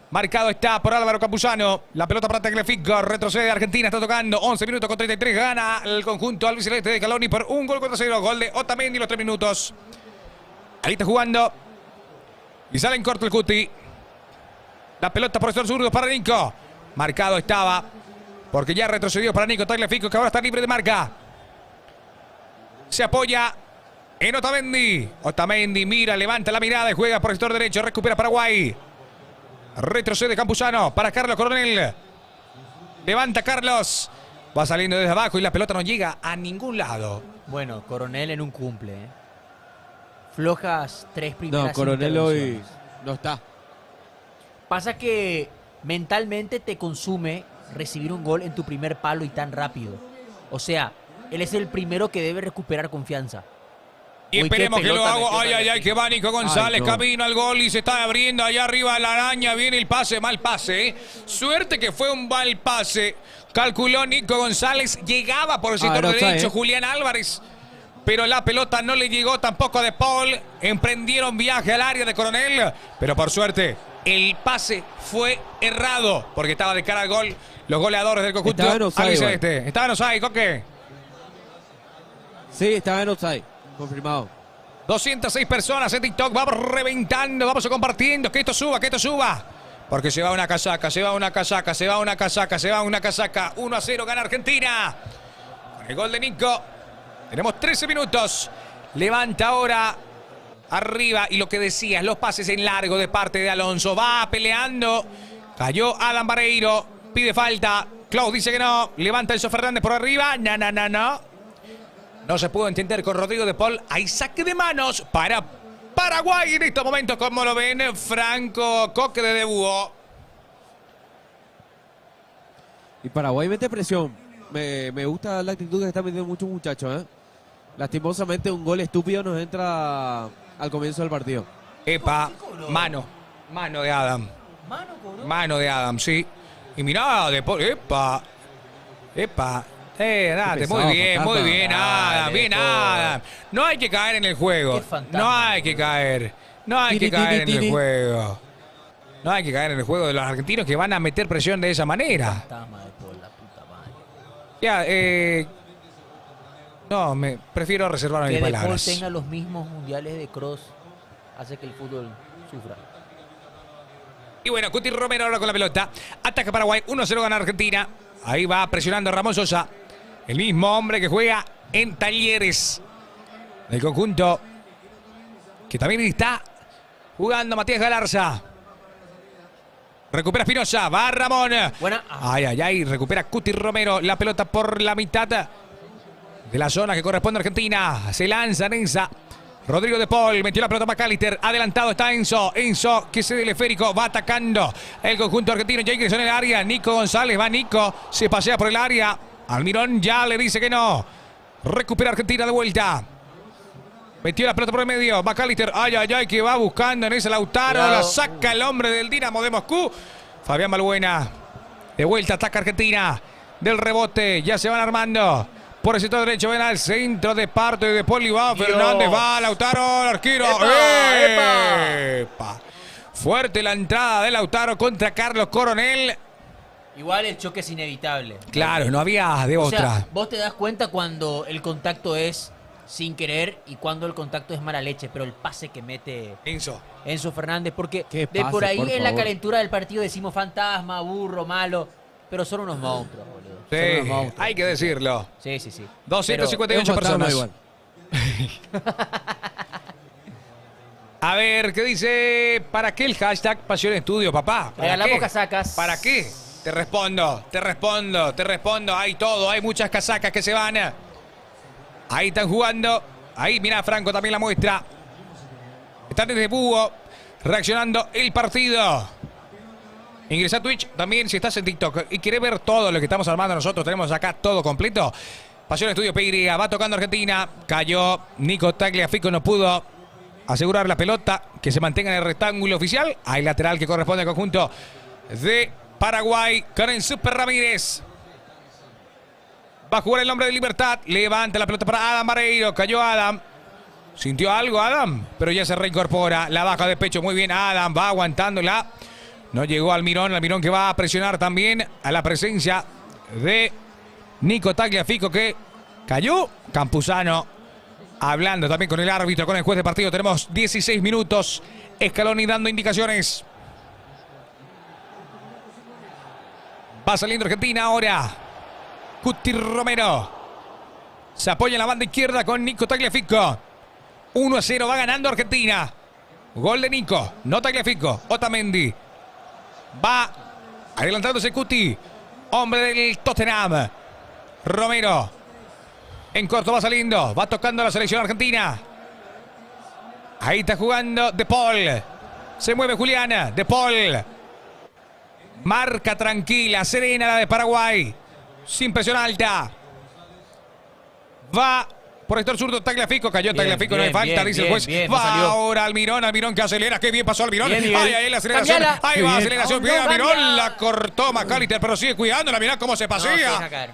A: Marcado está por Álvaro Campuzano. La pelota para Tagliafico. Retrocede Argentina. Está tocando. 11 minutos con 33. Gana el conjunto albiceleste de Caloni por un gol contra 0. Gol de Otamendi los 3 minutos. Ahí está jugando. Y sale en corto el Cuti. La pelota por estos zurdos para Nico. Marcado estaba. Porque ya retrocedió para Nico Tagliafico, que ahora está libre de marca. Se apoya en Otamendi. Otamendi mira, levanta la mirada y juega por el sector derecho. Recupera Paraguay. Retrocede Campuzano para Carlos Coronel. Levanta Carlos. Va saliendo desde abajo y la pelota no llega a ningún lado.
B: Bueno, Coronel en un cumple. Flojas 3 primeras
C: No, Coronel hoy
B: intervenciones.
C: no está.
B: Pasa que mentalmente te consume recibir un gol en tu primer palo y tan rápido. O sea, él es el primero que debe recuperar confianza.
A: Y
B: Uy, qué
A: esperemos que lo
B: pelota
A: haga.
B: metió
A: Ay,
B: Tagliafico.
A: que va Nico González.
C: Ay, no.
A: Camino al gol y se está abriendo allá arriba la araña. Viene el pase, mal pase. Suerte que fue un mal pase. Calculó Nico González. Llegaba por el sector
C: no está,
A: derecho Julián Álvarez. Pero la pelota no le llegó tampoco a De Paul. Emprendieron viaje al área de Coronel. Pero por suerte, el pase fue errado. Porque estaba de cara al gol. Los goleadores del conjunto
C: Estaba en offside,
A: albiceleste. Estaba en offside, Coque.
C: Sí, estaba en offside. Confirmado.
A: 206 personas en TikTok. Vamos reventando, vamos compartiendo. Que esto suba. Porque se va una casaca, se va una casaca. 1-0 gana Argentina. Con el gol de Nico. Tenemos 13 minutos. Levanta ahora arriba. Y lo que decías, los pases en largo de parte de Alonso. Va peleando. Cayó Adam Barreiro. Pide falta. Klaus dice que no. Levanta Enzo Fernández por arriba. No. No se pudo entender con Rodrigo de Paul. Hay saque de manos para Paraguay en estos momentos. Como lo ven, Franco Coque de Debúo.
C: Y Paraguay mete presión. Me gusta la actitud que están metiendo muchos muchachos, ¿eh? Lastimosamente un gol estúpido nos entra al comienzo del partido.
A: Epa, mano de Adam. Mano de Adam, sí. Y mirá, de Paul, epa. Date,
C: pesado,
A: muy bien, Adam,
B: Dale,
A: bien
B: Paul.
A: Adam. No hay que caer en el juego.
B: Qué fantasma.
A: No hay que caer en el juego. No hay que caer en el juego de los argentinos que van a meter presión de esa manera.
B: Fantasma de Paul, la puta madre.
A: Ya, no, prefiero reservar mis
B: Que De Paul
A: palabras.
B: tenga los mismos mundiales de cross hace que el fútbol sufra.
A: Y bueno, Cuti Romero ahora con la pelota. Ataca Paraguay, 1-0 gana Argentina. Ahí va presionando Ramón Sosa. El mismo hombre que juega en Talleres. El conjunto que también está jugando Matías Galarza. Recupera Espinosa, va Ramón.
B: Buena.
A: Ay, recupera Cuti Romero. La pelota por la mitad de la zona que corresponde a Argentina. Se lanza Nenza. Rodrigo de Paul metió la pelota a McAllister. Adelantado está Enzo. Enzo que cede el esférico. Va atacando el conjunto argentino. Ya ingresó en el área. Nico González. Va Nico. Se pasea por el área. Almirón ya le dice que no. Recupera Argentina de vuelta. Metió la pelota por el medio. McAllister. Ay, que va buscando en ese Lautaro.
B: Cuidado.
A: La saca el hombre del Dinamo de Moscú. Fabián Balbuena. De vuelta ataca Argentina. Del rebote. Ya se van armando. Por el sector derecho ven al centro de parte de Poli. Va
B: Dios.
A: Fernández. Va Lautaro. El arquero.
B: ¡Epa!
A: ¡Epa! Fuerte la entrada de Lautaro contra Carlos Coronel.
B: Igual el choque es inevitable.
A: Claro, no había de
B: O
A: otra.
B: sea, vos te das cuenta cuando el contacto es sin querer y cuando el contacto es mala leche, pero el pase que mete
A: Enzo.
B: Enzo Fernández, porque
C: Qué
B: de
C: pase,
B: por ahí
C: por
B: en la
C: favor.
B: calentura del partido decimos fantasma, burro, malo, pero son unos monstruos, boludo. Son
A: Sí,
B: unos monstruos.
A: hay que decirlo.
B: Sí, sí, sí.
A: 258
C: Es un fantasma
A: personas.
C: igual.
A: A ver, ¿qué dice? ¿Para qué el hashtag Pasión Estudio, papá? ¿Para
B: Regalamos
A: qué?
B: casacas.
A: ¿Para qué? Te respondo. Hay todo, hay muchas casacas que se van. Ahí están jugando. Ahí, mira, Franco también la muestra. Están desde Búho reaccionando el partido. Ingresa a Twitch también si estás en TikTok y querés ver todo lo que estamos armando nosotros. Tenemos acá todo completo. Pasión Estudio PY, va tocando Argentina. Cayó Nico Tagliafico, no pudo asegurar la pelota, que se mantenga en el rectángulo oficial. Hay lateral que corresponde al conjunto de Paraguay. Karen Super Ramírez. Va a jugar el hombre de Libertad. Levanta la pelota para Adam Barreiro. Cayó Adam. ¿Sintió algo Adam? Pero ya se reincorpora. La baja de pecho muy bien Adam. Va aguantándola. No llegó Almirón. Almirón que va a presionar también a la presencia de Nico Tagliafico que cayó. Campuzano hablando también con el árbitro, con el juez de partido. Tenemos 16 minutos. Scaloni dando indicaciones. Va saliendo Argentina ahora. Cuti Romero. Se apoya en la banda izquierda con Nico Tagliafico. 1-0 va ganando Argentina. Gol de Nico. No Tagliafico. Otamendi. Va adelantándose Cuti. Hombre del Tottenham. Romero. En corto va saliendo. Va tocando la selección argentina. Ahí está jugando De Paul. Se mueve Juliana. De Paul. Marca tranquila. Serena la de Paraguay. Sin presión alta. Va por sector zurdo Tagliafico. Cayó
B: Bien,
C: Tagliafico. No hay
B: bien,
C: falta.
B: bien,
C: Dice el
B: bien,
C: juez.
B: bien,
C: Va
B: salió.
C: ahora Almirón. Almirón que acelera. Qué bien pasó Almirón.
B: Bien, bien.
C: Ay, ahí la aceleración.
B: Cambiala.
C: Ahí
B: Qué
C: va
B: bien.
C: aceleración. Bien,
B: No,
C: Almirón.
B: cambia.
C: La cortó McAllister. Pero sigue cuidándola. Mirá cómo se
B: No, se
C: pasea.
B: deja caer.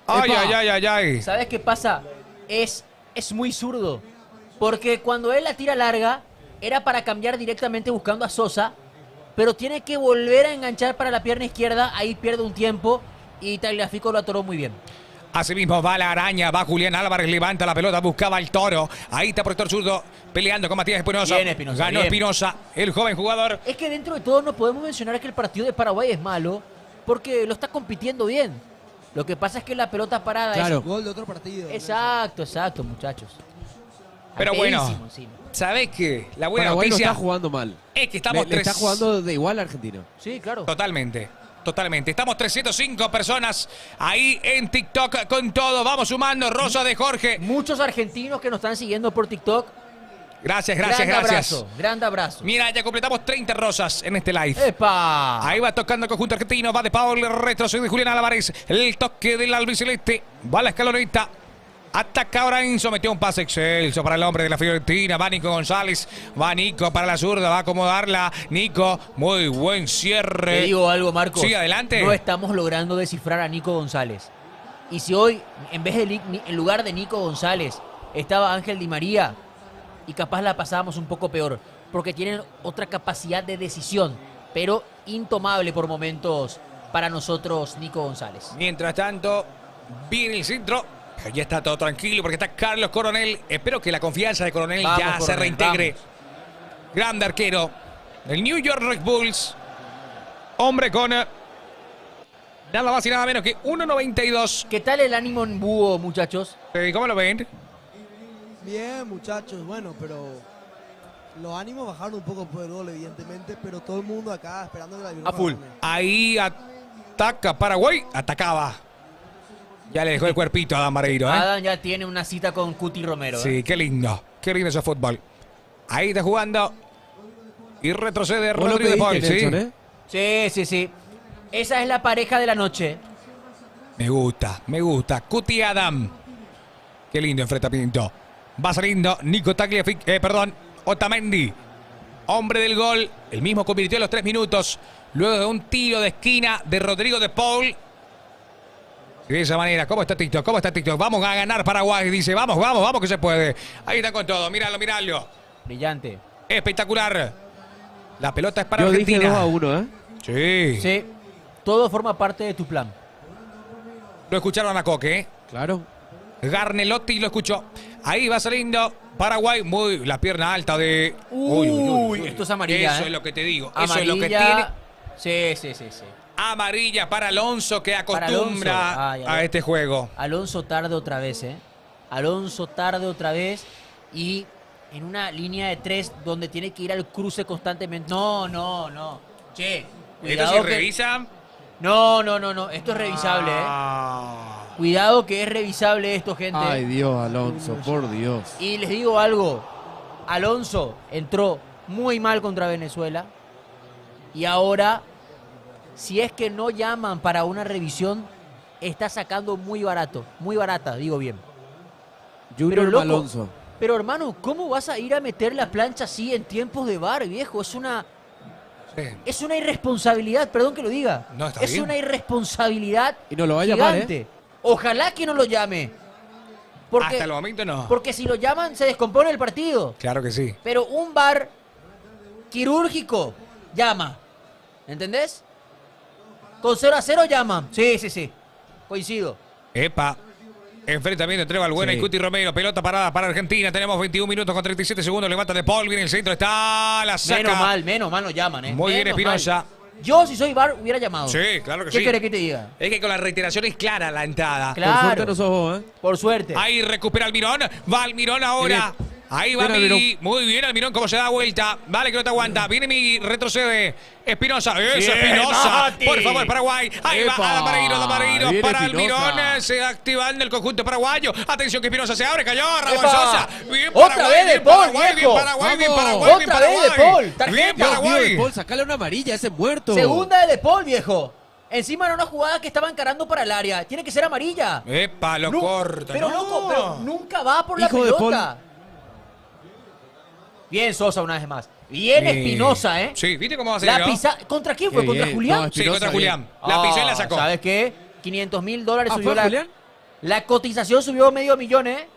C: Ay,
B: Epa.
C: ay, ay, ay, ay.
B: ¿Sabes qué pasa? Es muy zurdo. Porque cuando él la tira larga, era para cambiar directamente buscando a Sosa, pero tiene que volver a enganchar para la pierna izquierda, ahí pierde un tiempo y Tagliafico lo atoró muy bien.
C: Asimismo va la araña, va Julián Álvarez, levanta la pelota, buscaba el toro. Ahí está por sector zurdo, peleando con Matías Espinosa.
B: Bien, Espinosa,
C: Ganó
B: bien.
C: Espinosa, el joven jugador.
B: Es que dentro de todo no podemos mencionar que el partido de Paraguay es malo, porque lo está compitiendo bien. Lo que pasa es que la pelota parada
C: Claro.
D: Gol de otro partido.
B: es... Exacto, muchachos.
C: Pero bueno,
B: Pegadísimo encima.
A: ¿Sabés qué? La buena
C: Paraguay no
A: noticia
C: está jugando mal.
A: es que estamos
C: Le está
A: tres-
C: jugando de igual a Argentina.
B: Sí, claro.
A: Totalmente. Estamos 305 personas ahí en TikTok con todo. Vamos sumando. Rosa de Jorge.
B: Muchos argentinos que nos están siguiendo por TikTok.
A: Gracias.
B: Gran abrazo.
A: Mira, ya completamos 30 rosas en este live.
B: ¡Epa!
A: Ahí va tocando el conjunto argentino. Va de Paul, retrocede Julián Álvarez. El toque del albiceleste. Va la escaloneta. Ataca ahora Enzo. Metió un pase excelso para el hombre de la Fiorentina. Va Nico González. Va Nico para la zurda. Va a acomodarla. Nico. Muy buen cierre.
B: Te digo algo, Marcos.
A: Sí, adelante.
B: No estamos logrando descifrar a Nico González. Y si hoy, en lugar de Nico González, estaba Ángel Di María, y capaz la pasábamos un poco peor, porque tienen otra capacidad de decisión, pero intomable por momentos para nosotros Nico González.
A: Mientras tanto, viene el centro. Ya está todo tranquilo porque está Carlos Coronel. Espero que la confianza de Coronel
B: Vamos,
A: ya se
B: Coronel,
A: reintegre.
B: vamos.
A: Grande arquero del New York Red Bulls. Hombre con nada más y nada menos que 1.92.
B: ¿Qué tal el ánimo en Búho, muchachos?
A: ¿Cómo lo ven?
D: Bien, muchachos, bueno, pero los ánimos bajaron un poco por el gol, evidentemente, pero todo el mundo acá esperando que la Bielorrusia
B: A full.
D: gane.
A: Ahí ataca Paraguay. Atacaba. Ya le dejó el cuerpito a Adam Barreiro, ¿eh?
B: Adam ya tiene una cita con Cuti Romero.
A: Sí, qué lindo. Qué lindo ese fútbol. Ahí está jugando. Y retrocede
C: Vos lo
A: Rodrigo de Paul,
C: pediste,
A: ¿sí?
C: Nelson, ¿eh?
B: Sí. Esa es la pareja de la noche.
A: Me gusta. Cuti Adam. Qué lindo enfrentamiento. Va saliendo Nico Tagliafico, Otamendi. Hombre del gol. El mismo convirtió a los 3 minutos. Luego de un tiro de esquina de Rodrigo de Paul. Y de esa manera, ¿cómo está TikTok? Vamos a ganar Paraguay. Dice, vamos que se puede. Ahí está con todo. Míralo.
B: Brillante.
A: Espectacular. La pelota es para
C: Yo dije
A: Argentina.
C: 2-1, ¿eh?
A: Sí.
B: Sí. todo forma parte de tu plan.
A: Lo escucharon a Coque, ¿eh?
C: Claro.
A: Garnelotti lo escuchó. Ahí va saliendo Paraguay. Muy la pierna alta de...
B: Esto es amarilla.
A: Eso
B: ¿eh?
A: es lo que te digo.
B: Amarilla.
A: Eso es lo que tiene.
B: Sí.
A: Amarilla para Alonso, que
B: Para
A: acostumbra
B: Alonso.
A: a este juego.
B: Alonso tarde otra vez, ¿eh? Alonso tarde otra vez y en una línea de 3 donde tiene que ir al cruce constantemente. No. Che,
A: ¿Esto
B: cuidado
A: se
B: que...
A: revisa?
B: No. Esto es revisable, ¿eh? Cuidado que es revisable esto, gente.
C: Ay, Dios, Alonso, por Dios.
B: Y les digo algo. Alonso entró muy mal contra Venezuela. Y ahora, si es que no llaman para una revisión, está sacando muy barato. Muy barata, digo bien.
C: Junior
B: loco,
C: Alonso.
B: Pero hermano, ¿cómo vas a ir a meter la plancha así en tiempos de VAR, viejo? Es una irresponsabilidad, perdón que lo diga.
A: No, está
B: es
A: bien.
B: una irresponsabilidad
C: Y no lo va a llamar,
B: gigante. Ojalá que no lo llame. Porque,
A: Hasta el momento no.
B: porque si lo llaman se descompone el partido.
A: Claro que sí.
B: Pero un VAR quirúrgico llama. ¿Entendés? Con 0-0 llaman. Sí. Coincido.
A: Epa. Enfrentamiento entre Balbuena
C: Sí.
A: y Cuti Romero. Pelota parada para Argentina. Tenemos 21 minutos con 37 segundos. Levanta de Paul. Viene el centro. Está la saca.
B: Menos mal lo llaman, ¿eh?
A: Muy bien,
B: Menos
A: Espinosa.
B: mal. Yo, si soy VAR, hubiera llamado.
A: Sí, claro que
B: ¿Qué
A: sí.
B: querés que te diga?
A: Es que con la reiteración es clara la entrada.
B: Claro.
C: Por suerte no sos vos, ¿eh?
B: Por suerte.
A: Ahí recupera Almirón. Va Almirón ahora. Ahí va
C: Bien, Almirón.
A: Migi. Muy bien, Almirón, cómo se da vuelta. Vale, que no te aguanta. Viene Migi, retrocede. Espinosa. Eso,
B: Bien,
A: Espinosa.
B: Mati.
A: Por favor, Paraguay. Ahí
C: Epa.
A: va Adamareiro
C: Viene
A: para
C: Espinosa.
A: Almirón. Se activando el conjunto paraguayo. Atención que Espinosa se abre. Cayó. Raúl
B: Epa.
A: Sosa. Bien
B: Otra
A: Paraguay.
B: vez de
A: Bien
B: Paul,
A: Paraguay. Bien
B: viejo.
A: Paraguay. Bien
C: Vamos.
A: Paraguay. Bien
B: Otra vez de
A: Paraguay.
B: Paul.
A: Bien
B: Tarjeta.
C: Dios mío,
A: Paraguay.
C: de Paul, sacale una amarilla, ese muerto.
B: Segunda de Paul, viejo. Encima era una jugada que estaba encarando para el área. Tiene que ser amarilla.
A: Epa, lo
B: Nu-
A: corta.
B: Pero
A: no.
B: loco, pero nunca va por la
C: Hijo de
B: pelota. Bien Sosa una vez más. Bien Espinosa, ¿eh?
A: Sí, ¿viste cómo va a ser?
B: La
A: no?
B: pisa... ¿Contra quién fue?
C: Qué
B: ¿Contra
C: bien.
B: Julián?
C: No,
A: Sí,
C: Espinosa,
A: contra
C: bien.
A: Julián. La pisó y la sacó.
B: ¿Sabes qué? $500,000
C: Ah,
B: subió
C: ¿fue
B: la...
C: Julián?
B: La cotización subió $500,000, ¿eh?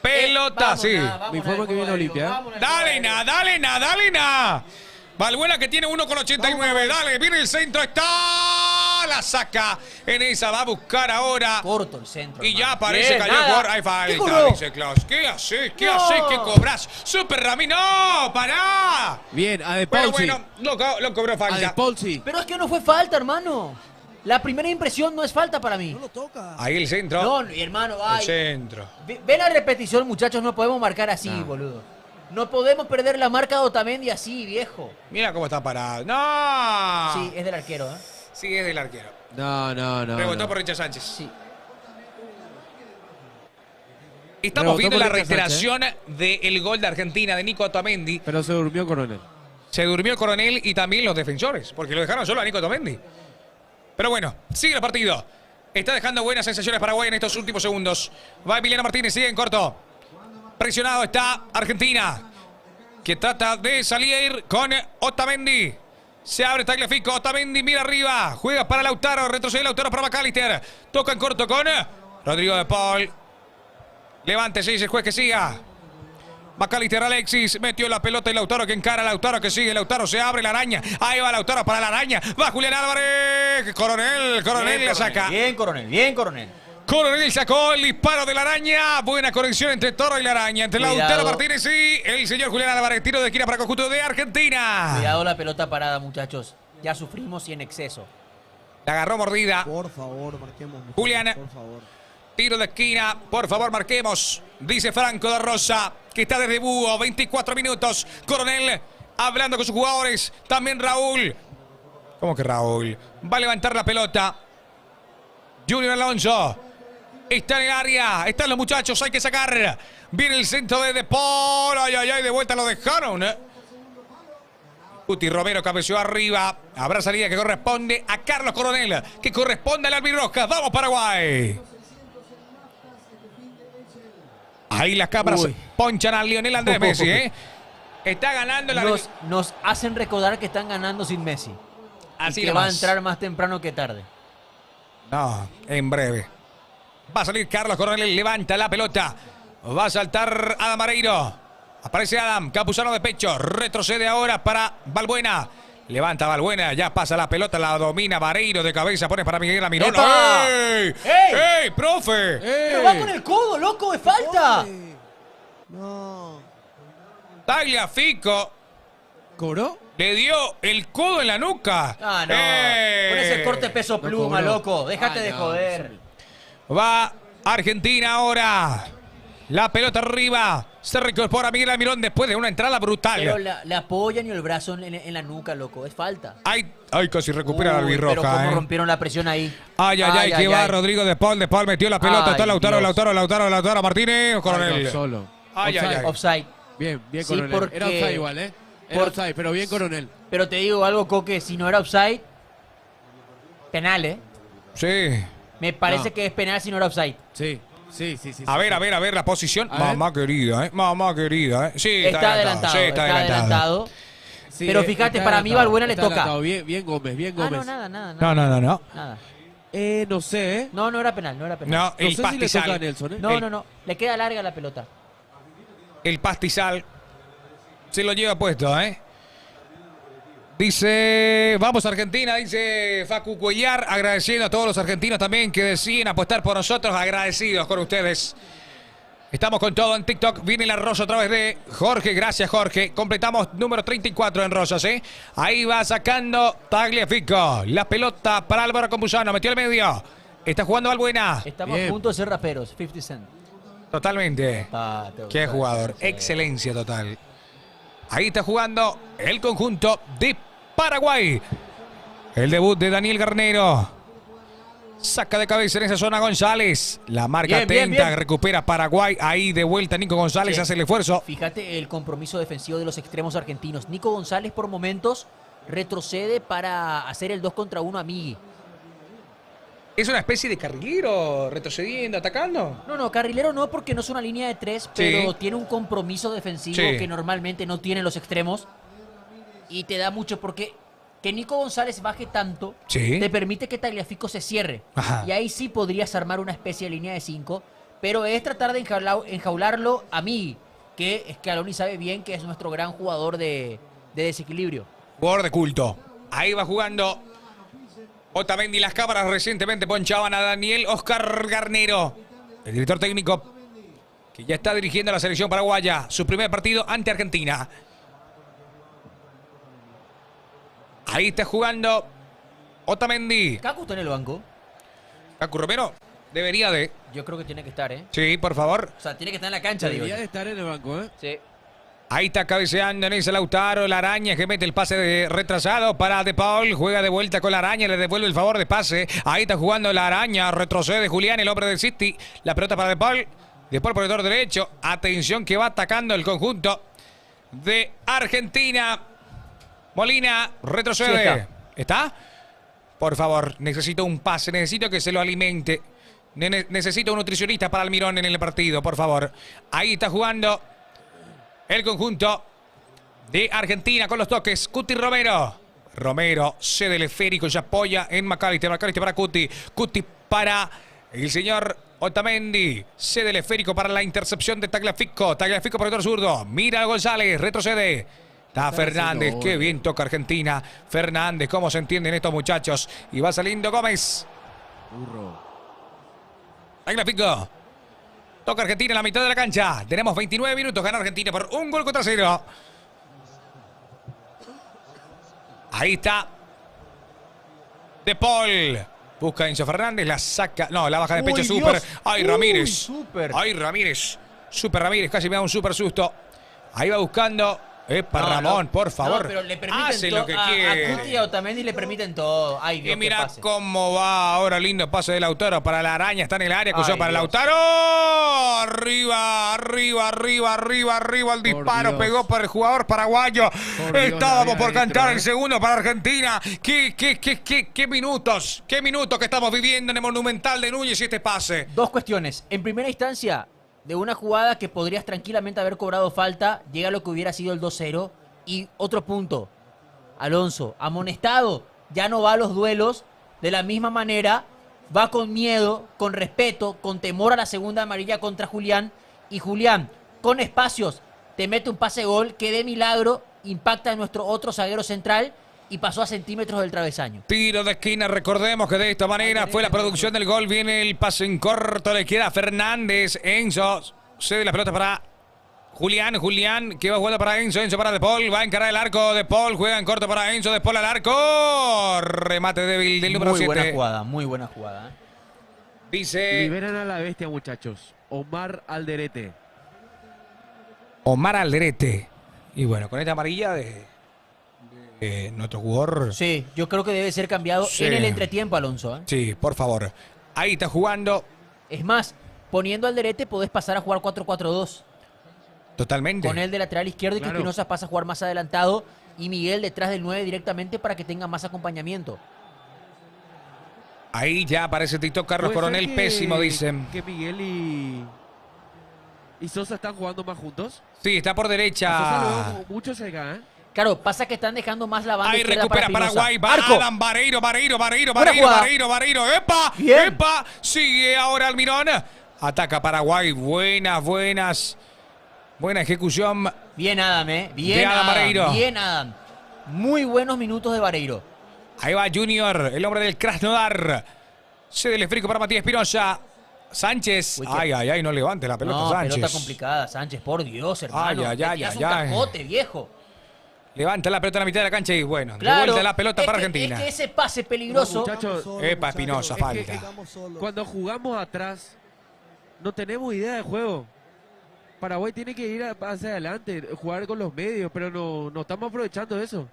A: Pelota,
B: Vamos,
A: sí.
B: vamos,
C: Me informa que viene Olimpia, ¿eh?
A: Dale, na. Balbuena que tiene 1,89. Dale, viene el centro. Está. La saca. En esa va a buscar ahora.
B: Corto el centro.
A: Y ya
B: hermano.
A: aparece,
B: Bien,
A: cayó el
B: nada.
A: jugador. Hay
B: ¿Qué
A: falta,
B: cobró?
A: dice Klaus. ¿Qué haces? ¿Qué
B: No.
A: haces? ¿Qué cobras? Super Rami. ¡No! ¡Pará!
C: Bien, a De
A: Pero
C: Paul sí.
A: bueno, lo cobró
C: A De
A: falta.
C: Paul sí.
B: Pero es que no fue falta, hermano. La primera impresión no es falta para mí.
D: No lo toca.
A: Ahí el centro.
B: No, mi hermano,
A: El
B: ay.
A: centro.
B: Ve la repetición, muchachos, no podemos marcar así, boludo. No podemos perder la marca de Otamendi así, viejo.
A: Mira cómo está parado. ¡No!
B: Sí, es del arquero, ¿eh?
A: Sí, es del arquero.
C: No.
A: Rebotó
C: no.
A: por Richard Sánchez.
B: Sí.
A: Estamos
C: Rebotó
A: viendo
C: por
A: la
C: Richard
A: reiteración del gol de Argentina de Nico Otamendi.
C: Pero se durmió Coronel.
A: Se durmió el coronel y también los defensores, porque lo dejaron solo a Nico Otamendi. Pero bueno, sigue el partido. Está dejando buenas sensaciones Paraguay en estos últimos segundos. Va Emiliano Martínez, sigue en corto. Presionado está Argentina, que trata de salir con Otamendi. Se abre Tagliafico, Otamendi mira arriba. Juega para Lautaro, retrocede Lautaro para McAllister. Toca en corto con Rodrigo de Paul. Levántese, dice el juez que siga. McAllister Alexis metió la pelota y Lautaro que encara, Lautaro que sigue, Lautaro se abre la araña, ahí va Lautaro para la araña, va Julián Álvarez, Coronel la saca.
B: Bien, coronel.
A: Coronel sacó el disparo de la araña, buena conexión entre Toro y la araña, entre
B: Cuidado.
A: Lautaro Martínez y el señor Julián Álvarez, tiro de esquina para el conjunto de Argentina.
B: Cuidado la pelota parada, muchachos. Ya sufrimos y en exceso.
A: La agarró mordida,
D: Por favor, marquemos. muchachos,
A: Julián.
D: Por favor.
A: tiro de esquina, por favor marquemos, dice Franco de Rosa, que está desde Búho, 24 minutos, Coronel hablando con sus jugadores, también Raúl. ¿Cómo que Raúl? Va a levantar la pelota. Junior Alonso. Está en el área. Están los muchachos. Hay que sacar. Viene el centro de Paul. Ay. De vuelta lo dejaron. Cuti Romero cabeceó arriba. Habrá salida que corresponde a Carlos Coronel. Que corresponde al albirroja. Vamos Paraguay. Ahí las cámaras
B: Uy.
A: ponchan a Lionel Andrés Messi. Está ganando la...
B: Nos hacen recordar que están ganando sin Messi.
A: Así
B: y que va a
A: nomás.
B: entrar más temprano que tarde.
A: No, en breve. Va a salir Carlos Coronel, levanta la pelota. Va a saltar Adam Mareiro. Aparece Adam, Campuzano de pecho. Retrocede ahora para Balbuena. Levanta Valbuena, ya pasa la pelota, la domina Vareiro de cabeza, pone para Miguel Almirón.
B: ¡Epa!
A: ¡Ey!
B: ¡Ey!
A: ¡Ey, profe!
B: Pero va con el codo, loco, es falta.
D: Oye. No.
A: Tagliafico
C: ¿Cobró?
A: le dio el codo en la nuca.
B: Ah, no. Con ese corte peso
C: No
B: pluma,
C: cobró.
B: loco. Déjate
C: Ah,
B: de
C: no,
B: joder.
A: Va Argentina ahora. La pelota arriba. Se reincorpora Miguel Almirón después de una entrada brutal.
B: Pero le apoyan y el brazo en la nuca, loco. Es falta.
A: Ay, casi recupera la
B: Uy, pero
A: albirroja.
B: cómo rompieron la presión ahí.
A: Ay, que va Rodrigo de Paul metió la pelota.
B: Ay,
A: Está Lautaro
B: Dios.
A: Martínez. Coronel.
C: Solo.
A: Ay.
B: Offside.
C: Bien,
B: Sí,
C: Coronel.
B: porque-
C: Era offside igual, ¿eh? Era offside, pero bien Coronel.
B: Pero te digo algo, Coque. Si no era offside, penal, ¿eh?
A: Sí.
B: Me parece
C: No.
B: que es penal si no era offside.
C: Sí.
A: A ver la posición.
C: A ver.
A: Mamá querida, Mamá querida, Sí,
B: Está adelantado.
A: Sí, está adelantado.
C: Sí,
B: Pero fíjate, para mí Valbuena le
C: está
B: toca.
C: adelantado. Bien Gómez, bien
B: Ah,
C: Gómez.
B: no, nada.
A: No.
B: Nada.
C: No sé, ¿eh?
B: No era penal, no era penal.
A: No,
C: No
A: el
C: sé si le toca a
A: pastizal.
C: Nelson, ¿eh?
B: No. Le queda larga la pelota.
A: El pastizal. Se lo lleva puesto, Dice, vamos Argentina, dice Facu Cuellar, agradeciendo a todos los argentinos también que deciden apostar por nosotros, agradecidos con ustedes. Estamos con todo en TikTok, viene la Rosa a través de Jorge, gracias Jorge. Completamos número 34 en Rosas, Ahí va sacando Tagliafico, la pelota para Álvaro Campuzano, metió al medio. Está jugando Valbuena.
B: Estamos
C: Bien.
B: a punto de ser raperos. 50 Cent.
A: Totalmente. Qué jugador, excelencia total. Ahí está jugando el conjunto de Paraguay. El debut de Daniel Garnero. Saca de cabeza en esa zona González. La marca
B: Bien,
A: atenta,
B: bien.
A: recupera Paraguay. Ahí de vuelta Nico González
B: Sí.
A: hace el esfuerzo.
B: Fíjate el compromiso defensivo de los extremos argentinos. Nico González por momentos retrocede para hacer el 2 contra 1 a Migui.
A: ¿Es una especie de carrilero retrocediendo, atacando?
B: No, carrilero no, porque no es una línea de 3, pero tiene un compromiso defensivo
A: Sí.
B: que normalmente no tienen los extremos. Y te da mucho porque que Nico González baje tanto
A: Sí.
B: te permite que Tagliafico se cierre.
A: Ajá.
B: Y ahí sí podrías armar una especie de línea de 5, pero es tratar de enjaularlo a mí, que Scaloni sabe bien que es nuestro gran jugador de desequilibrio.
A: Jugador de culto. Ahí va jugando Otamendi. Las cámaras recientemente ponchaban a Daniel Oscar Garnero, el director técnico que ya está dirigiendo a la selección paraguaya. Su primer partido ante Argentina. Ahí está jugando Otamendi.
B: Cacu está en el banco.
A: Cacu Romero debería de.
B: Yo creo que tiene que estar, ¿eh?
A: Sí, por favor.
B: O sea, tiene que estar en la cancha, digo.
C: Debería
B: yo.
C: de estar en el banco, ¿eh?
B: Sí.
A: Ahí está cabeceando en ese Lautaro, la araña que mete el pase de retrasado para De Paul, juega de vuelta con la araña, le devuelve el favor de pase. Ahí está jugando la araña, retrocede Julián, el hombre del City, la pelota para De Paul por el sector derecho. Atención que va atacando el conjunto de Argentina. Molina retrocede.
B: Sí
A: ¿Está? Por favor, necesito un pase, necesito que se lo alimente. Necesito un nutricionista para Almirón en el partido, por favor. Ahí está jugando el conjunto de Argentina con los toques. Cuti Romero. Romero cede el esférico, se apoya en McAllister. McAllister para Cuti. Cuti para el señor Otamendi. Cede el esférico para la intercepción de Tagliafico. Tagliafico por el sector zurdo. Mira a González, retrocede. Está Fernández,
C: haciendo
A: qué
C: gol.
A: bien toca Argentina. Fernández, cómo se entienden estos muchachos. Y va saliendo Gómez.
C: Burro.
A: Tagliafico. Toca Argentina en la mitad de la cancha. Tenemos 29 minutos. Gana Argentina por 1-0. Ahí está. De Paul. Busca a Enzo Fernández. La saca. No, la baja de pecho
B: Uy,
A: súper.
B: Dios.
A: Ay,
B: Uy,
A: Ramírez.
B: súper.
A: Ay, Ramírez. Súper Ramírez. Casi me da un súper susto. Ahí va buscando. Epa,
B: No,
A: Ramón,
B: no.
A: por favor.
B: No, pero le permiten
A: Hace
B: todo.
A: lo que
B: A
A: quiere.
B: Cuti y a Otamendi le permiten todo. Ay, Dios,
A: Y mira
B: qué pase.
A: cómo va ahora, lindo pase de Lautaro para la araña, está en el área, cruzó
B: Ay,
A: para
B: Dios.
A: Lautaro. Arriba, el disparo,
C: Dios.
A: pegó para el jugador paraguayo.
C: Por Dios,
A: Estábamos
C: la había
A: por cantar
C: dentro,
A: el segundo para Argentina. Qué minutos que estamos viviendo en el Monumental de Núñez y este pase.
B: Dos cuestiones. En primera instancia, de una jugada que podrías tranquilamente haber cobrado falta, llega lo que hubiera sido el 2-0. Y otro punto, Alonso, amonestado, ya no va a los duelos de la misma manera, va con miedo, con respeto, con temor a la segunda amarilla contra Julián. Y Julián, con espacios, te mete un pase gol que de milagro impacta en nuestro otro zaguero central y pasó a centímetros del travesaño.
A: Tiro de esquina, recordemos que de esta manera fue la producción del gol. Viene el pase en corto, le queda Fernández. Enzo cede la pelota para Julián, que va jugando para Enzo para De Paul, va a encarar el arco, De Paul juega en corto para Enzo, De Paul al arco, remate débil del número 7.
B: Muy buena jugada.
A: Dice
C: Liberan a la bestia, muchachos. Omar Alderete.
A: Omar Alderete. Y bueno, con esta amarilla de nuestro jugador.
B: Sí, yo creo que debe ser cambiado
A: Sí.
B: en el entretiempo, Alonso. ¿eh?
A: Sí, por favor. Ahí está jugando
B: Es más, poniendo al Alderete podés pasar a jugar 4-4-2.
A: totalmente.
B: Con él de lateral izquierdo y que
C: Claro.
B: Espinosa pasa a jugar más adelantado y Miguel detrás del 9 directamente para que tenga más acompañamiento.
A: Ahí ya aparece TikTok Carlos
C: ¿Puede ser
A: Coronel, pésimo, dicen.
C: Que Miguel y Sosa están jugando más juntos.
A: Sí, está por
C: A Sosa lo
A: derecha.
C: veo mucho cerca, ¿eh?
B: Claro, pasa que están dejando más la banda
A: Ahí
B: izquierda
A: recupera
B: para Espinosa.
A: Paraguay, va
B: ¡Arco!
A: Alan Vareiro.
B: Buena jugada.
A: ¡Epa!
B: Bien.
A: ¡Epa! Sigue ahora Almirón. Ataca Paraguay. Buena ejecución.
B: Bien, Adam, Bien,
A: De Adam
B: Adam.
A: Vareiro.
B: Bien, Adam. Muy buenos minutos de Vareiro.
A: Ahí va Junior, el hombre del Krasnodar. Cede el esférico para Matías Espinosa. Sánchez.
B: Uy, qué-
A: Ay, no levante la pelota,
B: No,
A: Sánchez.
B: pelota complicada, Sánchez, por Dios, hermano.
A: Ay,
B: Le tirás un
A: ay.
B: capote, viejo.
A: Levanta la pelota en la mitad de la cancha y bueno, de
B: Claro.
A: vuelta la pelota
B: es
A: para
B: que-
A: Argentina.
B: Es que ese pase peligroso.
C: Muchachos,
A: Epa, Espinosa, falta.
C: Cuando jugamos atrás, no tenemos idea de juego. Paraguay tiene que ir hacia adelante, jugar con los medios, pero no estamos aprovechando eso.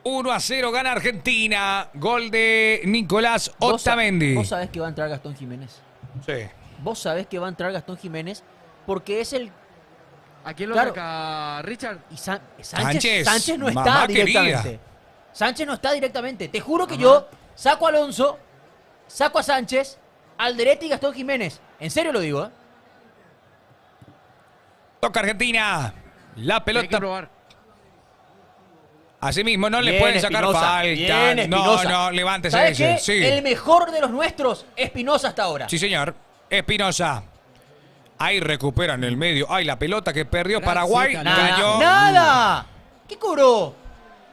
A: 1-0 gana Argentina. Gol de Nicolás
B: Vos
A: Otamendi.
B: Vos sabés que va a entrar Gastón Jiménez.
A: Sí.
B: Vos sabés que va a entrar Gastón Jiménez porque es el.
C: ¿A quién lo
B: Claro.
C: saca Richard?
B: Y
A: Sánchez,
B: Sánchez no está
A: mamá
B: directamente.
A: querida.
B: Sánchez no está directamente. Te juro que yo saco a Alonso, saco a Sánchez, Alderete y Gastón Jiménez. En serio lo digo, ¿eh?
A: Toca Argentina. La
C: Hay que
A: pelota.
C: probar.
A: Asimismo, no le
B: Bien,
A: pueden sacar
B: Espinosa,
A: falta.
B: bien,
A: No,
B: Espinosa.
A: no, levántese
B: ¿Sabes
A: ese.
B: qué?
A: Sí.
B: El mejor de los nuestros, Espinosa hasta ahora.
A: Sí, señor. Espinosa. Ahí recuperan el medio. Ay, la pelota que perdió
C: Gracias,
A: Paraguay.
C: Talón.
A: Cayó.
B: ¡Nada! ¿Qué cobró?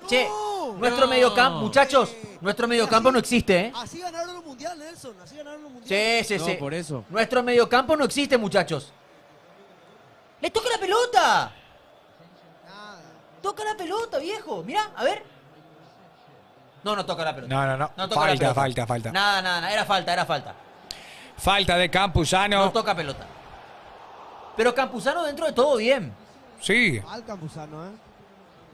B: Che,
D: No,
B: nuestro
C: no.
B: mediocampo, muchachos, nuestro mediocampo no existe, ¿eh?
D: Así ganaron los mundiales, Nelson. Así ganaron los mundiales.
B: Sí, sí,
C: No,
B: sí.
C: por eso.
B: Nuestro mediocampo no existe, muchachos. ¡Le toca la pelota!
D: Nada.
B: ¡Toca la pelota, viejo! Mirá, a ver. No toca la pelota.
A: No.
B: toca la pelota.
A: Falta.
B: Nada. Era falta.
A: Falta de
B: No
A: Campuzano.
B: toca pelota. Pero Campuzano dentro de todo bien.
A: Sí.
D: Mal Campuzano, ¿eh?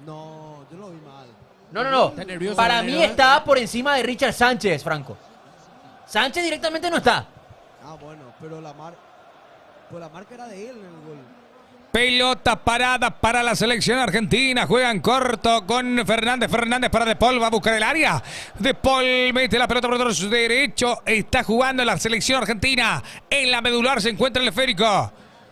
D: No, yo lo vi mal.
B: No.
C: Está nervioso,
B: Para
C: Valero,
B: mí
C: ¿eh?
B: está por encima de Richard Sánchez, Franco. Sánchez directamente no está.
D: Ah, bueno, pero la marca era de él en el gol.
A: Pelota parada para la selección argentina. Juegan corto con Fernández. Fernández para De Paul. Va a buscar el área. De Paul mete la pelota por otro derecho. Está jugando la selección argentina. En la medular se encuentra el esférico.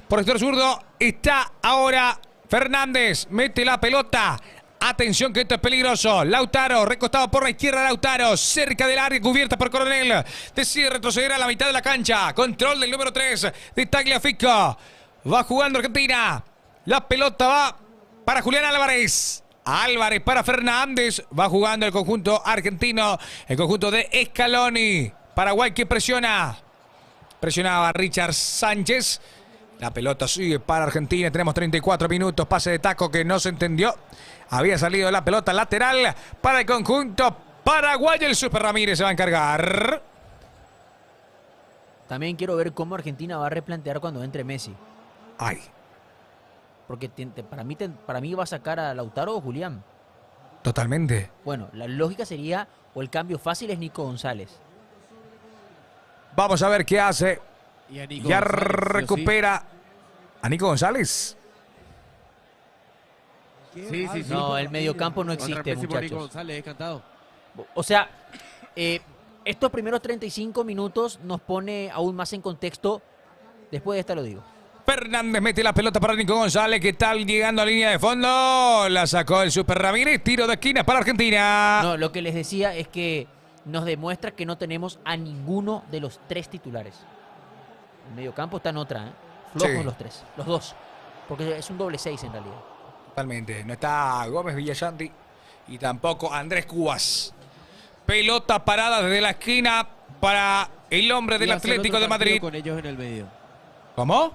A: Por el sector zurdo está ahora Fernández. Mete la pelota. Atención que esto es peligroso. Lautaro, recostado por la izquierda. Lautaro, cerca del área, cubierta por Coronel. Decide retroceder a la mitad de la cancha. Control del número 3 de Tagliafico. Va jugando Argentina. La pelota va para Julián Álvarez. Álvarez para Fernández. Va jugando el conjunto argentino. El conjunto de Scaloni. Paraguay que presiona. Presionaba Richard Sánchez. La pelota sigue para Argentina. Tenemos 34 minutos. Pase de taco que no se entendió. Había salido la pelota lateral para el conjunto paraguayo. El Super Ramírez se va a encargar.
B: También quiero ver cómo Argentina va a replantear cuando entre Messi.
A: Ay.
B: Porque para mí va a sacar a Lautaro o Julián.
A: Totalmente.
B: Bueno, la lógica sería, o el cambio fácil es Nico González.
A: Vamos a ver qué hace.
C: Y a Nico
A: Ya
C: González, sí o sí.
A: recupera a Nico González.
C: Sí.
B: No, el mediocampo no
C: Otra
B: existe,
C: vez por Nico
B: muchachos.
C: González, es cantado.
B: O sea, estos primeros 35 minutos nos pone aún más en contexto. Después de esta lo digo.
A: Fernández mete la pelota para Nico González. ¿Qué tal llegando a línea de fondo? La sacó el Super Ramírez. Tiro de esquina para Argentina.
B: No, lo que les decía es que nos demuestra que no tenemos a ninguno de los tres titulares. El mediocampo está en otra, ¿eh? Flojos
A: Sí.
B: los tres, los dos. Porque es un doble 6 en realidad.
A: Totalmente. No está Gómez Villallanti. Y tampoco Andrés Cubas. Pelota parada desde la esquina para el hombre del
C: Iba a ser
A: Atlético
C: otro
A: de
C: partido
A: Madrid.
C: Con ellos en el medio.
A: ¿Cómo?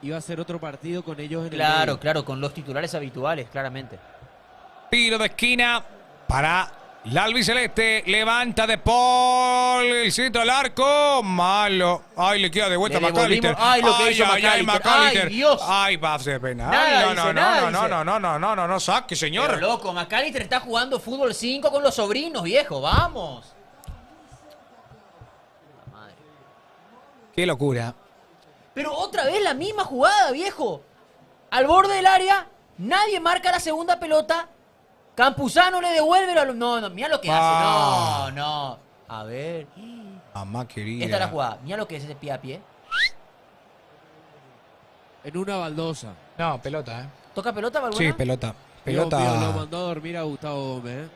C: Iba a ser otro partido con ellos en el
B: Claro,
C: medio.
B: claro, con los titulares habituales, claramente.
A: Tiro de esquina para la albiceleste. Levanta de Paul. El centro al arco. Malo. Ay, le queda de vuelta a
B: Le
A: McAllister.
B: devolvimos- ay, lo que hizo McAllister. Ay, Dios.
A: Ay, va a hacer penal.
B: Nada
A: No,
B: dice,
A: no,
B: nada
A: no, no,
B: dice.
A: no, no, no, no, no, no, saque,
B: Pero
A: señor.
B: loco, McAllister está jugando fútbol 5 con los sobrinos, viejo. Vamos. La madre.
A: Qué locura.
B: Pero otra vez la misma jugada, viejo. Al borde del área, nadie marca la segunda pelota. Campuzano le devuelve. No, no, mira lo que hace.
A: Ah.
B: No, no. A ver.
A: Mamá querida.
B: Esta es la jugada. Mira lo que es ese pie a pie.
C: En una baldosa.
A: No, pelota,
B: ¿Toca pelota, Balbuena?
A: Sí, pelota.
C: Dios
A: Pelota.
C: mío, lo mandó a dormir a Gustavo Gómez.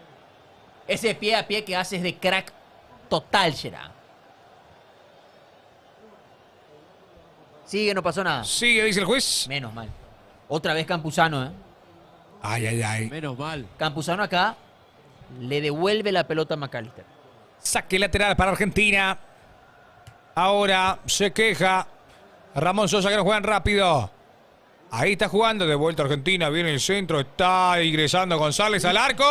B: Ese pie a pie que hace es de crack total, será. Sigue, no pasó nada.
A: Sigue, dice el juez.
B: Menos mal. Otra vez Campuzano, ¿eh?
A: Ay, ay, ay.
C: Menos mal.
B: Campuzano acá le devuelve la pelota a McAllister.
A: Saque lateral para Argentina. Ahora se queja Ramón Sosa que no juegan rápido. Ahí está jugando, de vuelta Argentina, viene el centro, está ingresando González al arco.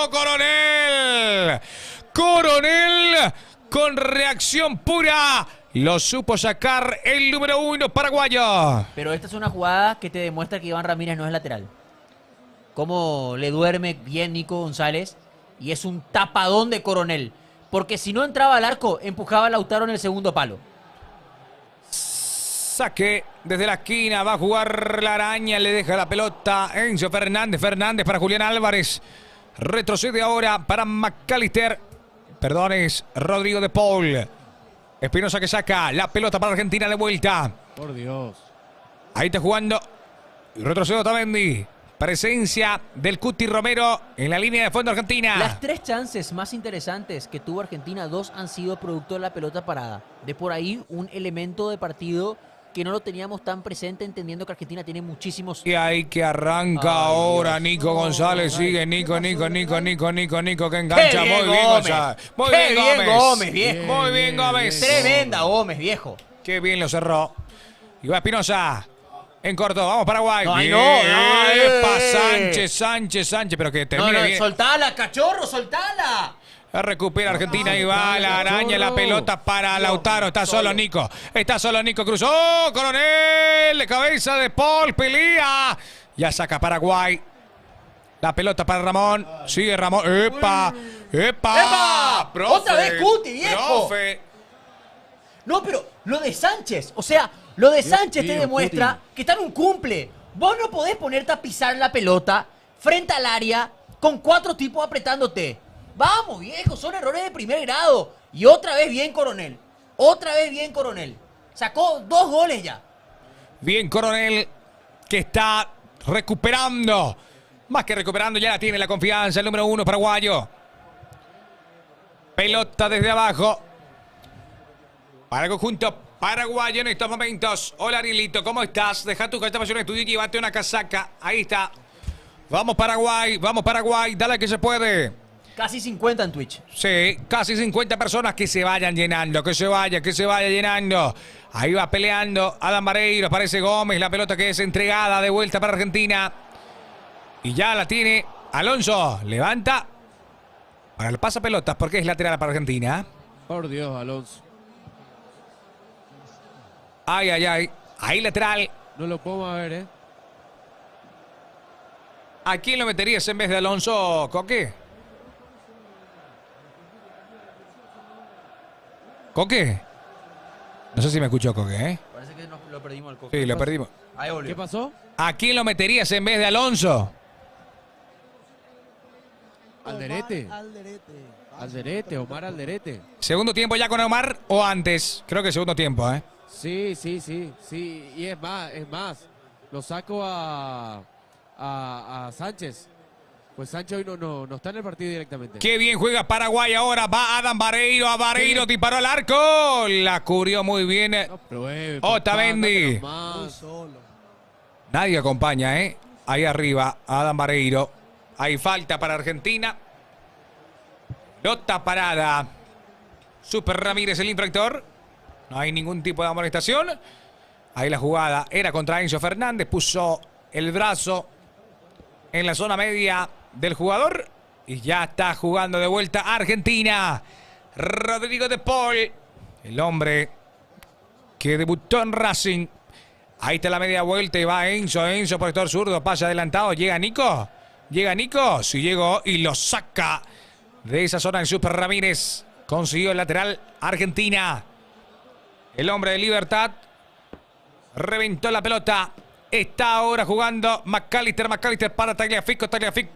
A: ¡Coronel! ¡Coronel! Con reacción pura. Lo supo sacar el número 1 paraguayo.
B: Pero esta es una jugada que te demuestra que Iván Ramírez no es lateral. Cómo le duerme bien Nico González. Y es un tapadón de Coronel. Porque si no entraba al arco, empujaba a Lautaro en el segundo palo.
A: Saque desde la esquina, va a jugar la araña, le deja la pelota Enzo Fernández, Fernández para Julián Álvarez. Retrocede ahora para McAllister. Perdón, es Rodrigo de Paul. Espinosa que saca la pelota para Argentina de vuelta.
C: Por Dios.
A: Ahí está jugando. Retrocedo Otamendi. Presencia del Cuti Romero en la línea de fondo argentina.
B: Las 3 chances más interesantes que tuvo Argentina, 2 han sido producto de la pelota parada. De por ahí un elemento de partido que no lo teníamos tan presente, entendiendo que Argentina tiene muchísimos...
A: Y ahí que arranca
B: Ay,
A: ahora
B: Dios.
A: Nico González. Sigue Nico, que engancha.
B: ¡Qué bien,
A: Muy bien
B: Gómez!
A: González. Muy
B: ¡Qué
A: bien
B: bien,
A: Gómez.
B: Gómez, viejo!
A: Muy bien Gómez.
B: Tremenda Gómez, viejo.
A: Qué bien lo cerró. Y va Espinosa. En corto, vamos Paraguay.
B: No, ay,
A: bien.
B: no,
A: Epa, Sánchez, pero que
B: No,
A: termine
B: no,
A: bien.
B: soltala, cachorro, soltala.
A: Recupera Argentina y va la araña, la pelota para Lautaro. Está solo Nico. Está solo Nico. Cruzó. Coronel. De cabeza de Paul. Pelea. Ya saca Paraguay. La pelota para Ramón. Sigue Ramón. ¡Epa!
B: ¡Epa! ¡Otra vez Cuti, viejo!
A: Profe.
B: No, pero lo de Sánchez, o sea, lo de Sánchez te
C: mío,
B: demuestra que está en un cumple. Vos no podés ponerte a pisar la pelota frente al área con 4 tipos apretándote. Vamos, viejo, son errores de primer grado. Y otra vez bien Coronel. Otra vez bien Coronel. Sacó 2 goles ya.
A: Bien Coronel, que está recuperando. Más que recuperando, ya la tiene la confianza. El número 1 paraguayo. Pelota desde abajo. Para el conjunto paraguayo en estos momentos. Hola Arielito, ¿cómo estás? Deja tu carta pasión estudio y llévate una casaca. Ahí está. Vamos Paraguay, dale que se puede.
B: Casi 50 en Twitch.
A: Sí, casi 50 personas que se vayan llenando, que se vaya llenando. Ahí va peleando Adam Vareiro, aparece Gómez, la pelota que es entregada de vuelta para Argentina. Y ya la tiene Alonso, levanta para el pasapelotas porque es lateral para Argentina.
C: Por Dios, Alonso.
A: Ay, ay, ay, ahí lateral.
C: No lo podemos ver, ¿eh?
A: ¿A quién lo meterías en vez de Alonso, Coque? ¿Coque? No sé si me escuchó Coque, ¿eh?
B: Parece que lo perdimos al coque.
A: Sí, lo perdimos.
B: Ahí volvió.
C: ¿Qué pasó?
A: ¿A quién lo meterías en vez de Alonso?
C: Alderete.
D: Alderete.
C: Alderete, Omar Alderete.
A: ¿Segundo tiempo ya con Omar o antes? Creo que segundo tiempo, ¿eh?
C: Sí. Y es más. Lo saco a Sánchez. Pues Sánchez hoy no está en el partido directamente.
A: Qué bien juega Paraguay ahora. Va Adam Vareiro. A Vareiro disparó al arco. La cubrió muy bien.
C: No pruebe.
A: Otamendi.
C: papá,
D: Muy
C: más.
D: solo.
A: Nadie acompaña, ¿eh? ahí arriba, Adam Vareiro. Hay falta para Argentina. Pelota parada. Super Ramírez, el infractor. No hay ningún tipo de amonestación. Ahí la jugada era contra Enzo Fernández. Puso el brazo en la zona media del jugador. Y ya está jugando de vuelta Argentina. Rodrigo de Paul, el hombre que debutó en Racing. Ahí está la media vuelta y va Enzo. Enzo por sector zurdo, pasa adelantado. Llega Nico. Llega Nico. Sí llegó y lo saca de esa zona el Super Ramírez. Consiguió el lateral Argentina. El hombre de Libertad reventó la pelota. Está ahora jugando McAllister para Tagliafico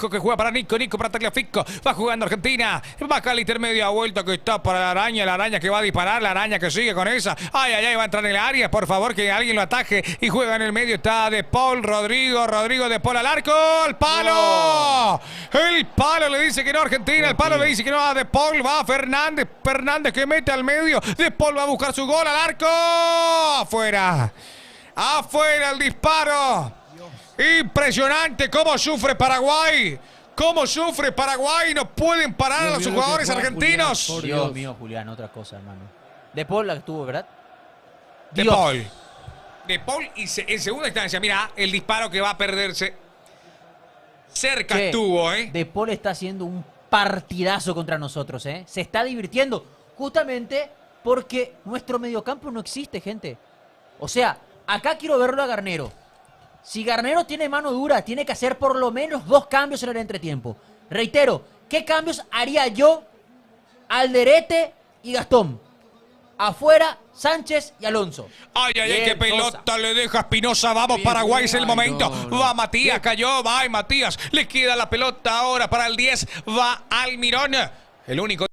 A: que juega para Nico para Tagliafico. Va jugando Argentina. McAllister media vuelta que está para la araña que va a disparar, la araña que sigue con esa. Ay, va a entrar en el área, por favor que alguien lo ataje y juega en el medio. Está De Paul, Rodrigo de Paul al arco, ¡el palo! El palo le dice que no a Argentina, el palo le dice que no a De Paul, va Fernández que mete al medio. De Paul va a buscar su gol al arco, afuera. Afuera el disparo. Impresionante cómo sufre Paraguay. Cómo sufre Paraguay. No pueden parar a los jugadores argentinos.
B: Julián, Dios mío, Julián, otra cosa, hermano. De Paul la tuvo, ¿verdad?
A: De Paul. De Paul y en segunda instancia, mira, el disparo que va a perderse. Cerca estuvo, ¿eh?
B: De Paul está haciendo un partidazo contra nosotros, ¿eh? Se está divirtiendo. Justamente porque nuestro mediocampo no existe, gente. O sea, acá quiero verlo a Garnero. Si Garnero tiene mano dura, tiene que hacer por lo menos 2 cambios en el entretiempo. Reitero, ¿qué cambios haría yo, Alderete y Gastón? Afuera, Sánchez y Alonso.
A: Ay, qué pelota le deja Espinosa. Vamos, Paraguay, es el momento. Va Matías, cayó. Va Matías. Le queda la pelota ahora para el 10. Va Almirón. El único.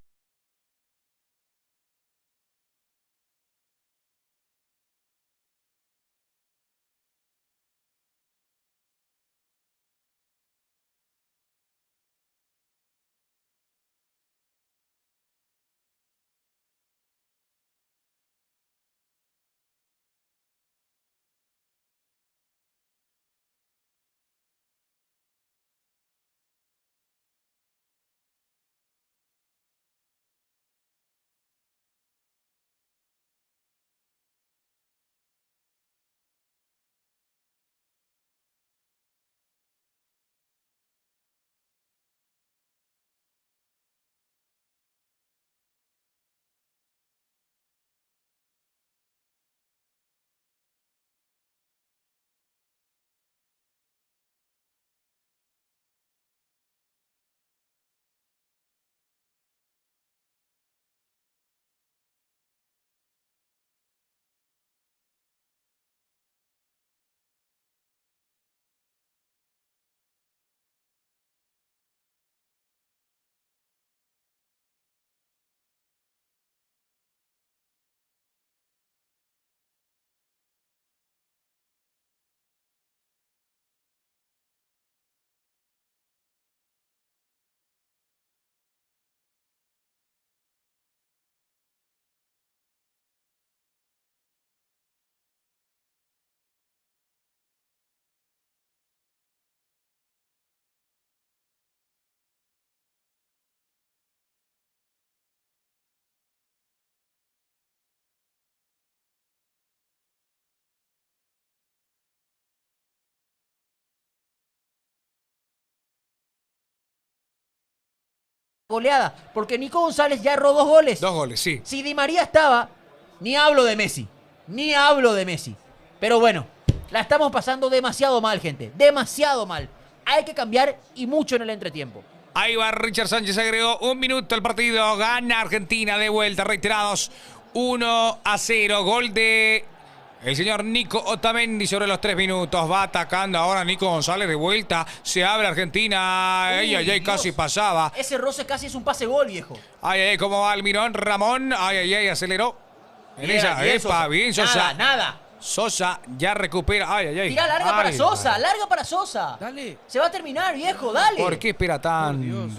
B: Goleada, porque Nico González ya erró 2 goles.
A: 2 goles, sí.
B: Si Di María estaba, ni hablo de Messi. Pero bueno, la estamos pasando demasiado mal, gente. Demasiado mal. Hay que cambiar y mucho en el entretiempo.
A: Ahí va Richard Sánchez, agregó 1 minuto al partido. Gana Argentina de vuelta, reiterados. 1-0. Gol de el señor Nico Otamendi sobre los 3 minutos. Va atacando ahora Nico González de vuelta. Se abre Argentina. Ay, casi pasaba.
B: Ese roce casi es un pase gol, viejo.
A: Ay, ¿cómo va Almirón? Ramón. Ay, aceleró. En esa, bien Sosa.
B: Nada.
A: Sosa ya recupera.
B: Tira larga para Sosa, larga para Sosa.
C: Dale.
B: Se va a terminar, viejo, dale.
A: ¿Por qué espera tanto?
C: Dios.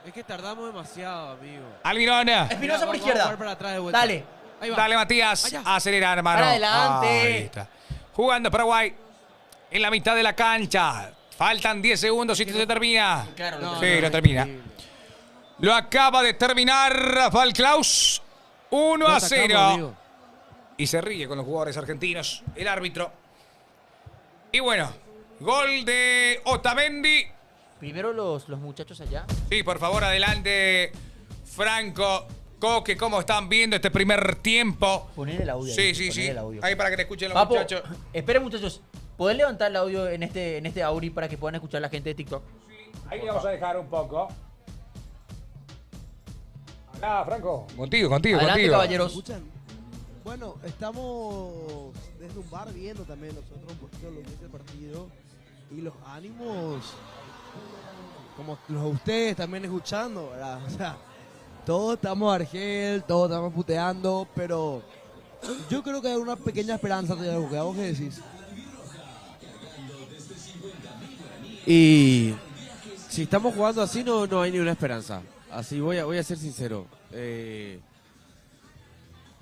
C: Es que tardamos demasiado, amigo.
A: Almirón.
B: Espinosa por izquierda.
C: Para atrás de vuelta.
B: Dale.
A: Dale, Matías.
C: Allá.
A: Acelera, hermano.
B: Para adelante.
A: Ahí está. Jugando Paraguay en la mitad de la cancha. Faltan 10 segundos y esto se termina.
B: Claro,
C: No,
A: Sí,
C: no,
A: lo
C: es
A: termina.
C: increíble.
A: Lo acaba de terminar Rafael Klaus. 1
C: Lo
A: a
C: atacamos,
A: 0.
C: Diego.
A: Y se ríe con los jugadores argentinos. El árbitro. Y bueno, gol de Otamendi.
B: Primero los muchachos allá.
A: Sí, por favor, adelante. Franco, Coque, ¿cómo están viendo este primer tiempo?
B: Poner el audio.
A: Sí,
B: ahí,
A: sí,
B: poner
A: sí.
B: el audio.
A: Ahí para que te escuchen los
B: Papo,
A: muchachos.
B: esperen muchachos. ¿Podés levantar el audio en este Auri para que puedan escuchar la gente de TikTok?
A: Ahí le vamos a dejar un poco. Acá, Franco. Contigo,
B: Adelante, caballeros.
D: ¿Escuchan? Bueno, estamos desde un bar viendo también nosotros un poquito lo que es el partido y los ánimos, como los de ustedes también escuchando, ¿verdad? O sea, todos estamos argel, todos estamos puteando, pero yo creo que hay una pequeña esperanza de algo que vos qué decís.
C: Y si estamos jugando así, no hay ni una esperanza. Así voy a ser sincero.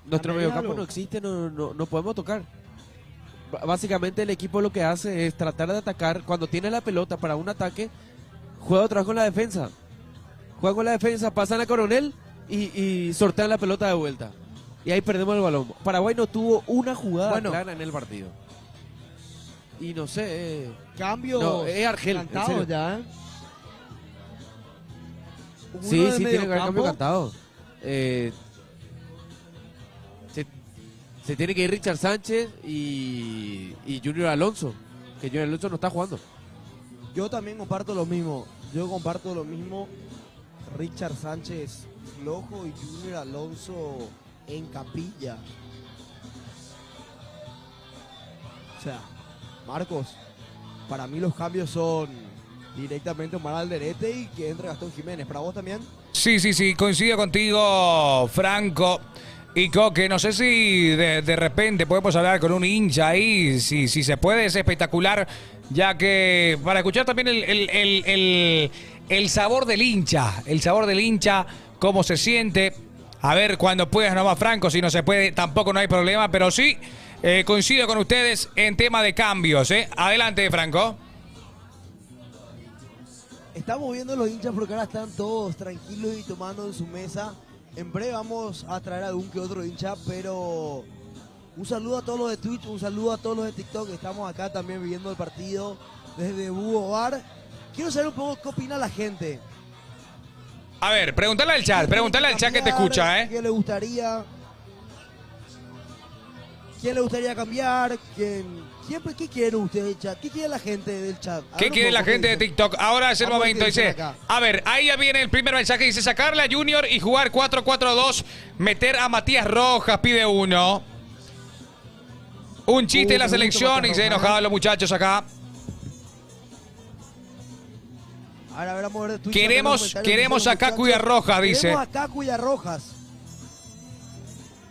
C: Nuestro
D: También
C: mediocampo
D: algo.
C: no existe, no podemos tocar. Básicamente el equipo lo que hace es tratar de atacar. Cuando tiene la pelota para un ataque, juega otra vez con la defensa. Juega con la defensa, pasan a Coronel y sortean la pelota de vuelta. Y ahí perdemos el balón. Paraguay no tuvo una jugada
D: Bueno.
C: clara en el partido. Y no sé...
D: Cambios
C: No, es Argel,
D: cantados
C: en serio.
D: ya, ¿eh? Uno
C: Sí,
D: del
C: sí, tiene que haber
D: mediocampo.
C: cambio cantado. Se tiene que ir Richard Sánchez y Junior Alonso. Que Junior Alonso no está jugando.
D: Yo también comparto lo mismo. Yo comparto lo mismo. Richard Sánchez flojo y Junior Alonso en capilla. O sea, Marcos, para mí los cambios son directamente Omar Alderete y que entre Gastón Jiménez. ¿Para vos también?
A: Sí, sí, sí, coincido contigo, Franco y Coque. No sé si de repente podemos hablar con un hincha ahí, si se puede, es espectacular, ya que para escuchar también el sabor del hincha, cómo se siente. A ver, cuando puedas nomás, Franco, si no se puede, tampoco no hay problema, pero sí, coincido con ustedes en tema de cambios. Adelante, Franco.
D: Estamos viendo los hinchas porque ahora están todos tranquilos y tomando en su mesa. En breve vamos a traer algún que otro hincha, pero un saludo a todos los de Twitch, un saludo a todos los de TikTok. Estamos acá también viviendo el partido desde Búho Bar. Quiero saber un poco qué opina la gente.
A: A ver, preguntale al chat que te escucha,
D: ¿Qué le gustaría? ¿Quién le gustaría cambiar? ¿Qué quiere usted del chat? ¿Qué quiere la gente del chat? A
A: ¿Qué
D: ver un
A: quiere
D: poco
A: la
D: qué
A: gente de
D: dice.
A: TikTok? Ahora es el
D: Vamos a ver
A: momento.
D: qué dicen
A: Dice,
D: acá.
A: a ver, ahí ya viene el primer mensaje. Dice, sacarle a Junior y jugar 4-4-2. Meter a Matías Rojas, pide uno. Un chiste en la
D: me gusta
A: selección.
D: Matías
A: Y se
D: Rojas,
A: enojaban los muchachos acá.
D: A ver, vamos a ver Twitch,
A: Queremos-
D: los comentarios
A: queremos
D: que dicen los
A: a Cacu y a
D: muchachos.
A: Rojas, dice.
D: Queremos a Cacu y a Rojas.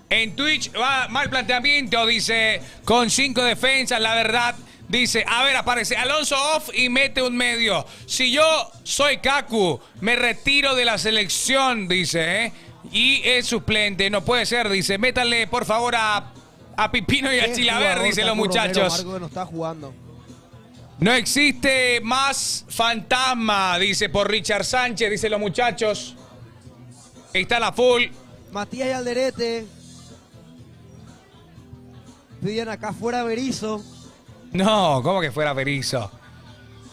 A: En Twitch va mal planteamiento. Dice, con 5 defensas, la verdad. Dice, a ver, aparece Alonso off y mete un medio. Si yo soy Cacu, me retiro de la selección, dice, y es suplente. No puede ser, dice. Métanle, por favor, a Pipino y a
D: Qué
A: Chilaver,
D: jugador,
A: dicen los
D: Cacu Romero,
A: muchachos.
D: Marco, que no está jugando.
A: No existe más fantasma, dice por Richard Sánchez, dicen los muchachos. Está la full.
D: Matías y Alderete. Pedían acá fuera Berizzo.
A: No, ¿cómo que fuera Berizzo?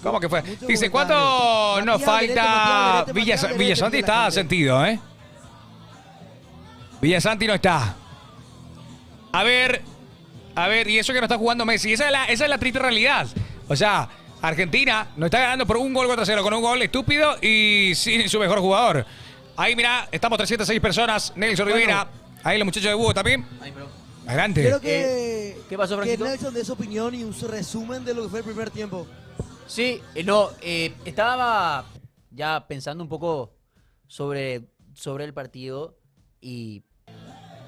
A: ¿Cómo que fue?
D: Muchos
A: Dice, ¿cuánto
D: comentarios.
A: nos
D: Matías Alderete,
A: falta?
D: Matías Alderete,
A: Villasanti
D: dice la
A: está
D: gente.
A: sentido, ¿eh? Villasanti no está. A ver, y eso que no está jugando Messi. Esa es la triste realidad. O sea, Argentina no está ganando por un gol contra cero, con un gol estúpido y sin su mejor jugador. Ahí, mira, estamos 306 personas. Nelson
D: Bueno.
A: Rivera. Ahí los muchachos de Búho también.
B: Ay, bro.
A: Adelante.
D: Quiero que,
B: ¿Qué pasó,
D: que
B: Franquito?
D: Nelson dé su opinión y un resumen de lo que fue el primer tiempo.
B: Sí, no, estaba ya pensando un poco sobre el partido y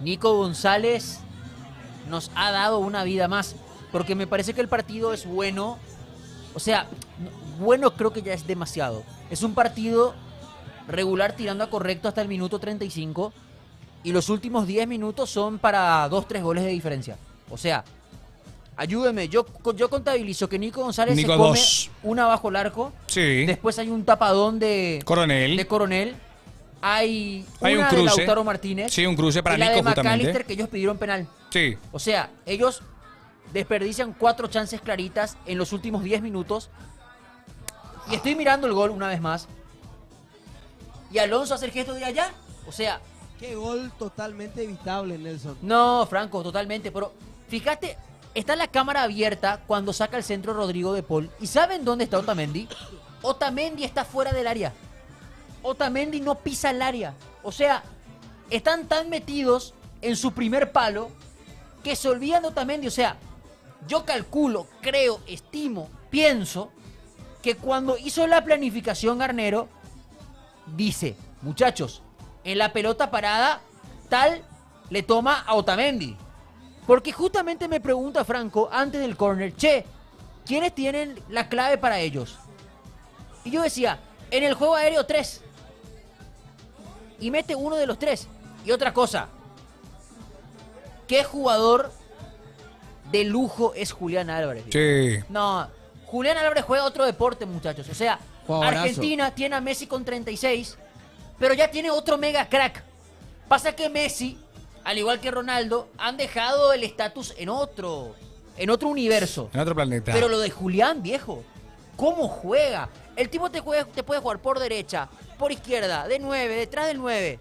B: Nico González nos ha dado una vida más, porque me parece que el partido es bueno, o sea, bueno creo que ya es demasiado. Es un partido regular tirando a correcto hasta el minuto 35 y los últimos 10 minutos son para 2-3 goles de diferencia. O sea, Ayúdenme, yo contabilizo que Nico González
A: Nico
B: se come
A: 2.
B: una bajo el arco.
A: Sí.
B: Después hay un tapadón de
A: Coronel.
B: Coronel. Hay
A: Hay un
B: una de
A: cruce.
B: Lautaro Martínez.
A: Sí, un cruce para
B: y la
A: Nico
B: de McAllister,
A: justamente.
B: que ellos pidieron penal.
A: Sí.
B: O sea, ellos desperdician 4 chances claritas en los últimos 10 minutos. Y estoy mirando el gol una vez más. Y Alonso hace el gesto de allá. O sea,
D: Qué gol totalmente evitable, Nelson.
B: no, Franco, totalmente. Pero fíjate, está la cámara abierta cuando saca el centro Rodrigo de Paul. ¿Y saben dónde está Otamendi? Otamendi está fuera del área. Otamendi no pisa el área. O sea, están tan metidos en su primer palo que se olvidan de Otamendi. O sea, yo calculo, creo, estimo, pienso que cuando hizo la planificación Garnero, dice, muchachos, en la pelota parada, tal le toma a Otamendi. Porque justamente me pregunta Franco antes del córner, che, ¿quiénes tienen la clave para ellos? Y yo decía, en el juego aéreo 3. Y mete uno de los 3. Y otra cosa, ¿qué jugador de lujo es Julián Álvarez?
A: Sí.
B: No, Julián Álvarez juega otro deporte, muchachos. O sea,
C: Jugadorazo.
B: Argentina tiene a Messi con 36, pero ya tiene otro mega crack. Pasa que Messi, al igual que Ronaldo, han dejado el estatus en otro universo.
A: En otro planeta.
B: Pero lo de Julián, viejo, ¿cómo juega? El tipo te puede jugar por derecha, por izquierda, de 9, detrás del 9.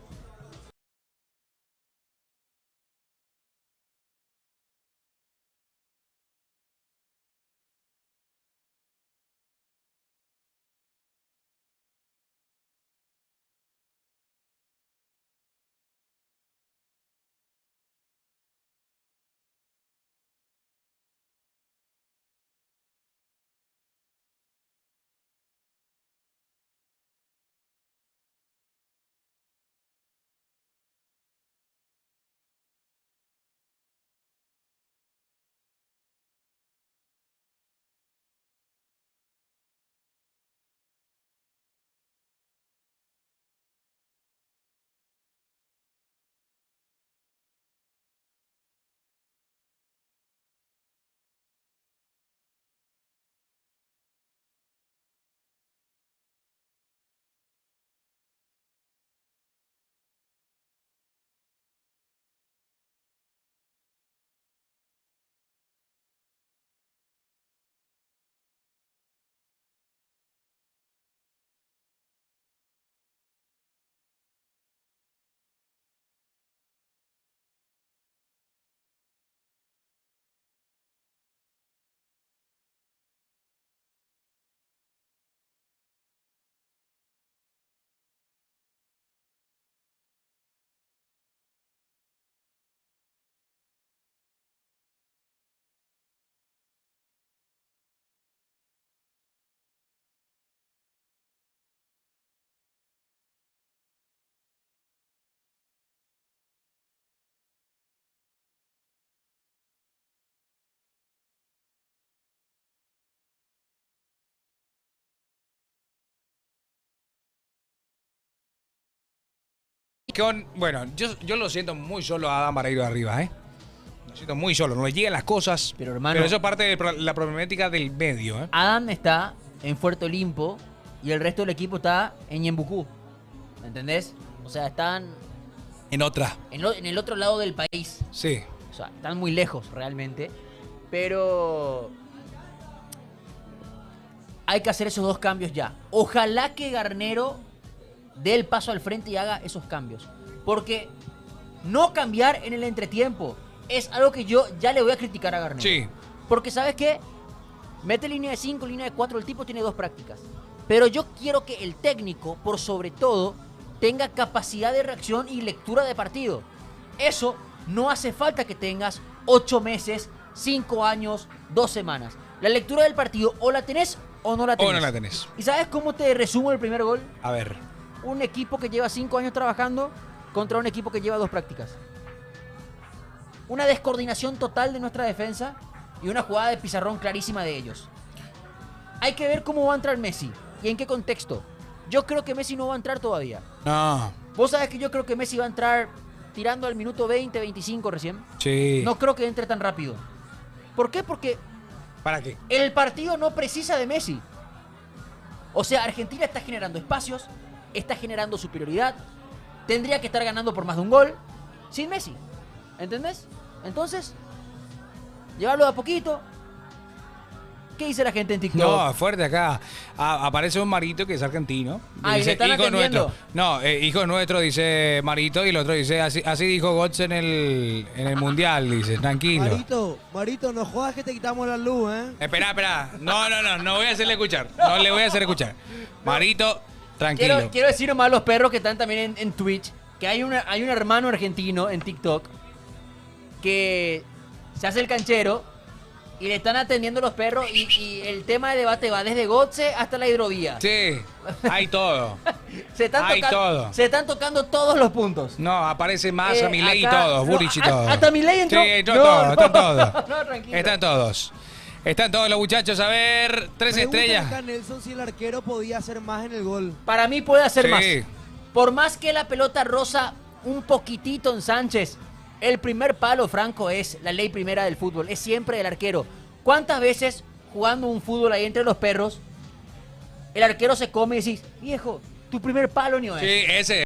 A: Bueno, yo lo siento muy solo a Adam para ir arriba, ¿eh? Lo siento muy solo, no le llegan las cosas.
B: Pero, hermano,
A: Pero eso es parte de la problemática del medio, ¿eh?
B: Adam está en Puerto Olimpo y el resto del equipo está en Ñembucú. ¿Me entendés? O sea, están
A: En otra.
B: en el otro lado del país.
A: Sí.
B: O sea, están muy lejos realmente. Pero hay que hacer esos 2 cambios ya. Ojalá que Garnero dé el paso al frente y haga esos cambios. Porque no cambiar en el entretiempo es algo que yo ya le voy a criticar a Garnero.
A: Sí.
B: Porque, ¿sabes qué? Mete línea de 5, línea de 4, el tipo tiene 2 prácticas. Pero yo quiero que el técnico, por sobre todo, tenga capacidad de reacción y lectura de partido. Eso no hace falta que tengas 8 meses, 5 años, 2 semanas. La lectura del partido o la tenés o no la tenés.
A: O no la tenés.
B: ¿Y sabes cómo te resumo el primer gol?
A: A ver.
B: Un equipo que lleva 5 años trabajando contra un equipo que lleva 2 prácticas. Una descoordinación total de nuestra defensa y una jugada de pizarrón clarísima de ellos. Hay que ver cómo va a entrar Messi y en qué contexto. Yo creo que Messi no va a entrar todavía.
A: No.
B: Vos sabés que yo creo que Messi va a entrar tirando al minuto 20, 25 recién.
A: Sí.
B: No creo que entre tan rápido. ¿Por qué? Porque
A: ¿Para qué?
B: el partido no precisa de Messi. O sea, Argentina está generando espacios, está generando superioridad, tendría que estar ganando por más de un gol, sin Messi. ¿Entendés? Entonces, llevarlo de a poquito. ¿Qué dice la gente en TikTok?
A: No, fuerte acá. Aparece un Marito que es argentino.
B: Ah, y
A: Dice,
B: le están
A: hijo
B: atendiendo.
A: nuestro. No, hijo nuestro, dice Marito, y el otro dice, así dijo Götze en el Mundial, dice, tranquilo.
D: Marito, no jodas que te quitamos la luz, ¿eh?
A: Espera. No voy a hacerle escuchar. No le voy a hacer escuchar. Marito, tranquilo.
B: Quiero decir nomás a los perros que están también en Twitch, que hay un hermano argentino en TikTok que se hace el canchero y le están atendiendo los perros y el tema de debate va desde Götze hasta la hidrovía.
A: Sí, hay todo. Hay todo.
B: Se están tocando todos los puntos.
A: No, aparece Massa, Milei y
B: acá-
A: todos,
B: no,
A: Burich y todos.
B: ¿Hasta Milei entró?
A: Sí, entró
B: No,
A: todo,
B: no,
A: están todos.
B: no, tranquilo.
A: Están todos. Están todos los muchachos. A ver, 3
D: Pregúntale
A: estrellas.
D: acá a Nelson si el arquero podía hacer más en el gol.
B: Para mí puede hacer
A: Sí.
B: más. Por más que la pelota roza un poquitito en Sánchez, el primer palo, Franco, es la ley primera del fútbol. Es siempre el arquero. ¿Cuántas veces jugando un fútbol ahí entre los perros, el arquero se come y decís, viejo, tu primer palo ni es?
A: Sí, ese.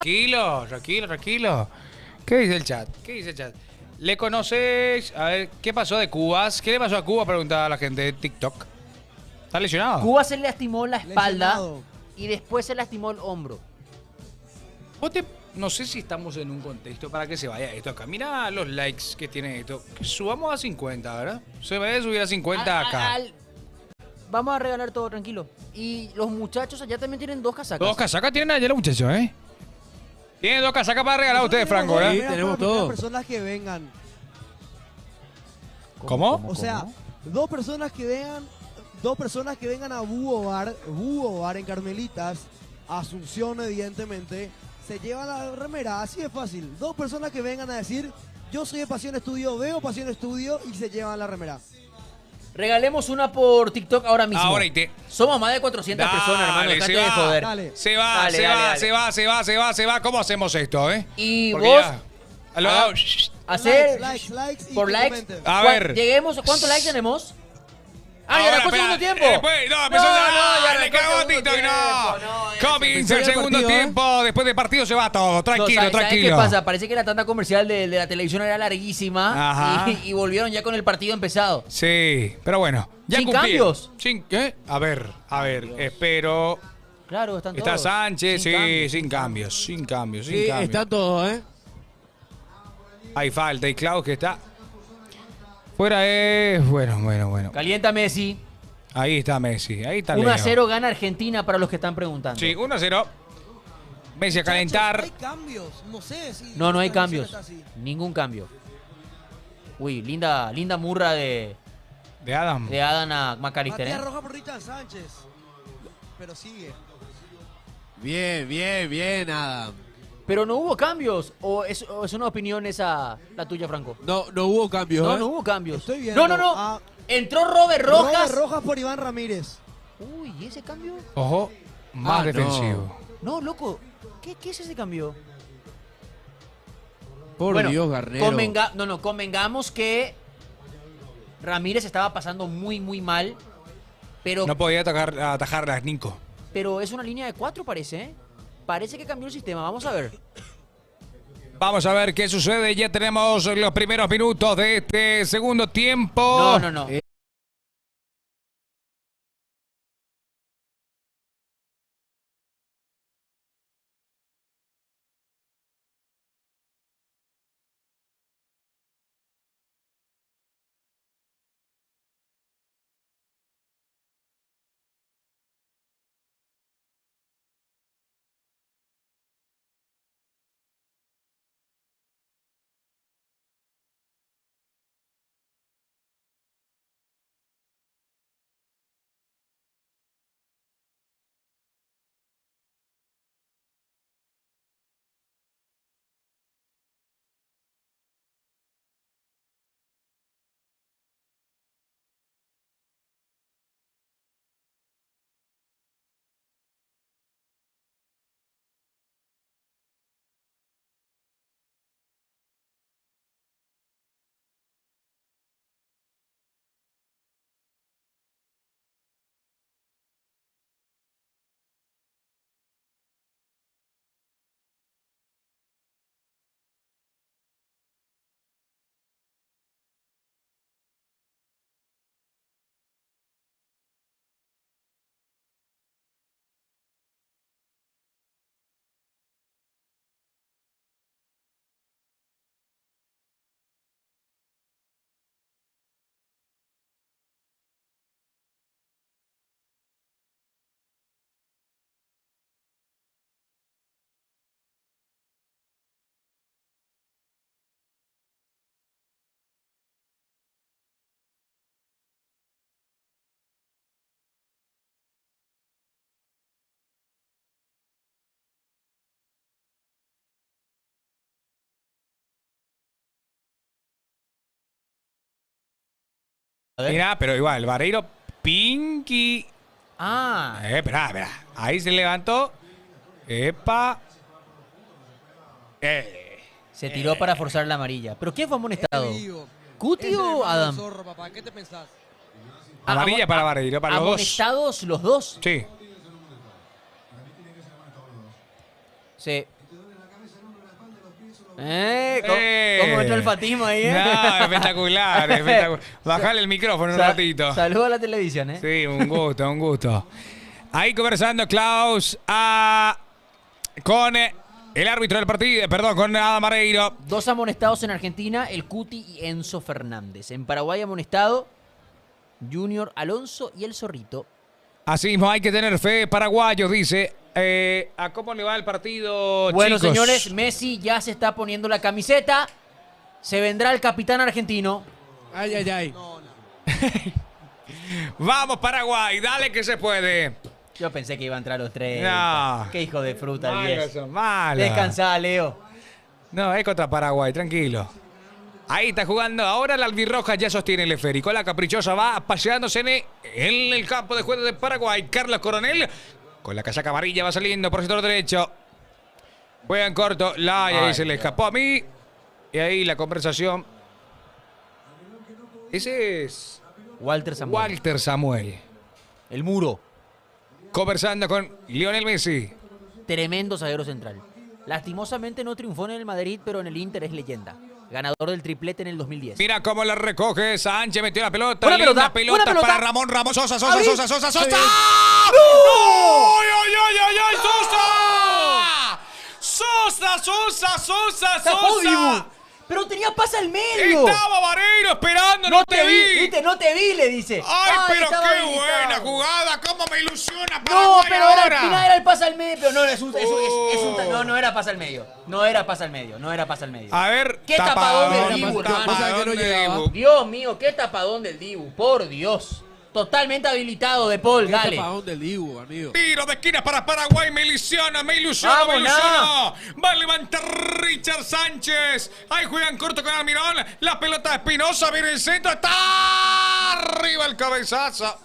A: Tranquilo. ¿Qué dice el chat? ¿Le conoces? A ver, ¿qué pasó de Cubas? ¿Qué le pasó a Cuba? Preguntaba la gente de TikTok. ¿Está lesionado?
B: Cuba se lastimó la espalda
D: Lesionado.
B: y después se lastimó el hombro.
A: No sé si estamos en un contexto para que se vaya esto acá. Mira los likes que tiene esto. Que subamos a 50, ¿verdad? Se va a subir a 50 acá.
B: Vamos a regalar todo, tranquilo. Y los muchachos allá también tienen 2 casacas.
A: 2 casacas tienen ayer los muchachos, ¿eh? Tienen 2 casacas para regalar a ustedes, Franco,
C: Sí,
A: ¿verdad?
D: Mira,
C: tenemos
D: para
C: todo.
D: personas que vengan.
A: ¿Cómo?
D: O sea, dos personas que vengan a Búho Bar en Carmelitas, Asunción evidentemente, se llevan la remera, así de fácil. 2 personas que vengan a decir, yo soy de Pasión Estudio, veo Pasión Estudio y se llevan la remera.
B: Regalemos una por TikTok ahora mismo.
A: Ahora y te...
B: Somos más de 400
A: Dale,
B: personas, hermano.
A: se
B: Dejate de
A: va,
B: joder.
D: dale.
A: Se va,
B: Dale,
A: se
B: dale,
A: va,
B: dale.
A: se va. ¿Cómo hacemos esto, eh?
B: Y
A: Porque
B: vos,
A: ya- Lo-
B: ah, hacer
D: likes y
B: por
D: que
B: likes.
D: comenten.
A: A ver.
B: Lleguemos, ¿cuántos likes tenemos? Ah, ya
A: Ahora,
B: después
A: espera,
B: segundo tiempo.
A: después, no, empezó ya,
B: ya
A: le
B: después
A: cagó
B: segundo
A: TikTok,
B: tiempo,
A: no. Comienza
C: Empezó
A: el
C: ya el
A: segundo
C: partido, ¿eh?
A: tiempo, después del partido se va todo, tranquilo,
B: ¿Sabes
A: tranquilo.
B: qué pasa? Parece que la tanda comercial de la televisión era larguísima
A: Ajá.
B: y volvieron ya con el partido empezado.
A: Sí, pero bueno, ya
B: ¿Sin
A: cumplieron.
B: cambios?
A: Sin, ¿qué? A ver, espero.
B: Claro, están
A: Está
B: todos.
A: Sánchez,
B: Sin
A: sí,
B: cambios.
A: sin cambios.
C: Sí, están todos, ¿eh?
A: Hay falta y Klaus que está fuera es... Bueno.
B: Calienta Messi.
A: Ahí está Messi, ahí está
B: 1-0
A: Leo.
B: gana Argentina para los que están preguntando.
A: Sí, 1-0. Messi a calentar.
D: Hay cambios, no sé si...
B: No, no hay
D: la
B: cambios.
D: transmisión está así.
B: Ningún cambio. Uy, linda murra de
A: De Adam.
B: Adam a McAllister,
D: Matías
B: ¿eh?
D: roja por Richard Sánchez. Pero sigue.
C: Bien, bien, bien, Adam.
B: Pero no hubo cambios. ¿O es una opinión esa la tuya, Franco?
C: No, no hubo cambios.
B: No,
C: ¿eh?
B: no hubo cambios.
D: Estoy viendo.
B: No.
D: Ah,
B: Entró Robert Rojas.
D: Robert Rojas por Iván Ramírez.
B: Uy, ¿y ese cambio?
A: Ojo, más
C: Ah, no.
A: defensivo.
B: No, loco. ¿Qué es ese cambio?
C: Por
B: Bueno,
C: Dios, Garnero.
B: convengamos que Ramírez estaba pasando muy, muy mal. Pero,
A: No podía atajar a Nico.
B: pero es una línea de 4, parece, ¿eh? Parece que cambió el sistema. Vamos a ver.
A: Vamos a ver qué sucede. Ya tenemos los primeros minutos de este segundo tiempo.
B: No. A ver.
A: Mira, pero igual, Vareiro, Pinky.
B: Ah,
A: Espera. Ahí se levantó. Epa.
B: se tiró para forzar la amarilla. ¿Pero quién fue amonestado?
D: Vivo.
B: ¿Cuti
D: Es
B: o
D: hermano
B: Adam?
D: Zorro, papá. ¿Qué te pensás?
A: Amarilla para Vareiro, para los dos.
B: ¿Amonestados los dos?
A: Sí.
B: Sí. ¿Cómo entró el fatismo ahí?
A: No, espectacular. Bajale el micrófono un ratito.
B: Saludos a la televisión, ¿eh?
A: Sí, un gusto. Ahí conversando Klaus con el árbitro del partido, perdón, con Adam Vareiro.
B: 2 amonestados en Argentina, el Cuti y Enzo Fernández. En Paraguay amonestado, Junior Alonso y el Zorrito.
A: Así mismo hay que tener fe, paraguayos, dice. ¿A cómo le va el partido,
B: Bueno,
A: chicos?
B: señores, Messi ya se está poniendo la camiseta. Se vendrá el capitán argentino.
C: Ay.
A: Vamos, Paraguay, dale que se puede.
B: Yo pensé que iba a entrar los 3.
A: No.
B: Qué hijo de fruta el
A: Malos
B: 10.
A: son, malos.
B: Descansá, Leo.
A: No, es contra Paraguay, tranquilo. Ahí está jugando. Ahora la albirroja ya sostiene el esférico. La caprichosa va paseándose en el campo de juego de Paraguay. Carlos Coronel con la casaca amarilla va saliendo por el sector derecho. Juega en corto. Y ahí se le escapó a mí. Y ahí la conversación. Ese es
B: Walter Samuel.
A: Walter Samuel.
B: El muro.
A: Conversando con Lionel Messi.
B: Tremendo zaguero central. Lastimosamente no triunfó en el Madrid, pero en el Inter es leyenda. Ganador del triplete en el 2010.
A: Mira cómo la recoge. Sánchez metió la pelota.
B: Buena
A: Linda
B: pelota, buena pelota.
A: para Ramón Ramos. Sosa.
B: Abrí.
A: ¡Sosa!
B: bien.
A: ¡No! ¡Ay, Sosa! ¡Sosa!
B: Tapó, Dibu. Pero tenía pase al medio.
A: Estaba Vareiro esperando, no te vi.
B: ¿Viste? No te vi, le dice.
A: Ay, pero
B: estaba
A: qué
B: habilitado.
A: buena jugada. ¿Cómo me ilusiona
B: No,
A: Paraguay
B: pero al
A: ahora?
B: final era el pase al medio. Pero no, no era pase al medio. No era pase al medio.
A: A ver,
B: ¿Qué tapadón del
C: Dibu,
B: Dibu,
C: hermano.
B: hermano?
C: Cosa que no
A: del
C: llegaba.
A: Dibu.
B: Dios mío, qué tapadón del Dibu. Por Dios. Totalmente habilitado de Paul,
C: Qué
B: dale.
C: tapadón del Dibu, amigo.
A: Tiro de esquina para Paraguay, me ilusiona.
B: Vámonos.
A: Va a levantar Richard Sánchez. Ahí juegan corto con Almirón. La pelota de Espinosa, viene el centro. Está arriba el cabezazo.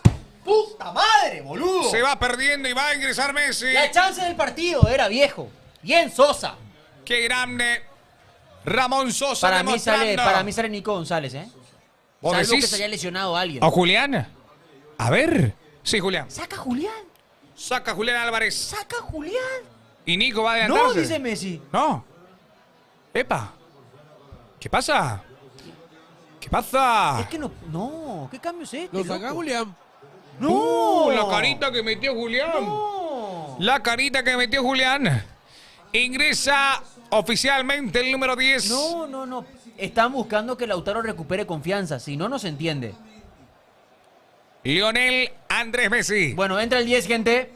B: ¡Puta madre, boludo!
A: Se va perdiendo y va a ingresar Messi.
B: La chance del partido era viejo. Bien Sosa.
A: Qué grande. Ramón Sosa
B: Para mí
A: demostrando.
B: sale Nico González, ¿eh?
A: ¿Vos
B: Salvo que
A: decís?
B: se haya lesionado a alguien.
A: ¿O Julián? A ver. Sí, Julián.
B: Saca Julián.
A: Saca Julián Álvarez.
B: Saca Julián.
A: Y Nico va a adelantarse.
B: No, dice Messi.
A: No. Epa. ¿Qué pasa? ¿Qué pasa?
B: Es que no. No, ¿qué cambio es este?
C: Lo saca
B: loco?
C: Julián.
B: No.
A: La carita que metió Julián.
B: No.
A: La carita que metió Julián. Ingresa oficialmente el número 10.
B: No. Están buscando que Lautaro recupere confianza. Si no, no se entiende.
A: Lionel Andrés Messi.
B: Bueno, entra el 10, gente.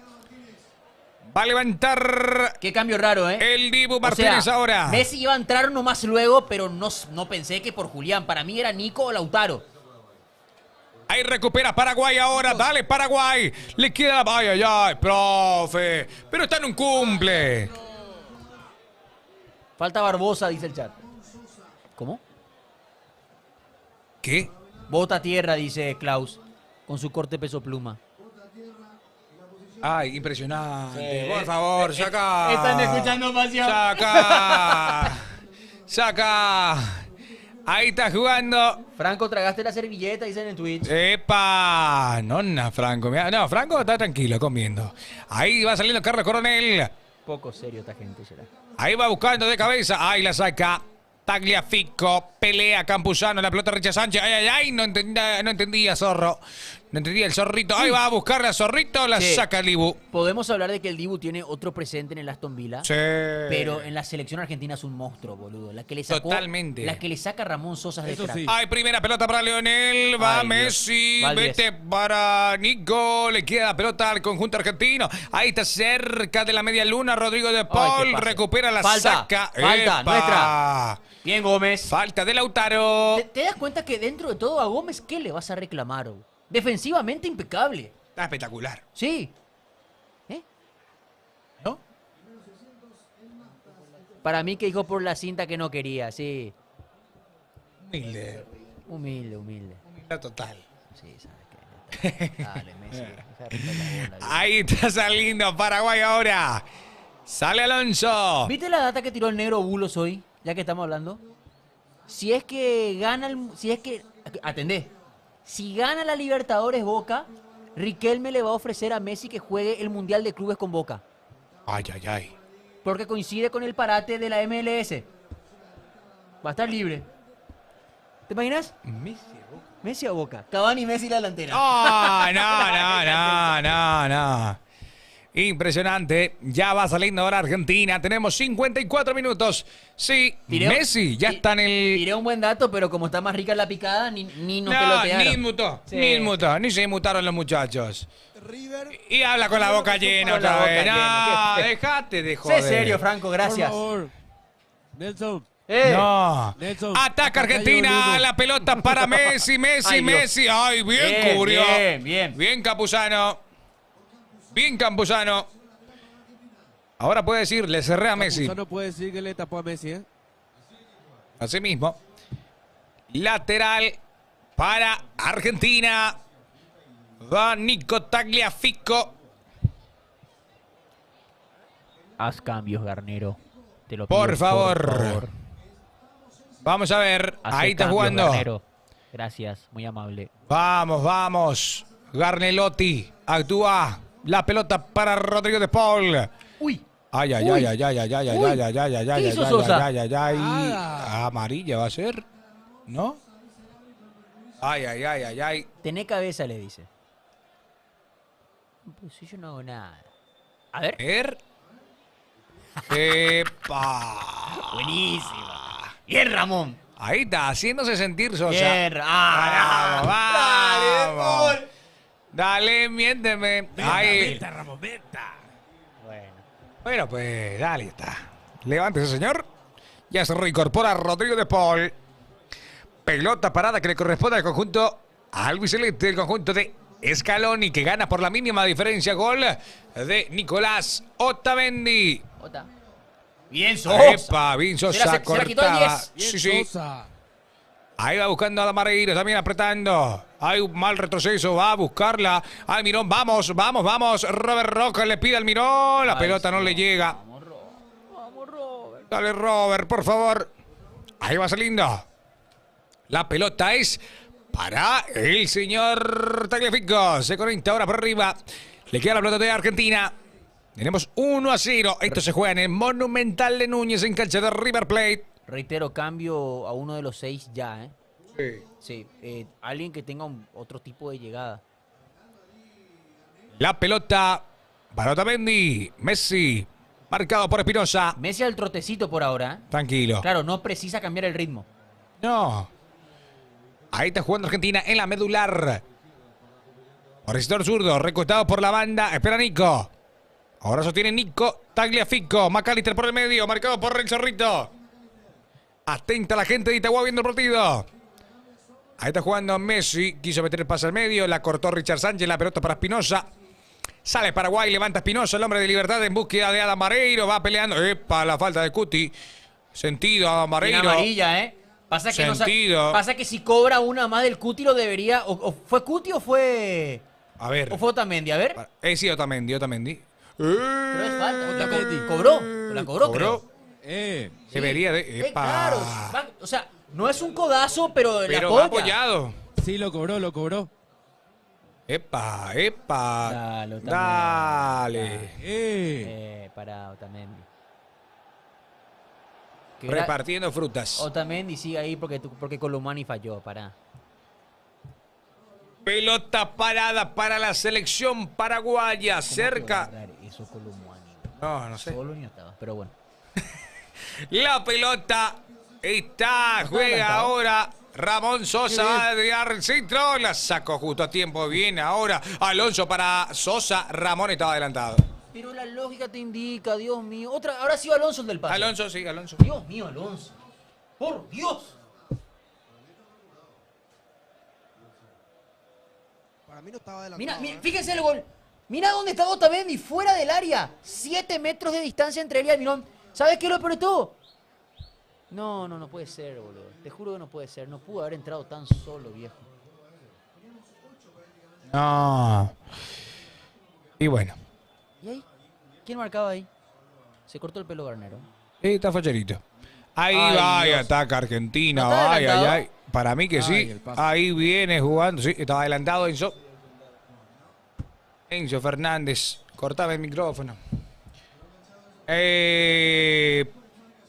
A: Va a levantar
B: Qué cambio raro, ¿eh?
A: el Dibu
B: O
A: Martínez
B: sea,
A: ahora.
B: Messi iba a entrar nomás luego, pero no pensé que por Julián. Para mí era Nico o Lautaro.
A: Ahí recupera Paraguay ahora. Dale, Paraguay. Le queda. Ay, profe. Pero está en un cumple.
B: Falta Barbosa, dice el chat. ¿Cómo?
A: ¿Qué?
B: Bota tierra, dice Klaus, con su corte peso pluma.
A: Ay, impresionante.
B: Sí.
A: Por favor, saca.
B: Están escuchando pasión.
A: Saca. Ahí está jugando.
B: Franco, tragaste la servilleta, dicen en Twitch.
A: ¡Epa! Nonna, Franco. Mirá, no, Franco está tranquilo comiendo. Ahí va saliendo Carlos Coronel.
B: Poco serio esta gente, será.
A: Ahí va buscando de cabeza. Ahí la saca. Tagliafico. Pelea Campuzano. La pelota Richard Sánchez. Ay. No entendía, zorro. No entendía el zorrito. Ahí va a buscarle a zorrito. La
B: Sí.
A: saca el Dibu.
B: Podemos hablar de que el Dibu tiene otro presente en el Aston Villa.
A: Sí.
B: Pero en la selección argentina es un monstruo, boludo. La que le sacó,
A: Totalmente.
B: La que le saca Ramón Sosa de
C: Eso
B: crack.
C: sí.
A: Hay primera pelota para Leonel. Va
B: Ay, Dios.
A: Messi.
B: Va al
A: Vete para Nico. Le queda la pelota al conjunto argentino. Ahí está cerca de la media luna. Rodrigo de Paul.
B: pase.
A: Recupera la
B: Falta,
A: saca.
B: falta,
A: ¡Epa!
B: nuestra. Bien, Gómez.
A: Falta de Lautaro.
B: ¿Te das cuenta que dentro de todo a Gómez qué le vas a reclamar? Bro? Defensivamente impecable.
A: Está espectacular.
B: Sí. ¿Eh?
A: ¿No?
B: Para mí que dijo por la cinta que no quería, sí.
A: Humilde.
B: Humilde.
A: Humildad total.
B: Sí, sabes que. Dale, Messi. Deja de romper la bola,
A: Ahí está saliendo Paraguay ahora. Sale Alonso.
B: ¿Viste la data que tiró el negro Bulos hoy? Ya que estamos hablando. Si es que gana el. Si es que. Atendé. Si gana la Libertadores Boca, Riquelme le va a ofrecer a Messi que juegue el Mundial de Clubes con Boca.
A: Ay.
B: Porque coincide con el parate de la MLS. Va a estar libre. ¿Te imaginas? Messi a Boca. Cavani y Messi la delantera.
A: No. Impresionante. Ya va saliendo ahora Argentina. Tenemos 54 minutos. Sí, Messi ya está en el...
B: Tiré un buen dato, pero como está más rica la picada, ni nos
A: No,
B: pelotearon.
A: ni se mutaron los muchachos.
D: River.
A: Y habla con la boca llena
B: Con la
A: otra
B: boca
A: vez.
B: llena.
A: No, dejate de joder.
B: Sé serio, Franco, gracias.
C: Por favor. Nelson.
A: No.
C: Nelson.
A: Ataca
C: Acá
A: Argentina.
C: cayó el uno.
A: La pelota para Messi.
B: Ay, Dios.
A: Messi. Ay, bien cubrió.
B: Bien.
A: Bien Campuzano. Bien Campuzano. Ahora puede decir, le cerré a Messi.
C: No puede decir que le tapó a Messi, ¿eh?
A: Así mismo. Lateral para Argentina. Va Nico Tagliafico.
B: Haz cambios, Garnero. Te lo
A: Por
B: pido,
A: favor. Vamos a ver.
B: Haz
A: Ahí está
B: cambios,
A: jugando.
B: Garnero. Gracias, muy amable.
A: Vamos. Garnelotti. Actúa. La pelota para Rodrigo de Paul.
B: Uy.
A: Ay.
B: ¿Qué hizo Sosa?
A: Amarilla va a ser. ¿No? Ay.
B: Tené cabeza, le dice. Pues si yo no hago nada. A ver.
A: Epa.
B: Buenísima. Bien, Ramón.
A: Ahí está, haciéndose sentir Sosa.
B: Bien,
A: Vamos,
B: dale,
A: vamos.
B: gol.
A: Dale, miénteme. Ahí.
C: Venta, Ramón, venta.
B: Bueno.
A: Bueno, pues, dale, está. Levántese, señor. Ya se reincorpora Rodrigo de Paul. Pelota parada que le corresponde al conjunto albiceleste, el conjunto de Scaloni, que gana por la mínima diferencia. Gol de Nicolás Otamendi.
B: Ota. Bien, Sosa.
A: Epa, bien Sosa,
B: Se la quitó el
A: cortaba.
B: 10.
C: Bien,
A: Sí, sí.
C: Sosa.
A: Ahí va buscando a Damareiro, también apretando. Hay un mal retroceso, va a buscarla. Almirón, vamos. Robert Roca le pide al Almirón. La pelota no le llega.
B: Vamos, Robert.
A: Dale, Robert, por favor. Ahí va saliendo. La pelota es para el señor Tagliafico. Se conecta ahora por arriba. Le queda la pelota de Argentina. Tenemos 1-0. Esto se juega en el Monumental de Núñez, en cancha de River Plate.
B: Reitero, cambio a uno de los 6 ya, ¿eh?
A: Sí.
B: Sí, alguien que tenga otro tipo de llegada.
A: La pelota para Otamendi. Messi, marcado por Espinosa.
B: Messi al trotecito por ahora, ¿eh?
A: Tranquilo.
B: Claro, no precisa cambiar el ritmo.
A: No. Ahí está jugando Argentina en la medular. Por el sector zurdo, recostado por la banda. Espera Nico. Ahora sostiene Nico Tagliafico. McAllister por el medio, marcado por el Zorrito. Atenta la gente de Itagua viendo el partido. Ahí está jugando Messi. Quiso meter el pase al medio. La cortó Richard Sánchez. La pelota para Espinosa. Sale Paraguay. Levanta Espinosa, el hombre de Libertad, en búsqueda de Adam Mareiro. Va peleando. Epa, la falta de Cuti. Sentido, Adam
B: Tiene
A: Mareiro.
B: amarilla, ¿eh? Pasa que,
A: Sentido.
B: pasa que si cobra una más del Cuti lo debería... O ¿fue Cuti o fue Otamendi? A ver.
A: Sí, Otamendi.
B: Pero es falta. ¿Cobró? ¿La cobró? Creo.
A: Debería de... Epa.
B: Claro. O sea, no es un codazo, pero la
A: Pero
B: apoya.
A: va apoyado.
C: Sí, lo cobró.
A: Epa.
B: Dale, Otamendi.
A: Dale.
B: Para Otamendi.
A: Repartiendo frutas.
B: Otamendi sigue ahí porque Colomani falló, para.
A: Pelota parada para la selección paraguaya. Cerca.
B: Eso Colomani.
A: No sé.
B: Solo ni estaba, pero bueno.
A: La pelota está, juega
B: adelantado.
A: ahora. Ramón Sosa va a tirar el centro. La sacó justo a tiempo. Bien ahora. Alonso para Sosa. Ramón estaba adelantado.
B: Pero la lógica te indica, Dios mío. Ahora sí Alonso el del pase.
A: Alonso, sí, Alonso.
B: Dios mío, Alonso. Por Dios.
D: Para mí no estaba adelantado.
B: Mira, fíjense el gol. Mira dónde está Otamendi, fuera del área. 7 metros de distancia entre él y Almirón. ¿Sabes qué es lo peor de todo? No puede ser, boludo. Te juro que no puede ser. No pudo haber entrado tan solo, viejo.
A: No. Y bueno.
B: ¿Y ahí? ¿Quién marcaba ahí? Se cortó el pelo Garnero.
A: Está facherito. Ahí
B: Ay,
A: va, y
B: Dios.
A: ataca Argentina.
B: ¿No está adelantado?
A: Ay. Para mí que
C: Ay,
A: sí.
C: el pase.
A: Ahí viene jugando. Sí, estaba adelantado Enzo. Enzo Fernández. Cortaba el micrófono.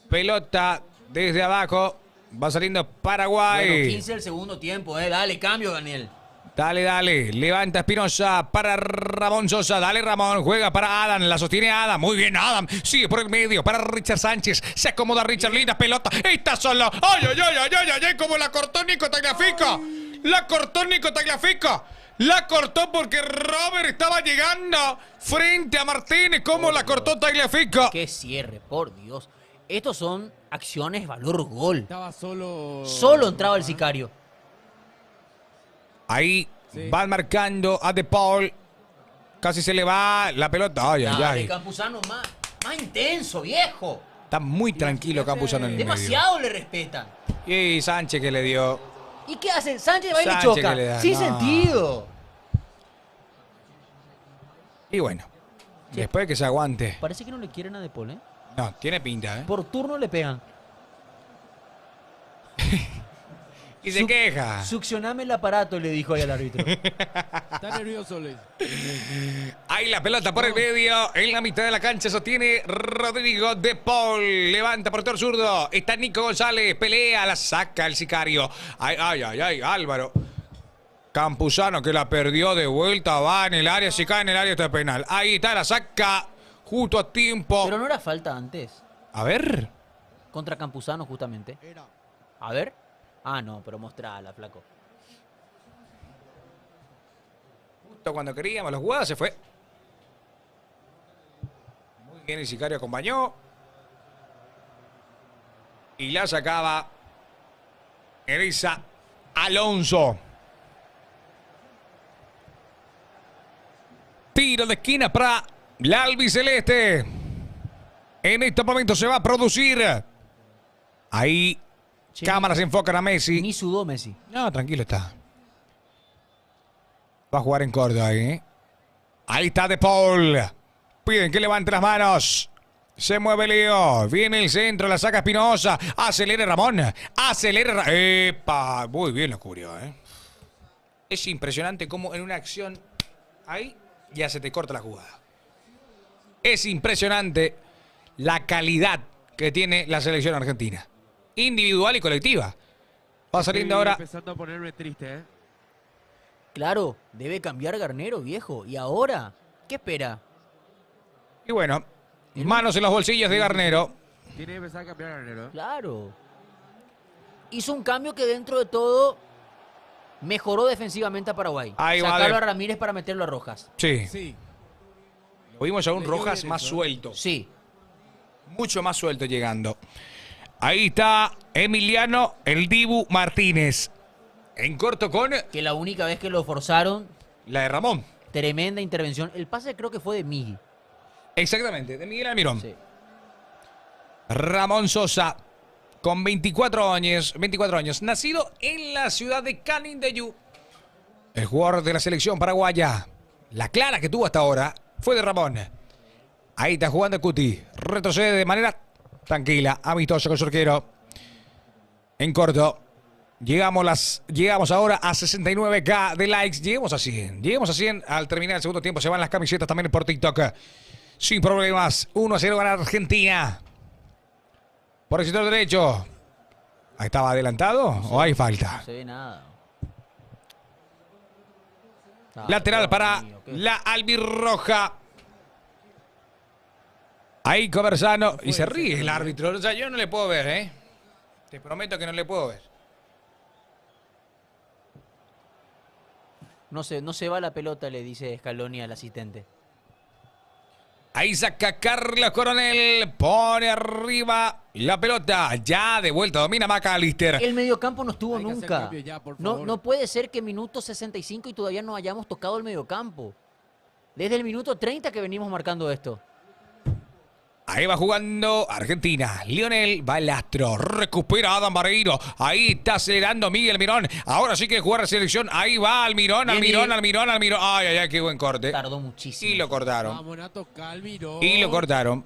A: Pelota desde abajo. Va saliendo Paraguay.
B: Bueno, 15 del segundo tiempo, Dale, cambio, Daniel.
A: Dale. Levanta Espinosa para Ramón Sosa. Dale, Ramón. Juega para Adam. La sostiene Adam. Muy bien, Adam. Sigue por el medio para Richard Sánchez. Se acomoda Richard. Linda pelota. Está solo. ¡Ay! Como la cortó Nico Tagliafico. La cortó porque Robert estaba llegando frente a Martínez. ¿Cómo la cortó Tagliafico?
B: Qué cierre, por Dios. Estos son acciones valor gol.
C: Estaba solo.
B: Solo entraba el sicario.
A: Ahí
C: Sí.
A: van marcando a De Paul. Casi se le va la pelota.
B: Dale, Campuzano, más intenso, viejo.
A: Está muy tranquilo Campuzano en el medio.
B: Demasiado le respetan.
A: Y Sánchez que le dio.
B: ¿Y qué hacen? Sánchez va y le
A: Sánchez
B: choca.
A: que le da,
B: Sin
A: no.
B: sentido.
A: Y bueno, después de que se aguante.
B: Parece que no le quieren a De Paul,
A: No, tiene pinta, ¿eh?
B: Por turno le pegan.
A: Y se queja.
B: Succioname el aparato, le dijo ahí al árbitro.
C: Está nervioso, Luis.
A: Ahí la pelota por el medio. En la mitad de la cancha sostiene Rodrigo De Paul. Levanta por el zurdo. Está Nico González. Pelea, la saca el sicario. Ay, Álvaro. Campuzano que la perdió de vuelta. Va en el área. Si cae en el área está penal. Ahí está, la saca justo a tiempo.
B: Pero no era falta antes.
A: A ver.
B: Contra Campuzano, justamente.
D: Era.
B: A ver. Ah, no, pero mostrala, flaco.
A: Justo cuando queríamos la jugada se fue. Muy bien, el sicario acompañó. Y la sacaba Elisa Alonso. Tiro de esquina para la albiceleste. En este momento se va a producir. Ahí
B: Che,
A: cámaras enfocan a Messi.
B: Ni sudó Messi.
A: No, tranquilo está. Va a jugar en Córdoba ahí, ¿eh? Ahí está De Paul. Piden que levante las manos. Se mueve Leo. Viene el centro, la saca Espinosa. Acelera Ramón. Acelera. ¡Epa! Muy bien lo cubrió, ¿eh? Es impresionante cómo en una acción ahí ya se te corta la jugada. Es impresionante la calidad que tiene la selección argentina. Individual y colectiva. Va saliendo
C: Estoy
A: ahora.
C: empezando a ponerme triste, ¿eh?
B: Claro, debe cambiar Garnero, viejo. ¿Y ahora? ¿Qué espera?
A: Y bueno, manos en los bolsillos de Garnero.
C: Tiene que empezar a cambiar Garnero.
B: Claro. Hizo un cambio que dentro de todo mejoró defensivamente a Paraguay.
A: Ahí va
B: Sacarlo
A: de-
B: a Ramírez para meterlo a Rojas.
A: Sí.
C: Sí.
A: Lo vimos a un
C: Le dio
A: Rojas
C: bien
A: más
C: eso, ¿eh?
A: suelto.
B: Sí.
A: Mucho más suelto llegando. Ahí está Emiliano El Dibu Martínez. En corto con
B: Que la única vez que lo forzaron,
A: la de Ramón.
B: tremenda intervención. El pase creo que fue de Migui.
A: Exactamente, de Miguel Almirón.
B: Sí.
A: Ramón Sosa, con 24 años, nacido en la ciudad de Canindeyú. El jugador de la selección paraguaya. La clara que tuvo hasta ahora fue de Ramón. Ahí está jugando Cuti. Retrocede de manera tranquila, amistosa con su arquero. En corto. Llegamos ahora a 69K de likes. Lleguemos a 100. Lleguemos a 100 al terminar el segundo tiempo. Se van las camisetas también por TikTok. Sin problemas. 1-0 gana Argentina. Por el sector derecho. ¿Ahí estaba adelantado o hay falta?
B: No se ve nada. Ah,
A: Lateral
B: Dios
A: para
B: mío, qué-
A: la albirroja. Ahí Conversano. Y se ríe el árbitro. O sea, yo no le puedo ver, ¿eh? Te prometo que no le puedo ver.
B: No se va la pelota, le dice Scaloni al asistente.
A: Ahí saca Carlos Coronel. Pone arriba la pelota. Ya de vuelta. Domina McAllister.
B: El mediocampo no estuvo
C: Hay que hacer
B: nunca.
C: cambio ya, por
B: No,
C: favor.
B: no puede ser que minuto 65 y todavía no hayamos tocado el mediocampo. Desde el minuto 30 que venimos marcando esto.
A: Ahí va jugando Argentina. Lionel Balastro. Recupera Adam Barreiro. Ahí está acelerando Miguel Almirón. Ahora sí que jugar la selección. Ahí va Almirón.
B: Bien,
A: Almirón. Ay, ay, ay, qué buen corte.
B: Tardó muchísimo.
A: Y lo cortaron.
C: Vamos a tocar el mirón.
A: Y lo cortaron.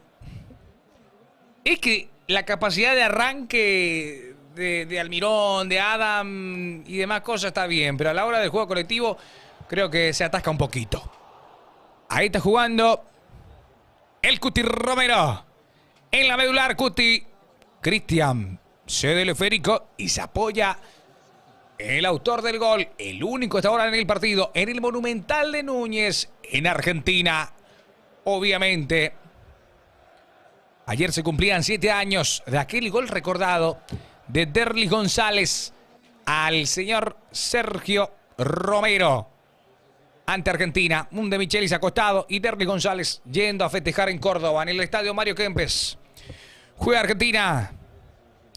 A: Es que la capacidad de arranque de Almirón, de Adam y demás cosas está bien. Pero a la hora del juego colectivo creo que se atasca un poquito. Ahí está jugando el Cuti Romero. En la medular, Cuti. Cristian cede el esférico y se apoya el autor del gol. El único hasta ahora en el partido. En el Monumental de Núñez, en Argentina. Obviamente. Ayer se cumplían 7 años de aquel gol recordado de Derlis González al señor Sergio Romero. Ante Argentina, un de Michelis acostado y Derlis González yendo a festejar en Córdoba, en el estadio Mario Kempes. Juega Argentina.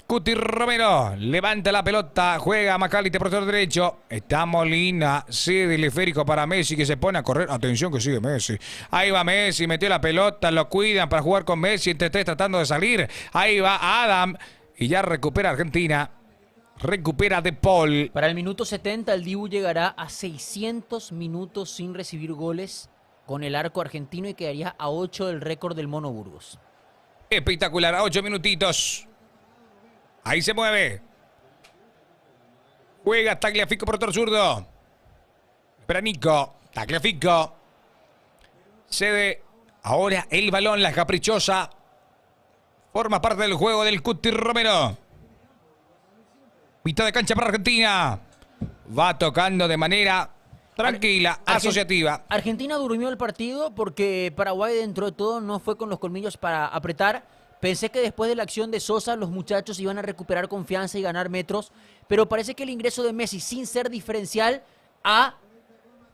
A: Cuti Romero levanta la pelota, juega Macalite por el derecho. Está Molina, cede el esférico para Messi que se pone a correr. Atención que sigue Messi. Ahí va Messi, metió la pelota, lo cuidan para jugar con Messi. Entre tres tratando de salir. Ahí va Adam y ya recupera Argentina. Recupera De Paul.
B: Para el minuto 70 el Dibu llegará a 600 minutos sin recibir goles con el arco argentino y quedaría a 8 del récord del Mono Burgos.
A: Espectacular, a 8 minutitos. Ahí se mueve. Juega Tagliafico por otro zurdo. Espera Nico. Tagliafico. Cede ahora el balón, la caprichosa. Forma parte del juego del Cuti Romero. Mitad de cancha para Argentina. Va tocando de manera tranquila, asociativa.
B: Argentina durmió el partido porque Paraguay dentro de todo no fue con los colmillos para apretar, Pensé que después de la acción de Sosa los muchachos iban a recuperar confianza y ganar metros, pero parece que el ingreso de Messi sin ser diferencial ha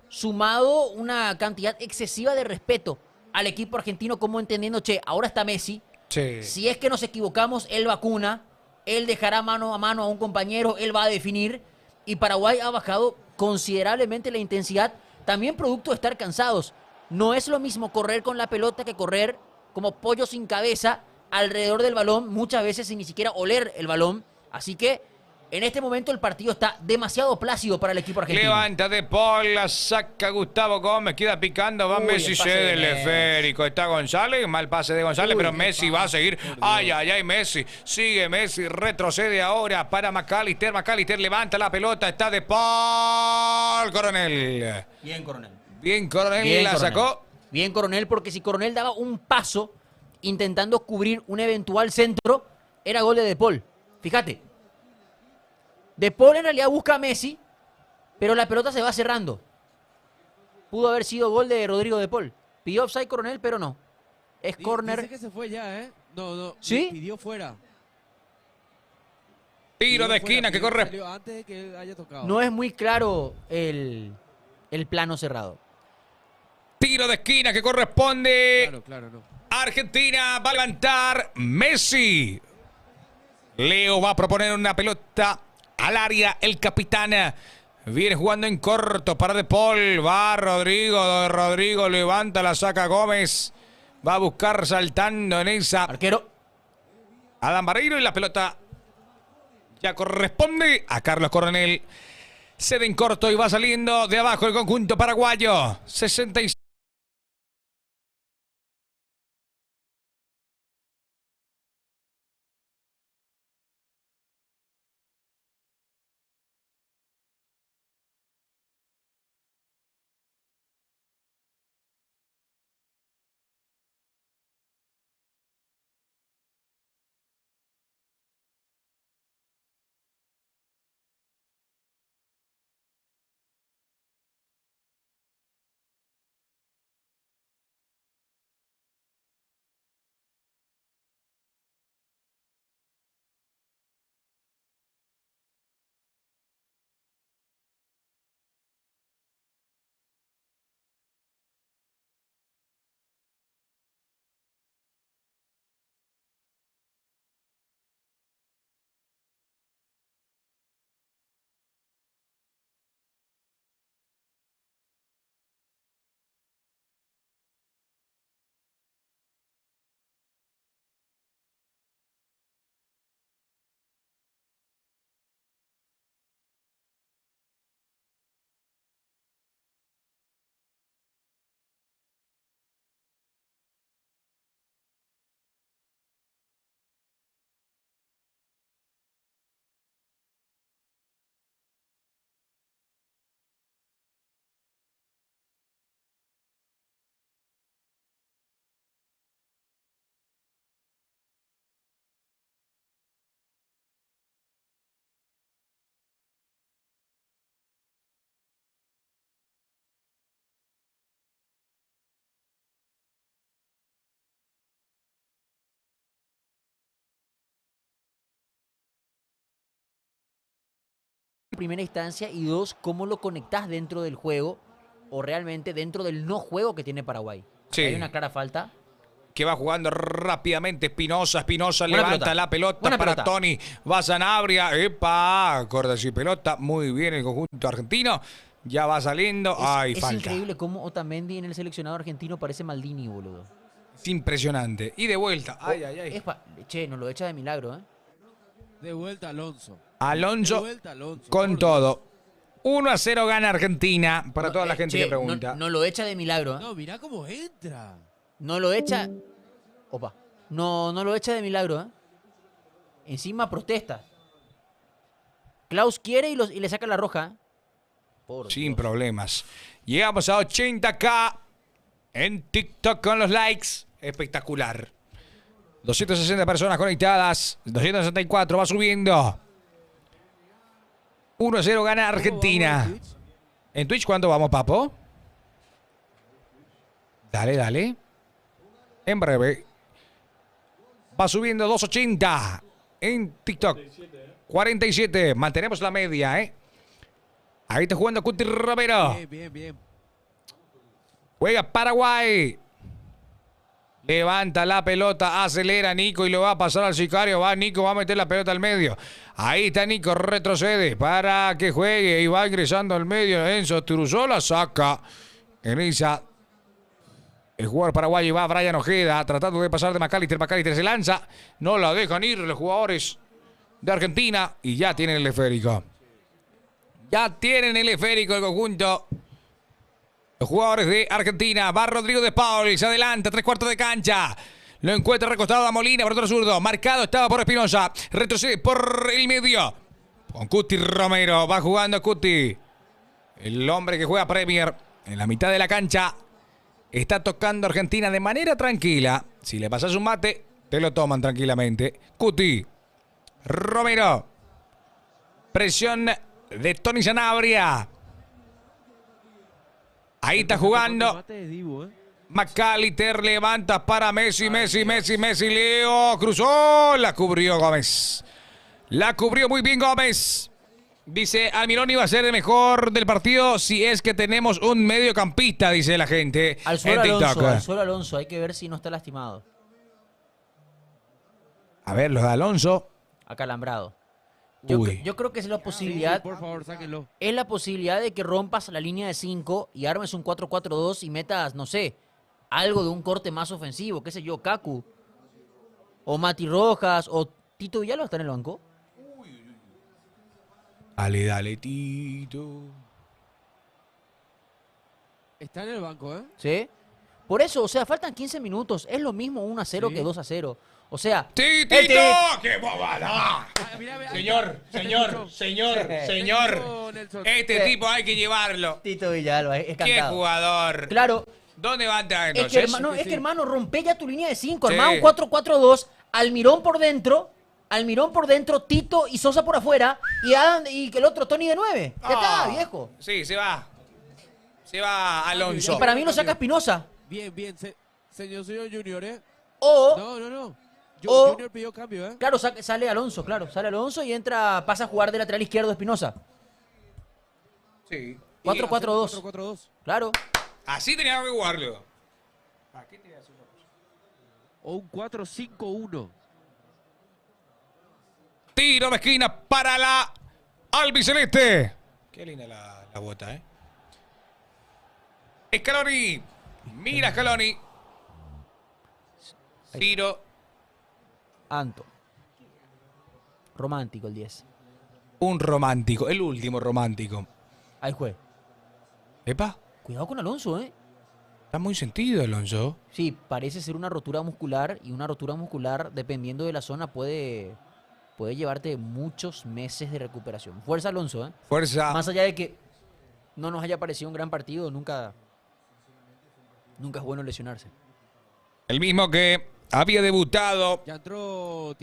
B: sumado una cantidad excesiva de respeto al equipo argentino, como entendiendo, che, ahora está Messi,
A: Sí.
B: si es que nos equivocamos, él vacuna, él dejará mano a un compañero, él va a definir, y Paraguay ha bajado considerablemente la intensidad, también producto de estar cansados. No es lo mismo correr con la pelota que correr como pollo sin cabeza alrededor del balón, muchas veces sin ni siquiera oler el balón. Así que en este momento el partido está demasiado plácido para el equipo argentino.
A: Levanta de Paul, la saca Gustavo Gómez, queda picando, va
B: Uy,
A: Messi,
B: el pase
A: cede
B: de
A: el
B: Messi.
A: esférico, está González, mal pase de González,
B: Uy,
A: pero
B: qué
A: Messi va a seguir. Ay, ay, ay, Messi, sigue Messi, retrocede ahora para McAllister levanta la pelota, está de Paul, Coronel.
B: Bien, Coronel.
A: Bien, Coronel
B: Bien,
A: la
B: Coronel.
A: sacó.
B: Bien, Coronel, porque si Coronel daba un paso intentando cubrir un eventual centro, era gol de Paul. Fíjate. De Paul en realidad busca a Messi, pero la pelota se va cerrando. Pudo haber sido gol de Rodrigo de Paul. Pidió offside Coronel, pero no. Es
C: Dice
B: córner.
C: que se fue ya, ¿eh? No.
B: ¿Sí?
C: Pidió fuera.
A: Tiro de
C: Pidió fuera,
A: esquina que
C: pidió-
A: corre.
C: salió antes de que haya tocado.
B: No es muy claro el plano cerrado.
A: Tiro de esquina que corresponde.
C: Claro, no.
A: Argentina va a levantar Messi. Leo va a proponer una pelota al área. El capitán viene jugando en corto para De Paul. Va Rodrigo. Rodrigo levanta, la saca Gómez. Va a buscar saltando en esa.
B: Arquero.
A: Adam Barreiro y la pelota ya corresponde a Carlos Coronel. Cede en corto y va saliendo de abajo el conjunto paraguayo. 66.
B: Primera instancia, y dos, cómo lo conectás dentro del juego o realmente dentro del no juego que tiene Paraguay.
A: Sí.
B: Hay una clara falta.
A: Que va jugando rápidamente Espinosa. Espinosa
B: Buena
A: levanta
B: pelota.
A: la pelota
B: Buena
A: para
B: pelota.
A: Tony. Va Sanabria. ¡Epa! Corta y pelota. Muy bien el conjunto argentino. Ya va saliendo. ¡Ay,
B: Es
A: falta!
B: increíble cómo Otamendi en el seleccionado argentino parece Maldini, boludo.
A: Es impresionante. Y de vuelta. ¡Ay, ay, ay!
B: Che, nos lo echa de milagro, ¿eh?
C: De vuelta Alonso. De
A: Alonso
C: vuelta Alonso.
A: con
C: por
A: todo. 1-0 gana Argentina. Para
B: No,
A: toda la gente
B: che,
A: que pregunta.
B: No lo echa de milagro, ¿eh?
C: Dios. No, mirá cómo entra.
B: No lo echa. Opa. No lo echa de milagro, ¿eh? Encima protesta. Klaus quiere y le saca la roja, ¿eh? Por
A: Sin
B: Dios.
A: problemas. Llegamos a 80K en TikTok con los likes. Espectacular. 260 personas conectadas. 264 va subiendo. 1-0 gana Argentina.
C: ¿Cómo vamos en Twitch?
A: ¿En Twitch cuánto vamos, papo? Dale, dale. En breve. Va subiendo 2.80 en TikTok. 47. Mantenemos la media, ¿eh? Ahí está jugando Cuti Romero.
C: Bien, bien, bien.
A: Juega Paraguay. Levanta la pelota, acelera Nico y lo va a pasar al sicario. Va Nico, va a meter la pelota al medio. Ahí está Nico, retrocede para que juegue y va ingresando al medio. Enzo Turuzola saca. Inicia el jugador paraguayo, va Brian Ojeda tratando de pasar de McAllister. McAllister se lanza, no la dejan ir los jugadores de Argentina y ya tienen el esférico. Ya tienen el esférico el conjunto. Los jugadores de Argentina. Va Rodrigo de Paul. Se adelanta. 3/4 de cancha. Lo encuentra recostado a Molina por otro zurdo. Marcado estaba por Espinosa. Retrocede por el medio. Con Cuti Romero. Va jugando Cuti. El hombre que juega Premier. En la mitad de la cancha. Está tocando Argentina de manera tranquila. Si le pasas un mate, te lo toman tranquilamente. Cuti. Romero. Presión de Tony Sanabria. Ahí está jugando.
C: Mate de Dibu, ¿eh?
A: McAllister levanta para Messi. Leo cruzó. La cubrió Gómez. La cubrió muy bien Gómez. Dice, Almirón iba a ser el mejor del partido si es que tenemos un mediocampista, dice la gente.
B: Al suelo
A: en TikTok.
B: Alonso, al suelo Alonso. Hay que ver si no está lastimado.
A: A ver, los de Alonso.
B: Acalambrado.
A: Uy.
B: Yo creo que es la
C: Sí,
B: posibilidad.
C: sí, por favor, sáquenlo.
B: Es la posibilidad de que rompas la línea de 5 y armes un 4-4-2 y metas, no sé, algo de un corte más ofensivo, qué sé yo, Kaku. O Mati Rojas, o Tito Villalba está en el banco.
A: Dale, Tito.
C: Está en el banco, ¿eh?
B: ¿Sí? Por eso, o sea, faltan 15 minutos. Es lo mismo 1-0
C: Sí.
B: que 2-0. O sea,
A: ¡Titito! ¡Qué bobada!
C: Ah, mira, mira,
A: Señor,
C: Nelson.
A: señor.
C: Nelson.
A: Este tipo hay que llevarlo.
B: Tito Villalba, es
A: ¡Qué
B: cantado.
A: jugador!
B: Claro,
A: ¿Dónde va a entrar
B: es que,
A: entonces?
B: hermano,
C: Sí.
B: hermano, rompe ya tu línea de 5.
A: Sí.
B: Armá un 4-4-2, Almirón por dentro, Tito y Sosa por afuera, y que el otro Tony de 9. Ya
A: Ah,
B: está, viejo.
A: Sí, se va. Se va Alonso.
B: Y para mí lo saca Espinosa.
C: Bien, bien. Señor Junior, ¿eh?
B: O,
C: No.
B: O-
C: Junior pidió cambio, ¿eh?
B: claro, sale Alonso, y pasa a jugar de lateral izquierdo Espinosa.
A: Sí.
B: 4-4-2.
C: 4-4-2.
B: Claro.
A: Así tenía que jugarlo.
C: O un 4-5-1.
A: Tiro de esquina para la albiceleste. Qué linda la bota, ¿eh? Scaloni. Mira Scaloni. Tiro.
B: Anto. Romántico el 10.
A: Un romántico. El último romántico.
B: Ahí fue.
A: Epa.
B: Cuidado con Alonso, ¿eh?
A: Está muy sentido, Alonso.
B: Sí, parece ser una rotura muscular y una rotura muscular, dependiendo de la zona, puede llevarte muchos meses de recuperación. Fuerza, Alonso, ¿eh?
A: Fuerza.
B: Más allá de que no nos haya parecido un gran partido, nunca es bueno lesionarse.
A: El mismo que había debutado
C: Ya entró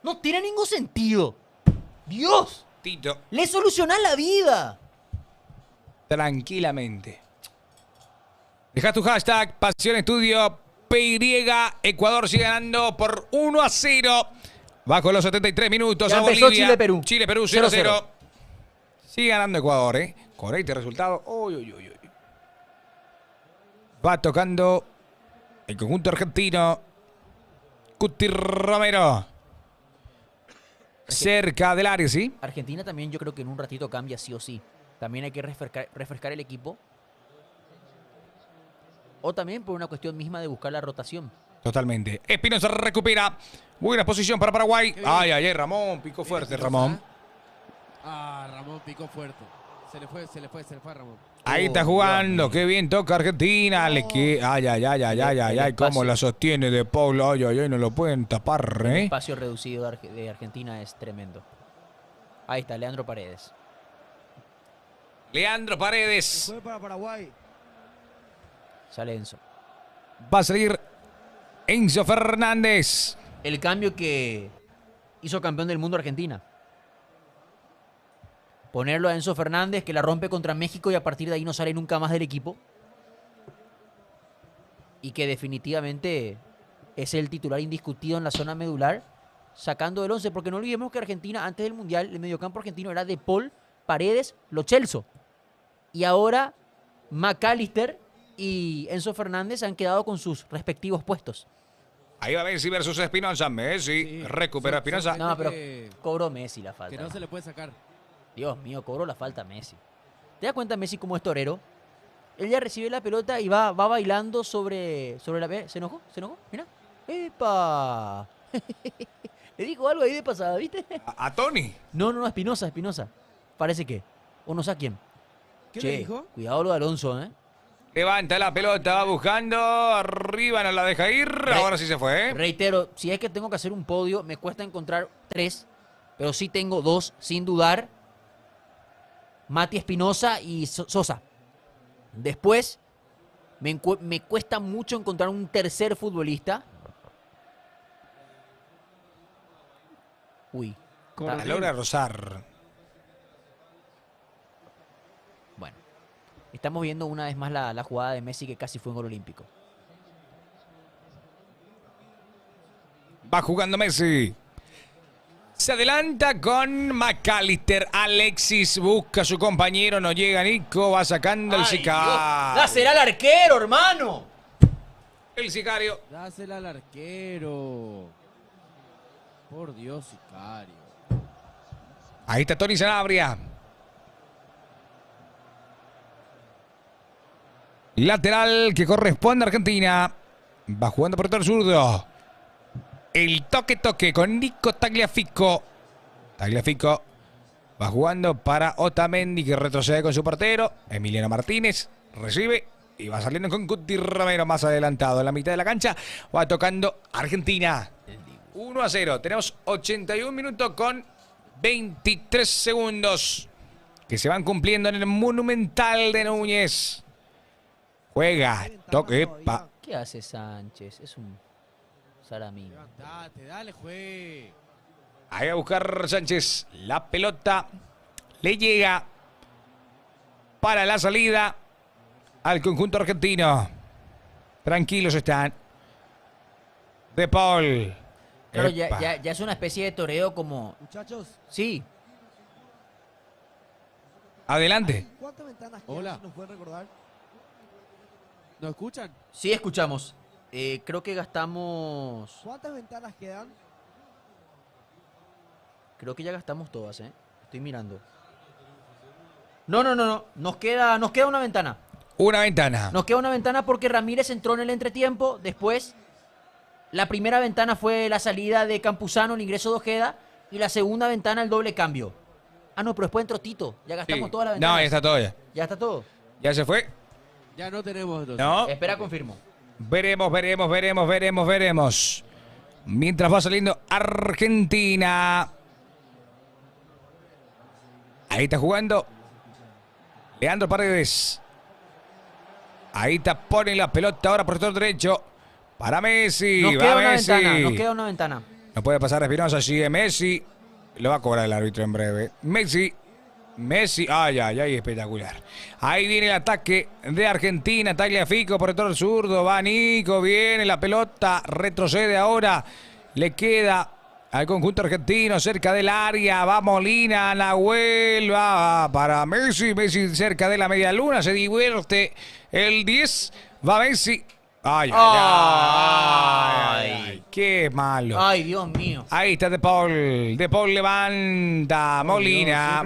B: No tiene ningún sentido. Dios,
A: Tito,
B: le solucionás la vida.
A: tranquilamente. Deja tu hashtag Pasión Estudio PY. Ecuador sigue ganando por 1-0. Bajo los 73 minutos
B: Ya
A: a
B: empezó
A: Bolivia.
B: Chile-Perú.
A: Chile-Perú
B: 0-0.
A: 0-0. Sigue ganando Ecuador, ¿eh? Con este resultado. Uy, uy, uy, uy. Va tocando el conjunto argentino. Cuti Romero. Cerca del área, ¿sí?
B: Argentina también yo creo que en un ratito cambia sí o sí. También hay que refrescar el equipo. O también por una cuestión misma de buscar la rotación.
A: Totalmente. Espinosa recupera. Buena posición para Paraguay. Ay, ay, ay, Ramón. Picó fuerte, Ramón.
C: Ramón picó fuerte. Se le fue a Ramón.
A: Ahí está
B: Dios
A: jugando.
B: mío.
A: Qué bien toca Argentina. Ay, ay, ay, ay, ay, ay, ay. Cómo
B: espacio.
A: la sostiene de Paul. Ay, ay, ay. No lo pueden tapar,
B: El
A: ¿eh?
B: espacio reducido de Argentina es tremendo. Ahí está, Leandro Paredes.
A: Leandro Paredes.
D: Fue para Paraguay.
B: Sale Enzo.
A: Va a salir Enzo Fernández.
B: El cambio que hizo campeón del mundo Argentina. Ponerlo a Enzo Fernández, que la rompe contra México y a partir de ahí no sale nunca más del equipo. Y que definitivamente es el titular indiscutido en la zona medular, sacando del 11. Porque no olvidemos que Argentina, antes del Mundial, el mediocampo argentino era De Paul, Paredes, Lo Celso. Y ahora McAllister y Enzo Fernández han quedado con sus respectivos puestos.
A: Ahí va Messi versus Espinosa. Messi
C: Sí,
A: recupera a Espinosa.
B: No, pero
C: que-
B: cobró Messi la
C: Que
B: falta.
C: no se le puede sacar.
B: Dios mío, cobró la falta Messi. ¿Te das cuenta Messi como es torero? Él ya recibe la pelota y va bailando sobre la... ¿Se enojó? ¿Se enojó? Mira. ¡Epa! Le dijo algo ahí de pasada, ¿viste?
A: A Tony.
B: No, Espinosa. Parece que. O no sé a quién.
C: ¿Qué
B: Che,
C: le dijo?
B: cuidado lo de Alonso, ¿eh?
A: Levanta la pelota, va buscando. Arriba no la deja ir. Ahora sí se fue, ¿eh?
B: Reitero, si es que tengo que hacer un podio, me cuesta encontrar 3, pero sí tengo 2, sin dudar. Mati Espinosa y Sosa. Después, me cuesta mucho encontrar un tercer futbolista. Uy.
A: La logra rozar.
B: Bueno. Estamos viendo una vez más la jugada de Messi que casi fue un gol olímpico.
A: Va jugando Messi. Se adelanta con McAllister. Alexis busca a su compañero. No llega Nico. Va sacando el sicario.
B: ¡Dásela al arquero, hermano!
A: El sicario.
C: Dásela al arquero. Por Dios, sicario.
A: Ahí está Tony Sanabria. Lateral que corresponde a Argentina. Va jugando por todo el zurdo. El toque con Nico Tagliafico. Tagliafico va jugando para Otamendi, que retrocede con su portero. Emiliano Martínez recibe y va saliendo con Cuti Romero más adelantado. En la mitad de la cancha va tocando Argentina. 1-0. Tenemos 81 minutos con 23 segundos que se van cumpliendo en el Monumental de Núñez. Juega, toque, epa.
B: ¿Qué hace Sánchez? Es un salamín.
C: Levantate, dale, juez.
A: Ahí va a buscar Sánchez. La pelota le llega para la salida al conjunto argentino. Tranquilos están. De Paul.
B: Claro,
A: Epa.
B: ya es una especie de toreo como...
D: Muchachos,
B: Sí,
A: Adelante.
D: ¿cuántas ventanas
C: Hola.
D: quedan? ¿Nos pueden recordar?
C: ¿Nos escuchan?
B: sí escuchamos. Creo que gastamos...
D: ¿Cuántas ventanas quedan?
B: Creo que ya gastamos todas, ¿eh? Estoy mirando. No. Nos queda una ventana.
A: Una ventana.
B: Nos queda una ventana porque Ramírez entró en el entretiempo. Después, la primera ventana fue la salida de Campuzano, el ingreso de Ojeda. Y la segunda ventana, el doble cambio. Ah, no, pero después entró Tito. Ya gastamos
A: Sí.
B: todas las ventanas.
A: No, ya está todo ya.
B: Ya está todo.
A: Ya se fue.
C: Ya no tenemos entonces.
A: No.
B: Espera, confirmo.
A: Veremos. Mientras va saliendo Argentina. Ahí está jugando Leandro Paredes. Ahí está, pone la pelota ahora por el sector derecho. Para Messi.
B: Nos
A: Va
B: queda una
A: Messi.
B: ventana, nos queda una ventana.
A: No puede pasar Espinosa, sigue Messi. Lo va a cobrar el árbitro en breve. Messi. Ay, ay, ay, espectacular. Ahí viene el ataque de Argentina. Tagliafico por el torno zurdo. Va Nico, viene la pelota. Retrocede ahora. Le queda al conjunto argentino cerca del área. Va Molina, Nahuel. Va para Messi. Messi cerca de la media luna. Se divierte el 10. Va Messi. Ay, ay, ay. Qué malo.
B: Ay, Dios mío.
A: Ahí está De Paul. De Paul levanta. Molina,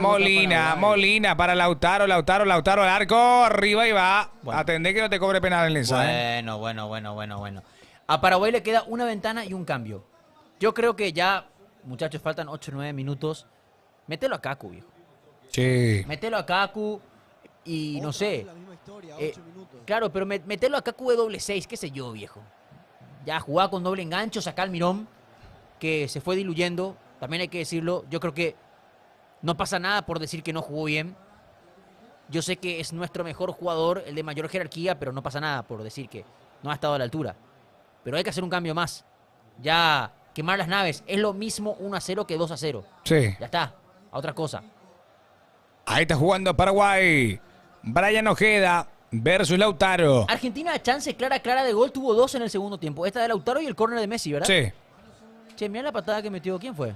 A: Molina para Lautaro, Lautaro al arco. Arriba y va.
B: Bueno.
A: Atendé que no te cobre penal en esa.
B: Bueno. A Paraguay le queda una ventana y un cambio. Yo creo que ya, muchachos, faltan 8 o 9 minutos. Mételo a Kaku, viejo.
A: Sí.
B: Mételo a Kaku y no sé.
D: La misma historia,
B: Eh,
D: 8 minutos.
B: Claro, pero mételo a Kaku de doble 6, qué sé yo, viejo. Ya jugaba con doble engancho, saca al Mirón, que se fue diluyendo. También hay que decirlo, yo creo que no pasa nada por decir que no jugó bien. Yo sé que es nuestro mejor jugador, el de mayor jerarquía, pero no pasa nada por decir que no ha estado a la altura. Pero hay que hacer un cambio más. Ya quemar las naves es lo mismo 1-0 que 2-0.
A: Sí.
B: Ya está, a otra cosa.
A: Ahí está jugando Paraguay. Brian Ojeda versus Lautaro.
B: Argentina, chance clara de gol, tuvo 2 en el segundo tiempo. Esta de Lautaro y el córner de Messi, ¿verdad?
A: Sí.
B: Che, mira la patada que metió. ¿Quién fue?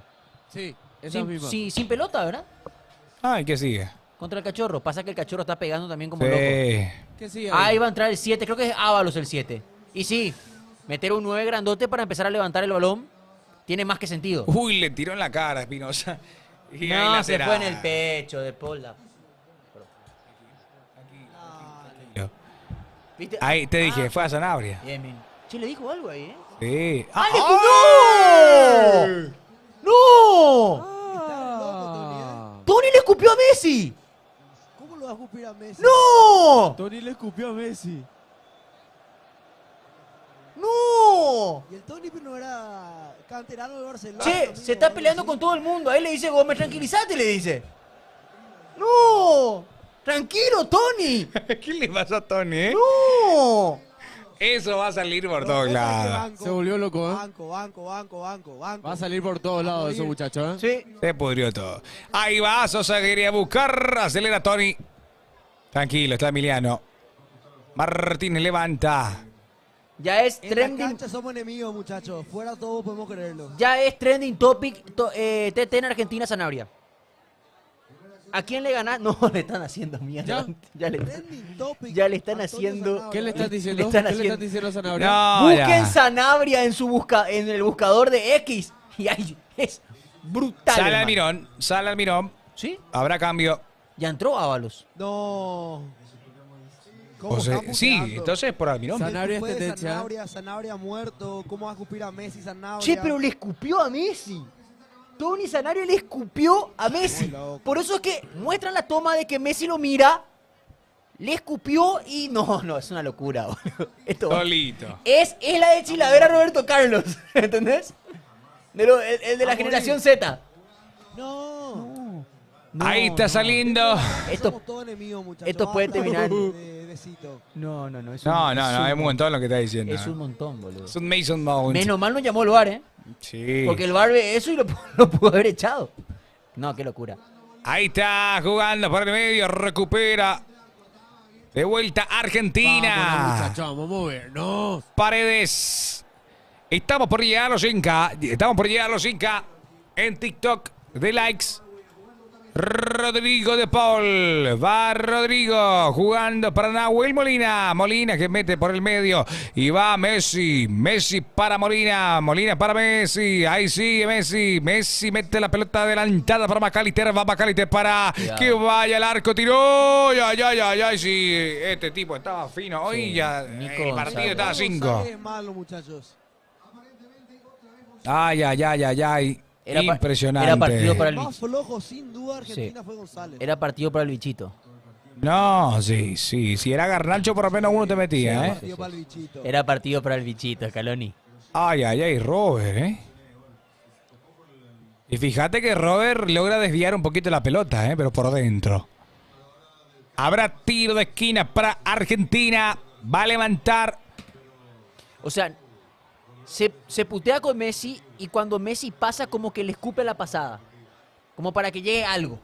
C: Sí, esa misma.
B: Sin pelota, ¿verdad?
A: Ay, ¿qué sigue?
B: Contra el Cachorro. Pasa que el Cachorro está pegando también como loco.
A: Sí.
C: ¿Qué sigue
B: Ahí va a entrar el 7. Creo que es Ábalos el 7. Y sí, meter un 9 grandote para empezar a levantar el balón tiene más que sentido.
A: Uy, le tiró en la cara a Espinosa. Y ahí
B: No,
A: la
B: se
A: será.
B: fue en el pecho de Polda. ¿Viste?
A: Ahí te dije, fue a Sanabria.
B: Bien, bien. Che, le dijo algo ahí, ¿eh?
A: Sí.
B: ¡Ah,
A: ¡ay!
B: le ¡No!
C: Ah.
B: ¡Tony le escupió a Messi!
D: ¿Cómo lo va a escupir a Messi?
B: ¡No!
C: Tony le escupió a Messi.
B: ¡No!
D: Y el Tony no era canterano de Barcelona.
B: Che,
D: amigo,
B: se está
D: algo
B: peleando
D: así.
B: con todo el mundo. A él le dice Gómez, tranquilízate, le dice. ¡No! ¡Tranquilo, Tony!
A: ¿Qué le pasa a Tony, eh?
B: ¡No!
A: Eso va a salir por
D: No,
A: todos
D: es que
A: lados.
D: banco,
C: Se volvió loco, ¿eh?
D: Banco.
C: Va a salir por todos lados ese muchacho, ¿eh?
B: Sí.
A: Se pudrió todo. Ahí va, Sosa quería buscar. Acelera Tony. Tranquilo, está Emiliano. Martínez levanta.
B: Ya es
D: En la
B: trending.
D: cancha somos enemigos, muchachos. Fuera todos podemos creerlo.
B: Ya es trending topic TT en Argentina Sanabria. ¿A quién le ganas? No, le están haciendo mierda. Ya le,
D: Trending topic,
B: ya le están
D: Antonio
B: haciendo-
D: Sanabria.
C: ¿Qué le estás diciendo?
B: Le están
C: ¿Qué le
B: haciendo-
C: estás diciendo a Sanabria?
A: No,
B: Busquen
A: ya.
B: Sanabria en el buscador de X. Y ahí es brutal.
A: Sale
B: hermano.
A: Almirón. Sale Almirón.
B: ¿Sí?
A: Habrá cambio.
B: Ya entró Ábalos.
D: No. ¿Cómo
A: O sea,
D: están
A: sí,
D: puteando?
A: entonces por Almirón.
C: Sanabria es
D: Después de
C: tendencia.
D: Sanabria muerto. ¿Cómo va a escupir a Messi Sanabria?
B: Che, pero le escupió a Messi. Tony Sanabria le escupió a Messi.
D: Muy loco.
B: Por eso es que muestran la toma de que Messi lo mira, le escupió y no, es una locura, boludo. Esto
A: Solito.
B: es la de Chilavera Roberto Carlos, ¿entendés? El de la
D: A
B: generación
D: morir.
B: Z.
D: No.
A: Ahí está saliendo.
B: Esto,
D: Somos todos enemigos, muchachos.
B: esto puede
D: Basta
B: terminar-
D: de besito.
B: no, es
A: No, es un montón lo que está diciendo.
B: Es un montón, boludo.
A: Es un Mason Mount.
B: Menos mal no llamó el VAR, ¿eh?
A: Sí.
B: Porque el VAR ve eso y lo pudo haber echado. No, qué locura.
A: Ahí está jugando por el medio. Recupera. De vuelta Argentina.
C: Vámonos, muchachos, vamos a movernos.
A: Paredes. Estamos por llegar a los 5K. Estamos por llegar a los 5K en TikTok de likes. Rodrigo de Paul. Va Rodrigo jugando para Nahuel Molina. Molina que mete por el medio. Y va Messi. Messi para Molina. Molina para Messi. Ahí sigue Messi. Messi mete la pelota adelantada para Macalister. Va Macalister para
B: Cuidado.
A: que vaya al arco. Tiró. Ya. Sí, este tipo estaba fino. Hoy
B: Sí,
A: ya
B: Nico
A: el partido
B: González.
A: estaba a 5.
D: González es malo, muchachos.
A: Ay.
B: Era pa-
A: Impresionante.
B: era partido para el
D: más flojo, sin duda, Argentina
B: Sí.
D: fue González.
B: Era partido para el bichito.
A: No, sí. Si era Garnacho, por lo menos uno te metía, ¿eh?
D: Partido para el bichito.
B: Era partido para el bichito, Scaloni.
A: Ay, Robert, ¿eh? Y fíjate que Robert logra desviar un poquito la pelota, ¿eh? Pero por dentro. Habrá tiro de esquina para Argentina. Va a levantar.
B: O sea, se putea con Messi y cuando Messi pasa como que le escupe la pasada. Como para que llegue algo.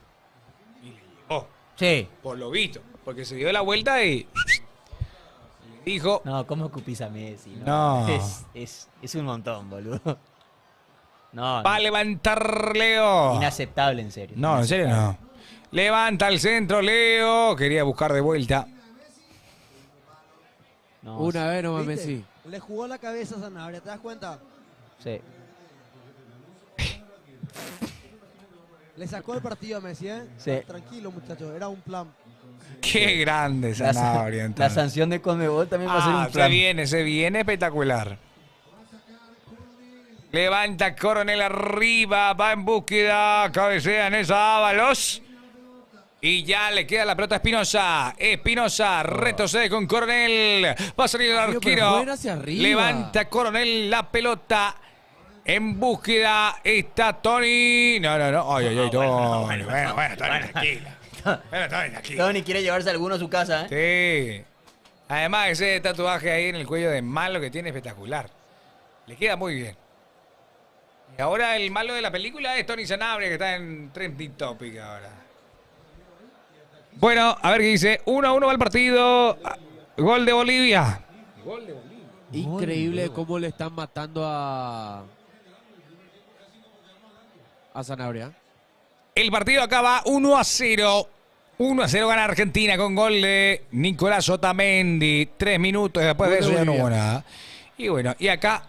A: Oh,
B: Sí.
A: por lo visto. Porque se dio la vuelta y dijo,
B: No, ¿cómo escupís a Messi?
A: No.
B: Es un montón, boludo. No,
A: va a levantar Leo.
B: inaceptable, en serio.
A: No, en serio no. Levanta el centro, Leo. Quería buscar de vuelta.
B: No,
C: Una vez nomás
D: ¿Viste?
C: Messi.
D: Le jugó la cabeza a Sanabria, ¿te das cuenta?
B: sí.
D: Le sacó el partido a Messi, ¿eh?
B: Sí.
D: Tranquilo, muchachos, era un plan.
A: Qué grande Sanabria.
B: La
A: entonces.
B: sanción de Conmebol también va a ser un plan.
A: se viene espectacular. Levanta Coronel arriba, va en búsqueda, cabecea en esa Ábalos. Y ya le queda la pelota a Espinosa. Espinosa retrocede con Coronel. Va a salir el
C: Pero
A: arquero.
C: jueguen hacia arriba.
A: Levanta Coronel la pelota. En búsqueda está Tony. No. Ay, Tony. Bueno, Tony, tranquila. Bueno, Tony, tranquila.
B: Tony quiere llevarse a alguno a su casa, ¿eh?
A: Sí. Además, ese tatuaje ahí en el cuello de malo que tiene espectacular. Le queda muy bien. Y ahora el malo de la película es Tony Sanabria, que está en Trending Topic ahora. Bueno, a ver qué dice. 1-1 va el partido. Gol de Bolivia.
C: Increíble cómo le están matando a Sanabria.
A: El partido acaba 1-0. 1-0 gana Argentina con gol de Nicolás Otamendi. 3 minutos después de
C: Gol de
A: eso ya no hubo
C: Bolivia.
A: nada. Y bueno, y acá,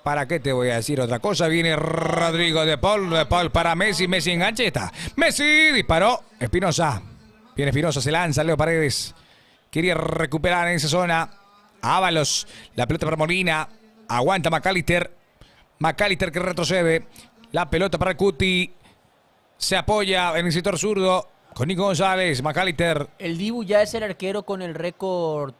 A: ¿para qué te voy a decir otra cosa? Viene Rodrigo de Paul para Messi. Messi enganche, está. Messi disparó. Espinosa. Viene Espinosa, se lanza Leo Paredes. Quería recuperar en esa zona. Ábalos. La pelota para Molina. Aguanta McAllister. McAllister que retrocede. La pelota para Cuti. Se apoya en el sector zurdo con Nico González. McAllister.
B: El Dibu ya es el arquero con el récord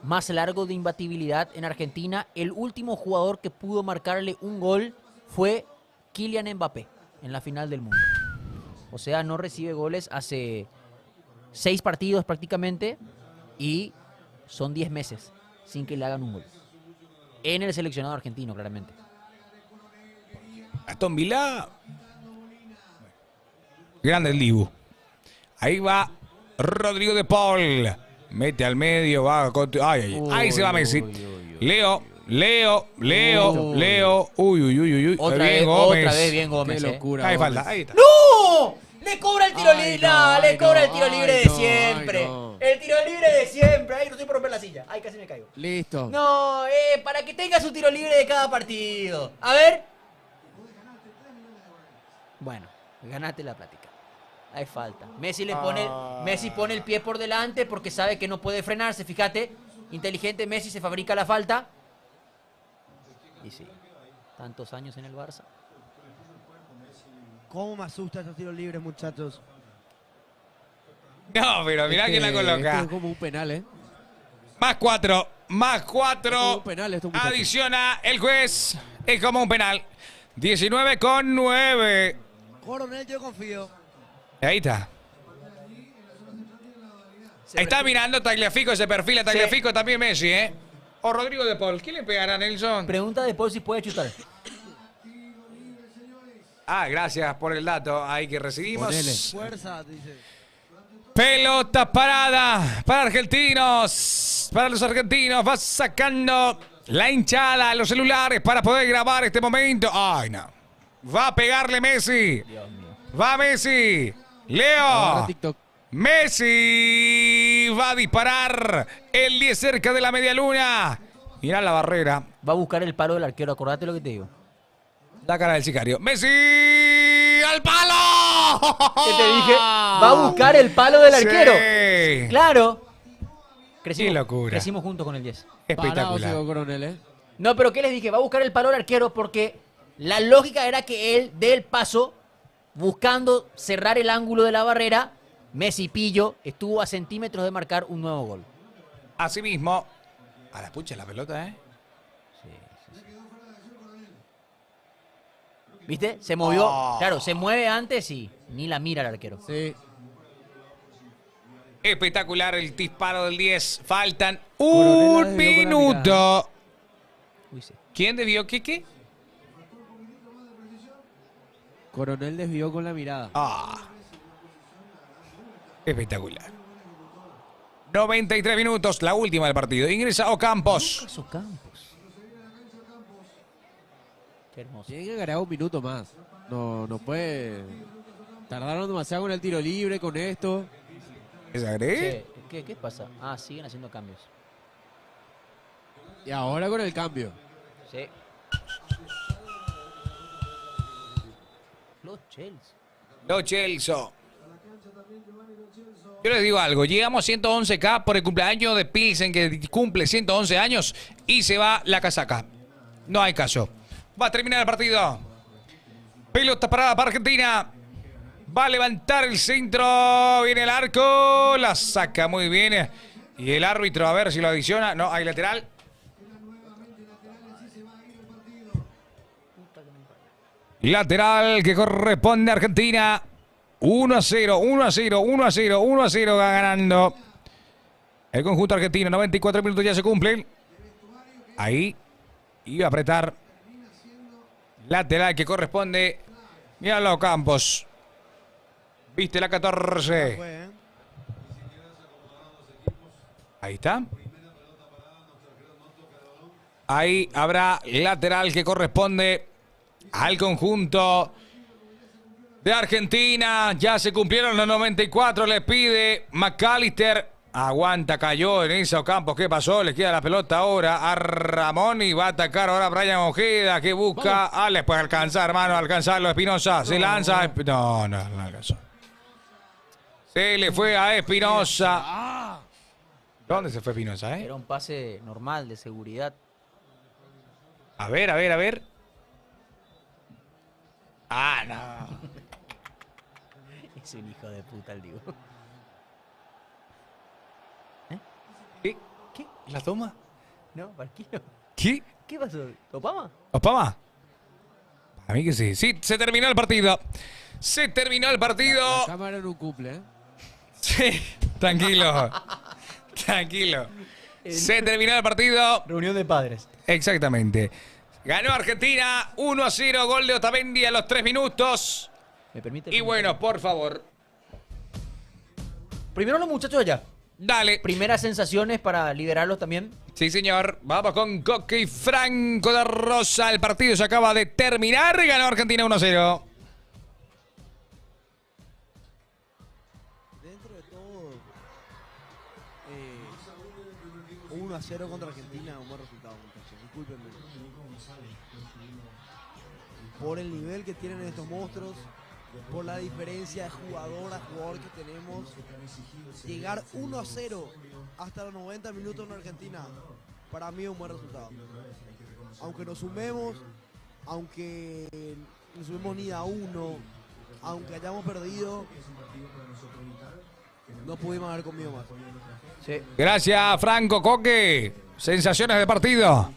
B: más largo de imbatibilidad en Argentina. El último jugador que pudo marcarle un gol fue Kylian Mbappé en la final del mundo. O sea, no recibe goles hace 6 partidos prácticamente y son 10 meses sin que le hagan un gol. En el seleccionado argentino, claramente.
A: Aston Villa. Grande el Dibu. Ahí va Rodrigo de Paul. Mete al medio, va. Ahí se va Messi. Leo. Uy.
B: Otra
A: Bien,
B: vez,
A: Gómez.
B: otra vez bien Gómez.
C: Qué
B: ¿eh?
C: locura.
A: Ahí
C: Gómez.
A: falta, ahí está.
B: ¡No! Le cobra el tiro
C: Ay,
B: libre.
C: no,
B: Le
C: ay,
B: cobra el
C: no,
B: tiro libre
C: ay,
B: de
C: no,
B: siempre.
C: ay, no.
B: El tiro libre de siempre. Ay, no estoy por romper la silla. Ay, casi me caigo.
C: Listo.
B: No, para que tenga su tiro libre de cada partido. A ver. Bueno, ganate la plática. Hay falta. Messi pone el pie por delante porque sabe que no puede frenarse. Fíjate, inteligente Messi se fabrica la falta. Y sí, tantos años en el Barça.
D: ¿Cómo me asusta estos tiros libres, muchachos?
A: No, pero mirá quién la
C: Esto
A: coloca.
C: es como un penal, ¿eh?
A: Más 4.
C: como un penal esto, muchachos.
A: Adiciona el juez. Es como un penal. 19-9.
D: Coronel, yo confío.
A: Ahí está. Está mirando Tagliafico, se perfila Tagliafico también Messi, ¿eh? O Rodrigo de Paul. ¿Quién le pegará a Nelson?
B: Pregunta de Paul si puede chutar.
A: Gracias por el dato ahí que recibimos.
C: Ponele.
D: Fuerza, dice.
A: Pelota parada para argentinos. Para los argentinos. Va sacando la hinchada a los celulares para poder grabar este momento. Ay, no. Va a pegarle Messi.
B: Dios mío.
A: Va Messi.
C: Ahora
A: Leo.
C: TikTok.
A: Messi va a disparar. El 10 cerca de la media luna. Mirá la barrera.
B: Va a buscar el palo del arquero, acordate lo que te digo.
A: La cara del sicario. Messi al palo.
B: ¿Qué te dije? Va a buscar el palo del arquero.
A: Sí.
B: Claro.
A: Qué locura.
B: Crecimos juntos con el 10.
C: Parado
A: Espectacular.
C: sigo Coronel, ¿eh?
B: No, pero ¿qué les dije? Va a buscar el palo del arquero porque la lógica era que él dé el paso buscando cerrar el ángulo de la barrera. Messi Pillo estuvo a centímetros de marcar un nuevo gol.
A: Asimismo. A la pucha la pelota, ¿eh?
B: ¿Viste? Se movió.
A: Oh.
B: Claro, se mueve antes y ni la mira el arquero.
C: Sí.
A: Espectacular el disparo del 10. Faltan
C: Coronel la
A: un
C: desvió con la
A: minuto.
B: Uy, sí.
A: ¿Quién debió qué?
C: Coronel desvió con la mirada.
A: Ah. Espectacular. 93 minutos, la última del partido. Ingresa Ocampos.
B: Caso Campos. Qué hermoso.
C: Tiene que ganar un minuto más. No puede. Tardaron demasiado con el tiro libre, con esto.
A: ¿Es agregue?
B: ¿Qué pasa? Ah, siguen haciendo cambios.
C: Y ahora con el cambio.
B: Sí. Los Chelsea.
A: Lo Chelsea. Yo les digo algo, llegamos a 111K por el cumpleaños de Pilsen, que cumple 111 años, y se va la casaca. No hay caso. Va a terminar el partido. Pelota parada para Argentina. Va a levantar el centro. Viene el arco. La saca muy bien. Y el árbitro, a ver si lo adiciona. No, hay lateral. Lateral que corresponde a Argentina. 1-0, 1-0, 1-0, 1-0 va ganando el conjunto argentino. 94 minutos ya se cumplen. Ahí iba a apretar. Lateral que corresponde. Míralo, Campos. Viste la 14. Ahí está. Ahí habrá lateral que corresponde al conjunto de Argentina. Ya se cumplieron los 94. Le pide McAllister. Aguanta, cayó en ese Ocampos. ¿Qué pasó? Le queda la pelota ahora a Ramón y va a atacar ahora a Brian Ojeda, que busca. Ah, le puede alcanzar, hermano, alcanzarlo. Espinosa se lanza. No alcanzó. Se le fue a Espinosa. ¿Dónde se fue Espinosa,
B: Era un pase normal de seguridad.
A: A ver. Ah, no.
B: Es un hijo de puta el Diego.
A: ¿Qué? ¿La toma?
B: No, tranquilo.
A: ¿Qué?
B: ¿Qué pasó? ¿Topama?
A: ¿Ospama? Para mí que sí. Sí, se terminó el partido. Se terminó el partido.
C: La cámara no cumple, ¿eh?
A: Sí, tranquilo. Tranquilo. Se terminó el partido.
B: Reunión de padres.
A: Exactamente. Ganó Argentina 1-0, gol de Otamendi a los 3 minutos.
B: ¿Me permite?
A: Y bueno, por favor,
B: Primero los muchachos allá.
A: dale.
B: Primeras sensaciones para liberarlos también.
A: Sí, señor. Vamos con Coque y Franco de Rosa. El partido se acaba de terminar. Ganó Argentina 1-0.
D: Dentro de todo, 1-0 contra Argentina, un buen resultado, muchachos. Discúlpenme. Por el nivel que tienen estos monstruos, por la diferencia de jugador a jugador que tenemos, llegar 1-0 hasta los 90 minutos en Argentina, para mí es un buen resultado. Aunque nos sumemos, aunque no subimos ni a uno, aunque hayamos perdido, no pudimos haber comido más.
B: Sí.
A: Gracias, Franco. Coque. Sensaciones de partido.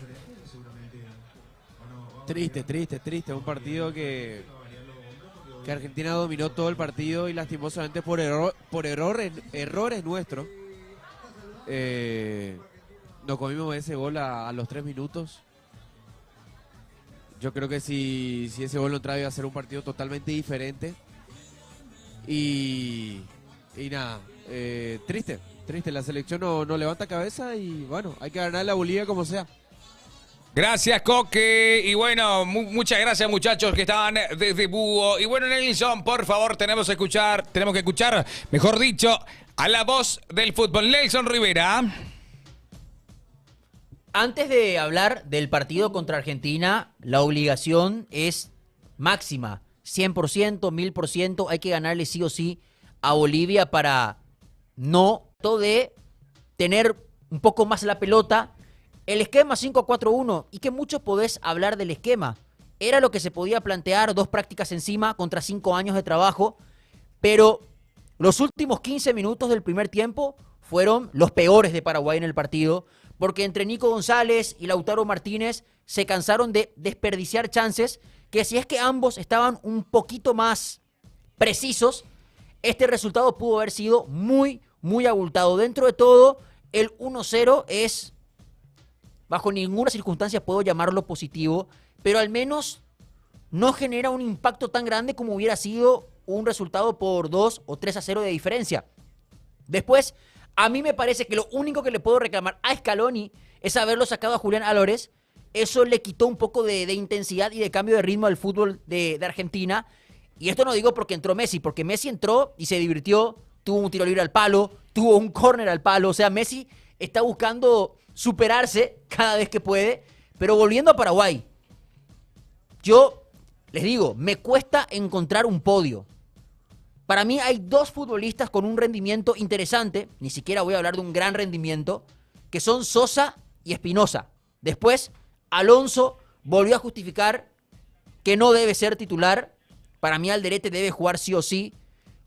C: Triste. Un partido que Argentina dominó todo el partido y lastimosamente por errores nuestros. Nos comimos ese gol a los 3 minutos. Yo creo que si ese gol no entraba iba a ser un partido totalmente diferente. Y nada, triste. La selección no levanta cabeza y bueno, hay que ganar la Bolivia como sea.
A: Gracias, Coque. Y bueno, muchas gracias, muchachos, que estaban desde Búho. Y bueno, Nelson, por favor, tenemos que escuchar, mejor dicho, a la voz del fútbol. Nelson Rivera.
B: Antes de hablar del partido contra Argentina, la obligación es máxima. 100%, 1000%. Hay que ganarle sí o sí a Bolivia para no de tener un poco más la pelota. El esquema 5-4-1, y que mucho podés hablar del esquema. Era lo que se podía plantear, 2 prácticas encima contra 5 años de trabajo, pero los últimos 15 minutos del primer tiempo fueron los peores de Paraguay en el partido, porque entre Nico González y Lautaro Martínez se cansaron de desperdiciar chances que si es que ambos estaban un poquito más precisos, este resultado pudo haber sido muy, muy abultado. Dentro de todo, el 1-0 es bajo ninguna circunstancia puedo llamarlo positivo, pero al menos no genera un impacto tan grande como hubiera sido un resultado por 2 o 3-0 de diferencia. Después, a mí me parece que lo único que le puedo reclamar a Scaloni es haberlo sacado a Julián Álvarez. Eso le quitó un poco de intensidad y de cambio de ritmo al fútbol de Argentina. Y esto no digo porque entró Messi, porque Messi entró y se divirtió, tuvo un tiro libre al palo, tuvo un córner al palo. O sea, Messi está buscando superarse cada vez que puede. Pero volviendo a Paraguay, yo les digo, me cuesta encontrar un podio. Para mí hay dos futbolistas con un rendimiento interesante, ni siquiera voy a hablar de un gran rendimiento, que son Sosa y Espinosa. Después, Alonso volvió a justificar que no debe ser titular. Para mí Alderete debe jugar sí o sí.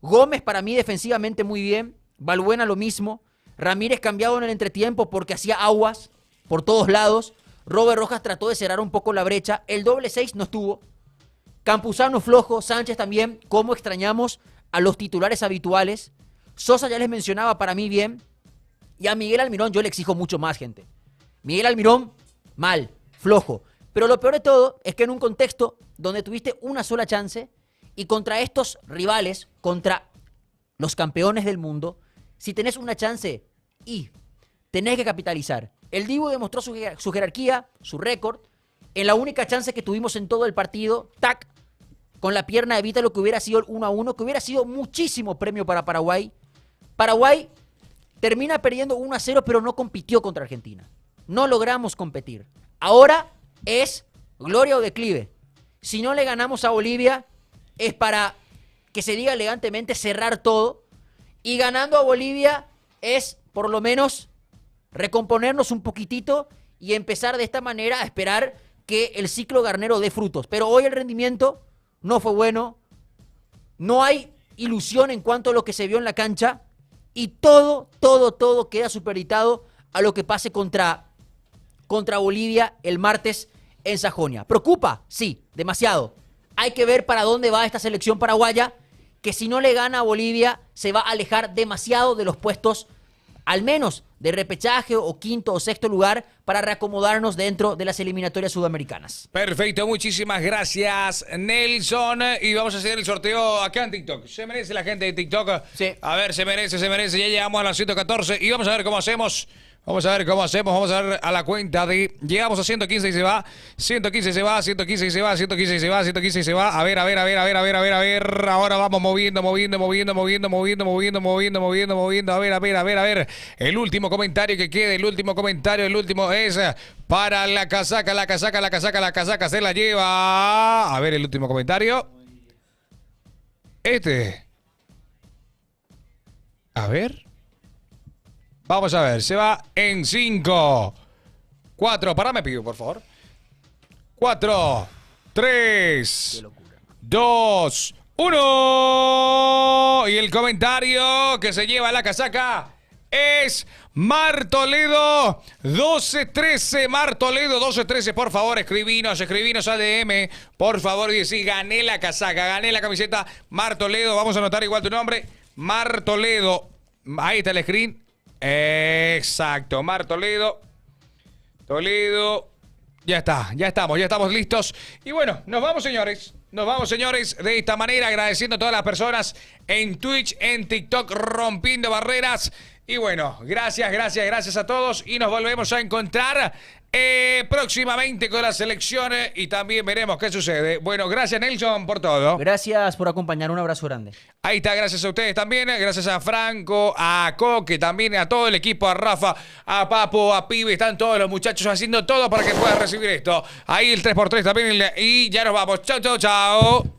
B: Gómez para mí defensivamente muy bien. Balbuena lo mismo. Ramírez cambiado en el entretiempo porque hacía aguas por todos lados. Robert Rojas trató de cerrar un poco la brecha. El doble 6 no estuvo. Campuzano flojo. Sánchez también. ¿Cómo extrañamos a los titulares habituales? Sosa ya les mencionaba, para mí bien. Y a Miguel Almirón yo le exijo mucho más, gente. Miguel Almirón, mal, flojo. Pero lo peor de todo es que en un contexto donde tuviste una sola chance y contra estos rivales, contra los campeones del mundo, si tenés una chance y tenés que capitalizar. El Dibu demostró su jerarquía, su récord. En la única chance que tuvimos en todo el partido, tac, con la pierna evita lo que hubiera sido el 1-1, que hubiera sido muchísimo premio para Paraguay. Paraguay termina perdiendo 1-0, pero no compitió contra Argentina. No logramos competir. Ahora es gloria o declive. Si no le ganamos a Bolivia, es para que se diga elegantemente cerrar todo. Y ganando a Bolivia es, por lo menos, recomponernos un poquitito y empezar de esta manera a esperar que el ciclo garnero dé frutos. Pero hoy el rendimiento no fue bueno. No hay ilusión en cuanto a lo que se vio en la cancha. Y todo queda supeditado a lo que pase contra Bolivia el martes en Sajonia. ¿Preocupa? Sí, demasiado. Hay que ver para dónde va esta selección paraguaya, que si no le gana a Bolivia se va a alejar demasiado de los puestos, al menos de repechaje o quinto o sexto lugar, para reacomodarnos dentro de las eliminatorias sudamericanas.
A: Perfecto, muchísimas gracias, Nelson. Y vamos a hacer el sorteo acá en TikTok. ¿Se merece la gente de TikTok?
B: Sí.
A: A ver, se merece. Ya llegamos a las 114 y vamos a ver cómo hacemos. Vamos a ver a ver a la cuenta de... Llegamos a 115 y se va. 115 se va, 115 y se va, 115 y se va, 115 y se va. A ver. Ahora vamos moviendo. A ver. El último comentario que quede, el último es para la casaca. La casaca se la lleva. A ver, el último comentario. A ver. Vamos a ver, se va en 5, 4, parame, pido, por favor. 4, 3, 2, 1. Y el comentario que se lleva la casaca es Mar Toledo 1213. Mar Toledo 1213, por favor, escribinos a DM, por favor, y decís, gané la casaca, gané la camiseta. Mar Toledo, vamos a anotar igual tu nombre. Mar Toledo, ahí está el screen. Exacto, Mar Toledo. Ya estamos listos. Y bueno, nos vamos, señores, de esta manera, agradeciendo a todas las personas en Twitch, en TikTok, rompiendo barreras. Y bueno, gracias a todos. Y nos volvemos a encontrar próximamente con la selección y también veremos qué sucede. Bueno, gracias, Nelson, por todo.
B: Gracias por acompañar, un abrazo grande.
A: Ahí está, gracias a ustedes también, gracias a Franco, a Coque, también a todo el equipo, a Rafa, a Papo, a Pibe, están todos los muchachos haciendo todo para que puedas recibir esto. Ahí el 3x3 también y ya nos vamos. Chau.